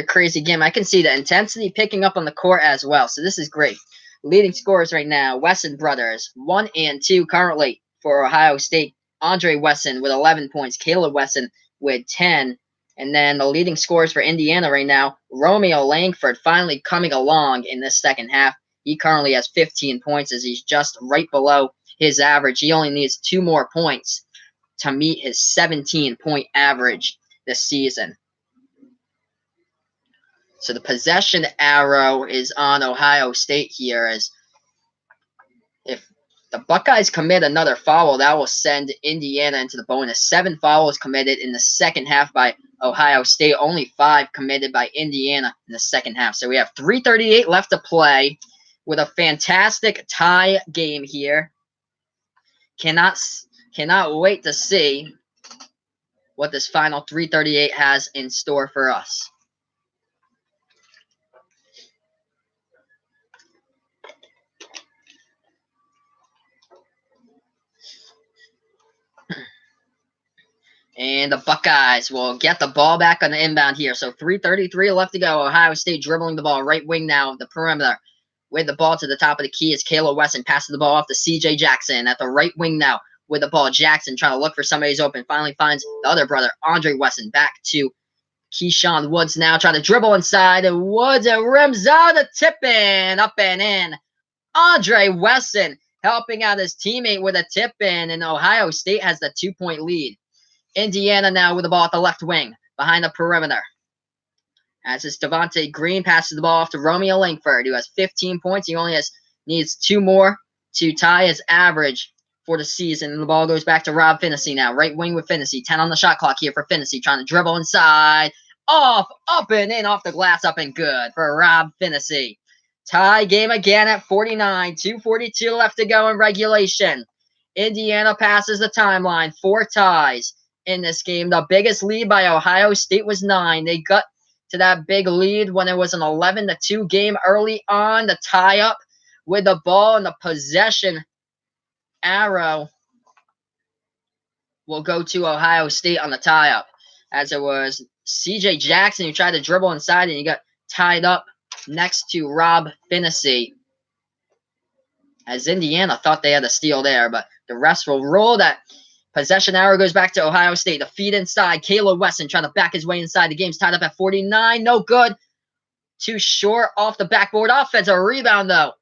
crazy game. I can see the intensity picking up on the court as well. So this is great. Leading scorers right now, Wesson brothers, 1 and 2 currently for Ohio State. Andre Wesson with 11 points. Caleb Wesson with 10. And then the leading scorers for Indiana right now, Romeo Langford finally coming along in this second half. He currently has 15 points, as he's just right below his average. He only needs 2 more points to meet his 17-point average this season. So the possession arrow is on Ohio State here, as if the Buckeyes commit another foul, that will send Indiana into the bonus. 7 fouls committed in the second half by Ohio State, only 5 committed by Indiana in the second half. So we have 3:38 left to play with a fantastic tie game here. Cannot wait to see what this final 3:38 has in store for us. And the Buckeyes will get the ball back on the inbound here. So 3:33 left to go. Ohio State dribbling the ball right wing now, the perimeter. With the ball to the top of the key is Caleb Wesson. Passes the ball off to C.J. Jackson at the right wing now. With the ball, Jackson trying to look for somebody who's open. Finally finds the other brother, Andre Wesson. Back to Keyshawn Woods now, trying to dribble inside. And Woods rims out a tip-in. Up and in. Andre Wesson helping out his teammate with a tip-in. And Ohio State has the 2-point lead. Indiana now with the ball at the left wing, behind the perimeter. As it's Devontae Green passes the ball off to Romeo Langford, who has 15 points. He only needs 2 more to tie his average for the season. And the ball goes back to Rob Finney now. Right wing with Finney. 10 on the shot clock here for Finney. Trying to dribble inside. Off, up and in, off the glass, up and good for Rob Finney. Tie game again at 49. 2:42 left to go in regulation. Indiana passes the timeline. 4 ties in this game. The biggest lead by Ohio State was 9. They got to that big lead when it was an 11-2 game early on. The tie-up with the ball and the possession arrow will go to Ohio State on the tie-up, as it was C.J. Jackson who tried to dribble inside and he got tied up next to Rob Finney, as Indiana thought they had a steal there, but the refs will rule that possession arrow goes back to Ohio State. The feed inside. Caleb Wesson trying to back his way inside. The game's tied up at 49. No good. Too short off the backboard. Offensive rebound, though,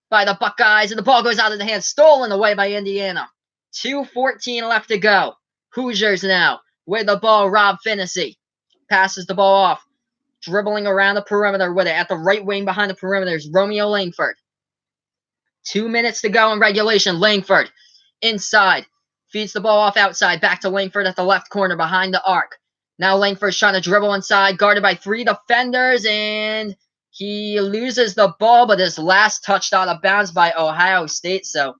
by the Buckeyes, and the ball goes out of the hands. Stolen away by Indiana. 2:14 left to go. Hoosiers now with the ball. Rob Finney passes the ball off. Dribbling around the perimeter with it. At the right wing behind the perimeter is Romeo Langford. 2 minutes to go in regulation. Langford inside. Feeds the ball off outside. Back to Langford at the left corner behind the arc. Now Langford's trying to dribble inside. Guarded by 3 defenders. And he loses the ball. But his last touched out of bounds by Ohio State. So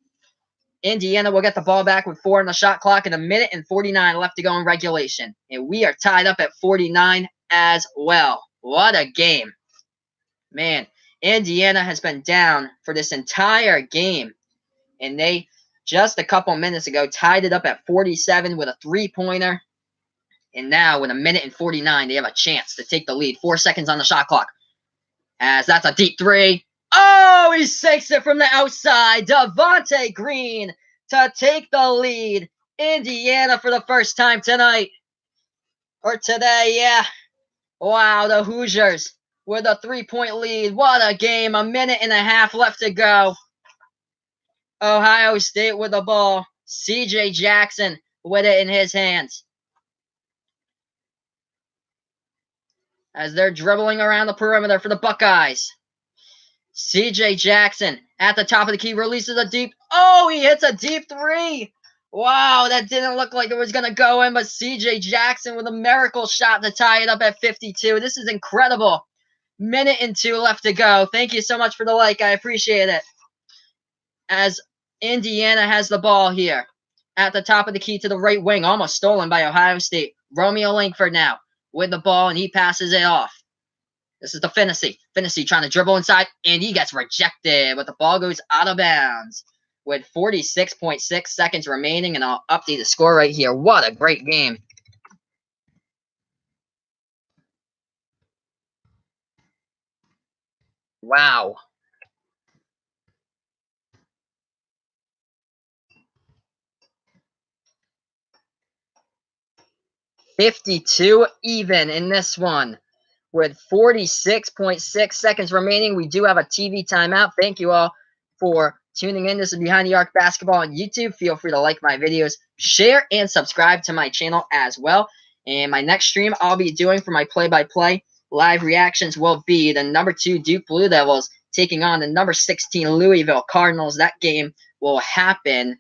Indiana will get the ball back with 4 on the shot clock. And 1:49 left to go in regulation. And we are tied up at 49 as well. What a game. Man, Indiana has been down for this entire game. And they, just a couple minutes ago, tied it up at 47 with a three-pointer. And now, with 1:49, they have a chance to take the lead. 4 seconds on the shot clock. As that's a deep three. Oh, he sinks it from the outside. Devontae Green to take the lead. Indiana for the first time tonight. Or today, yeah. Wow, the Hoosiers with a 3-point lead. What a game. 1.5 minutes left to go. Ohio State with the ball. C.J. Jackson with it in his hands. As they're dribbling around the perimeter for the Buckeyes. C.J. Jackson at the top of the key releases a deep. Oh, he hits a deep three. Wow, that didn't look like it was going to go in, but C.J. Jackson with a miracle shot to tie it up at 52. This is incredible. 1:02 left to go. Thank you so much for the like. I appreciate it. As Indiana has the ball here at the top of the key to the right wing, almost stolen by Ohio State. Romeo Langford now with the ball, and he passes it off. This is the Finney. Finney trying to dribble inside, and he gets rejected, but the ball goes out of bounds with 46.6 seconds remaining, and I'll update the score right here. What a great game. Wow. $52 even in this one with 46.6 seconds remaining. We do have a TV timeout. Thank you all for tuning in. This is Behind the Arc Basketball on YouTube. Feel free to like my videos, share, and subscribe to my channel as well. And my next stream I'll be doing for my play-by-play live reactions will be the number 2 Duke Blue Devils taking on the number 16 Louisville Cardinals. That game will happen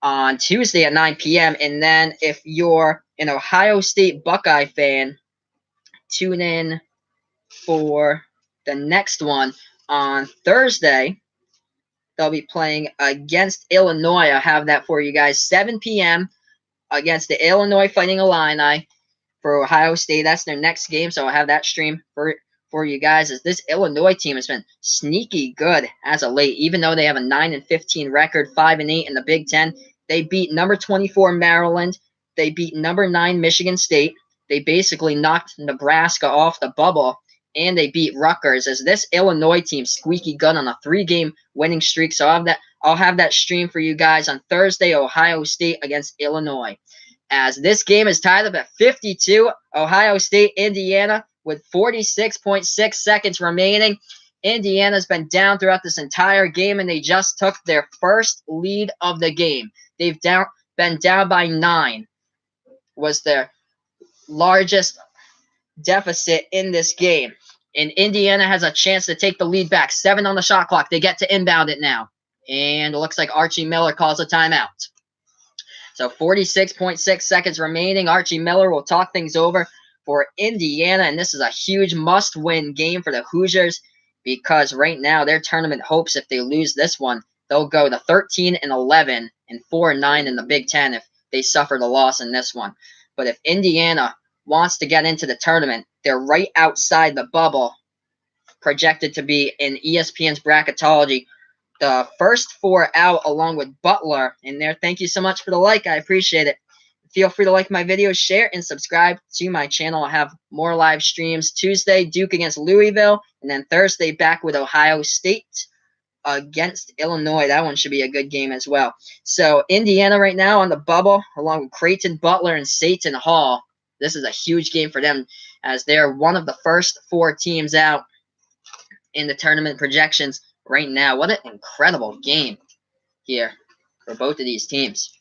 on Tuesday at 9 p.m. And then if you're an Ohio State Buckeye fan, tune in for the next one on Thursday. They'll be playing against Illinois. I'll have that for you guys. 7 p.m. against the Illinois Fighting Illini for Ohio State. That's their next game, so I'll have that stream for you guys. As this Illinois team has been sneaky good as of late, even though they have a 9-15 record, 5-8 in the Big Ten. They beat number 24 Maryland. They beat number 9 Michigan State. They basically knocked Nebraska off the bubble, and they beat Rutgers. As this Illinois team squeaky good on a 3-game winning streak. So I'll have that stream for you guys on Thursday. Ohio State against Illinois. As this game is tied up at 52, Ohio State, Indiana with 46.6 seconds remaining. Indiana's been down throughout this entire game, and they just took their first lead of the game. They've been down by 9. Was their largest deficit in this game. And Indiana has a chance to take the lead back. 7 on the shot clock. They get to inbound it now. And it looks like Archie Miller calls a timeout. So 46.6 seconds remaining. Archie Miller will talk things over for Indiana. And this is a huge must-win game for the Hoosiers, because right now their tournament hopes, if they lose this one, they'll go to 13-11 and 4-9 in the Big Ten if they suffer the loss in this one. But if Indiana wants to get into the tournament, They're right outside the bubble, projected to be in ESPN's bracketology. The first 4 out along with Butler in there. Thank you so much for the like. I appreciate it. Feel free to like my videos, share, and subscribe to my channel. I'll have more live streams. Tuesday, Duke against Louisville. And then Thursday, back with Ohio State against Illinois. That one should be a good game as well. So Indiana right now on the bubble, along with Creighton, Butler, and Seton Hall. This is a huge game for them as they're one of the first 4 teams out in the tournament projections right now. What an incredible game here for both of these teams.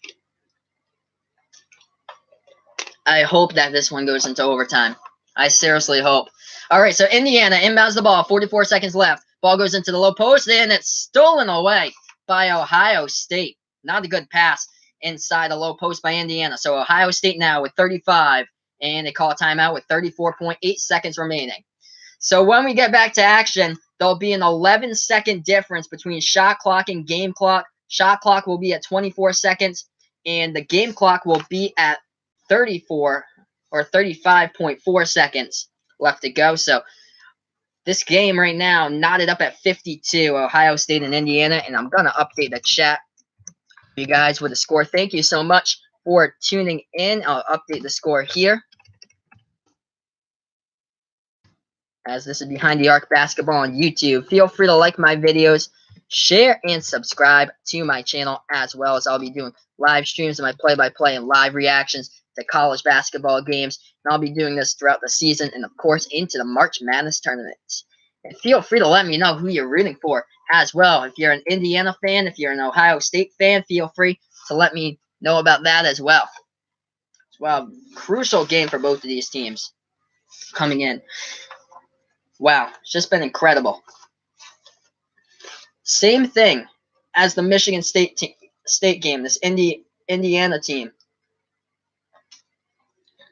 I hope that this one goes into overtime. I seriously hope. All right, so Indiana inbounds the ball. 44 seconds left. Ball goes into the low post, and it's stolen away by Ohio State. Not a good pass inside the low post by Indiana. So Ohio State now with 35, and they call a timeout with 34.8 seconds remaining. So when we get back to action, there'll be an 11-second difference between shot clock and game clock. Shot clock will be at 24 seconds, and the game clock will be at 34 or 35.4 seconds left to go. So this game right now knotted up at 52, Ohio State and Indiana, and I'm going to update the chat for you guys with the score. Thank you so much for tuning in. I'll update the score here, as this is Behind the Arc Basketball on YouTube. Feel free to like my videos, share, and subscribe to my channel, as well as I'll be doing live streams of my play-by-play and live reactions to college basketball games. And I'll be doing this throughout the season and, of course, into the March Madness tournaments. And feel free to let me know who you're rooting for as well. If you're an Indiana fan, if you're an Ohio State fan, feel free to let me know about that as well. Well, crucial game for both of these teams coming in. Wow, it's just been incredible. Same thing as the Michigan State game, this Indiana team.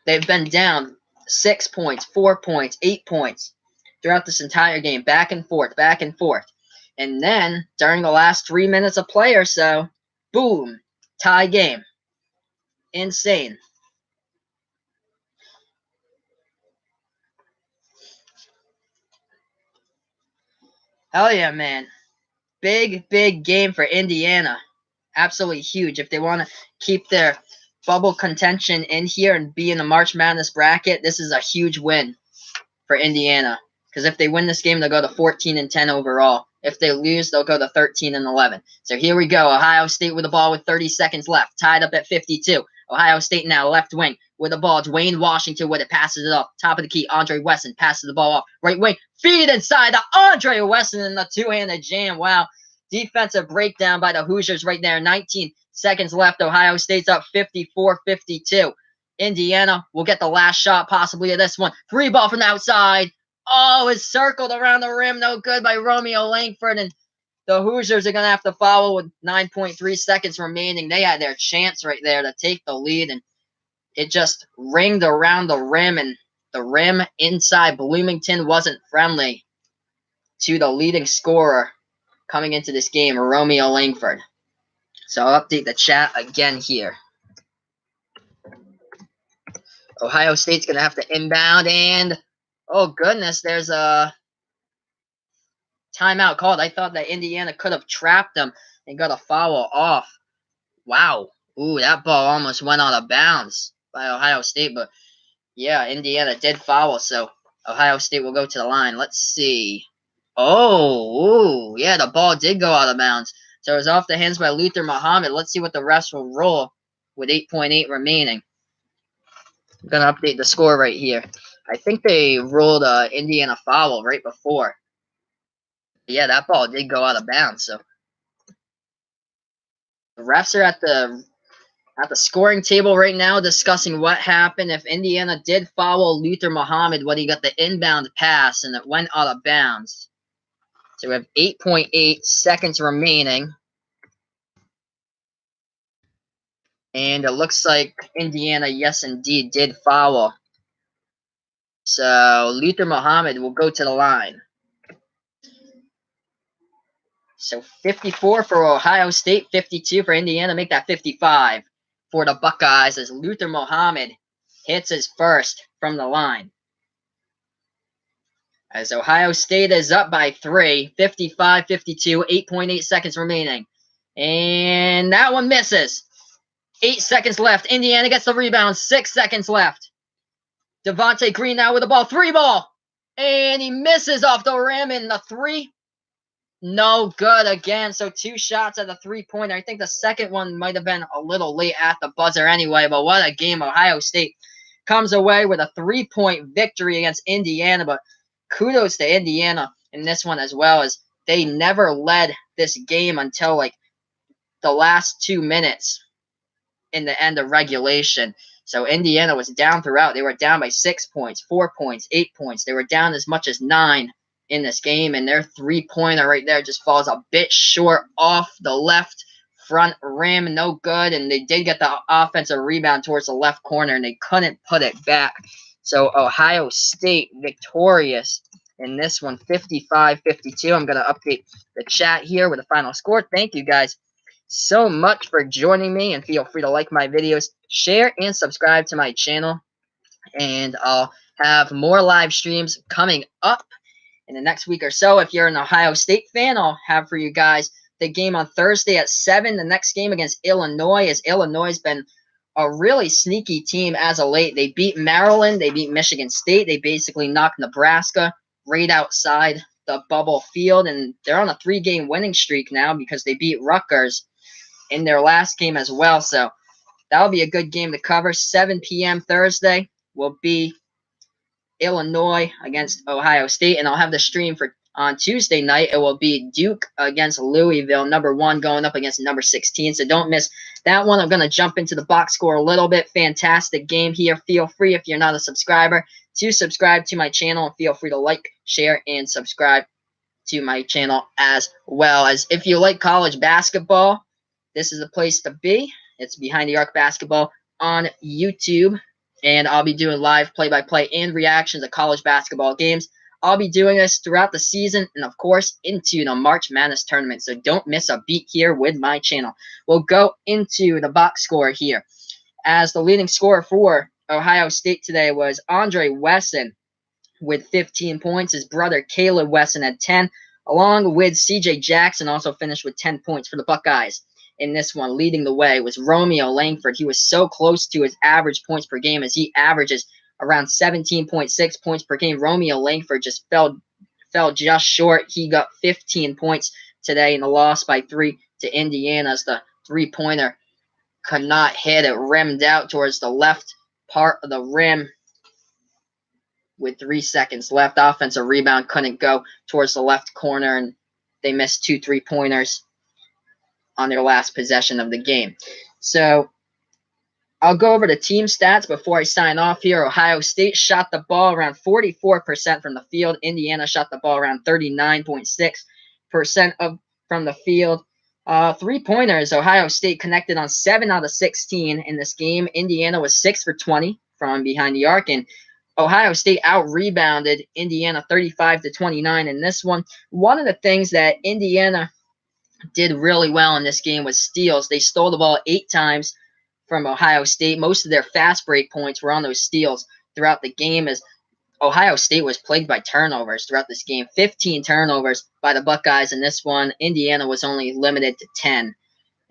They've been down 6 points, 4 points, 8 points throughout this entire game, back and forth, back and forth. And then, during the last 3 minutes of play or so, boom, tie game. Insane. Hell yeah, man. Big, big game for Indiana. Absolutely huge. If they want to keep their bubble contention in here and be in the March Madness bracket, this is a huge win for Indiana. Because if they win this game, they'll go to 14-10 overall. If they lose, they'll go to 13-11. So here we go. Ohio State with the ball with 30 seconds left. Tied up at 52. Ohio State now left wing with the ball. Dwayne Washington with it. Passes it off. Top of the key. Andre Wesson passes the ball off. Right wing. Feed inside to Andre Wesson in the two-handed jam. Wow. Defensive breakdown by the Hoosiers right there. 19 seconds left. Ohio State's up 54-52. Indiana will get the last shot possibly of this one. 3 ball from the outside. Oh, it's circled around the rim. No good by Romeo Langford. And the Hoosiers are going to have to follow with 9.3 seconds remaining. They had their chance right there to take the lead. And it just ringed around the rim. And the rim inside Bloomington wasn't friendly to the leading scorer coming into this game, Romeo Langford. So I'll update the chat again here. Ohio State's going to have to inbound, and oh goodness, there's a timeout called. I thought that Indiana could have trapped them and got a foul off. Wow. Ooh, that ball almost went out of bounds by Ohio State, but yeah, Indiana did foul, so Ohio State will go to the line. Let's see. Oh, ooh, yeah, the ball did go out of bounds. So it was off the hands by Luther Muhammad. Let's see what the refs will roll with 8.8 remaining. I'm going to update the score right here. I think they ruled Indiana foul right before. Yeah, that ball did go out of bounds. So the refs are at the scoring table right now discussing what happened. If Indiana did foul Luther Muhammad when he got the inbound pass and it went out of bounds. So we have 8.8 seconds remaining. And it looks like Indiana, yes, indeed, did foul. So Luther Muhammad will go to the line. So 54 for Ohio State, 52 for Indiana. Make that 55 for the Buckeyes as Luther Muhammad hits his first from the line. as Ohio State is up by 3, 55-52, 8.8 seconds remaining. And that one misses. 8 seconds left. Indiana gets the rebound. 6 seconds left. Devontae Green now with the ball. 3-ball. And he misses off the rim in the 3. No good again. So 2 shots at the 3-pointer. I think the second one might have been a little late at the buzzer anyway. But what a game. Ohio State comes away with a 3-point victory against Indiana. But kudos to Indiana in this one as well, as they never led this game until like the last 2 minutes in the end of regulation. So Indiana was down throughout. They were down by 6 points, 4 points, 8 points. They were down as much as 9 in this game, and their 3-pointer right there just falls a bit short off the left front rim. No good, and they did get the offensive rebound towards the left corner, and they couldn't put it back. So Ohio State victorious in this one, 55-52. I'm going to update the chat here with the final score. Thank you guys so much for joining me, and feel free to like my videos, share, and subscribe to my channel. And I'll have more live streams coming up in the next week or so. If you're an Ohio State fan, I'll have for you guys the game on Thursday at 7. The next game against Illinois, as Illinois has been a really sneaky team as of late. They beat Maryland. They beat Michigan State. They basically knocked Nebraska right outside the bubble field, and they're on a 3-game winning streak now because they beat Rutgers in their last game as well. So that'll be a good game to cover. 7 p.m. Thursday will be Illinois against Ohio State, and I'll have the stream for on Tuesday night. It will be Duke against Louisville, number 1 going up against number 16. So don't miss that one. I'm going to jump into the box score a little bit. Fantastic game here. Feel free, if you're not a subscriber, to subscribe to my channel, and feel free to like, share, and subscribe to my channel as well. As if you like college basketball, this is the place to be. It's Behind the Arc Basketball on YouTube, and I'll be doing live play-by-play and reactions of college basketball games. I'll be doing this throughout the season and, of course, into the March Madness tournament, so don't miss a beat here with my channel. We'll go into the box score here, as the leading scorer for Ohio State today was Andre Wesson with 15 points. His brother Caleb Wesson had 10, along with C.J. Jackson, also finished with 10 points for the Buckeyes. In this one, leading the way was Romeo Langford. He was so close to his average points per game, as he averages around 17.6 points per game. Romeo Langford just fell just short. He got 15 points today in the loss by 3 to Indiana, as the 3-pointer could not hit. It rimmed out towards the left part of the rim with 3 seconds left. Offensive rebound couldn't go towards the left corner, and they missed 2 3-pointers on their last possession of the game. So I'll go over the team stats before I sign off here. Ohio State shot the ball around 44% from the field. Indiana shot the ball around 39.6% from the field. 3-pointers, Ohio State connected on 7 out of 16 in this game. Indiana was 6 for 20 from behind the arc, and Ohio State out-rebounded Indiana 35-29 in this one. One of the things that Indiana did really well in this game was steals. They stole the ball 8 times from Ohio State. Most of their fast break points were on those steals throughout the game, as Ohio State was plagued by turnovers throughout this game. 15 turnovers by the Buckeyes in this one. Indiana was only limited to 10.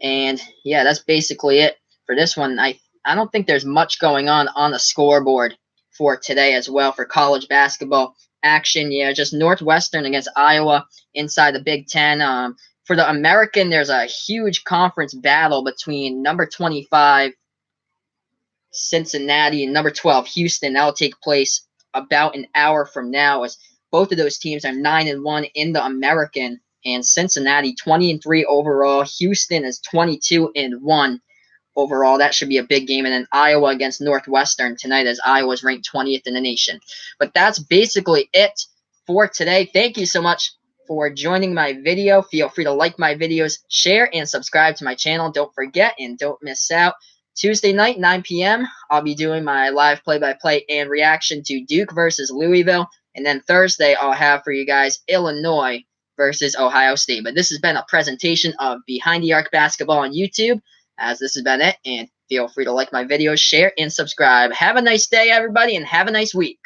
And yeah, that's basically it for this one. I don't think there's much going on the scoreboard for today as well for college basketball action. Yeah, just Northwestern against Iowa inside the Big Ten. For the American, there's a huge conference battle between number 25, Cincinnati, and number 12, Houston. That will take place about an hour from now, as both of those teams are 9-1 in the American, and Cincinnati 20-3 overall. Houston is 22-1 overall. That should be a big game. And then Iowa against Northwestern tonight, as Iowa's ranked 20th in the nation. But that's basically it for today. Thank you so much for joining my video. Feel free to like my videos, share, and subscribe to my channel. Don't forget and don't miss out. Tuesday night, 9 p.m., I'll be doing my live play-by-play and reaction to Duke versus Louisville. And then Thursday, I'll have for you guys Illinois versus Ohio State. But this has been a presentation of Behind the Arc Basketball on YouTube, as this has been it. And feel free to like my videos, share, and subscribe. Have a nice day, everybody, and have a nice week.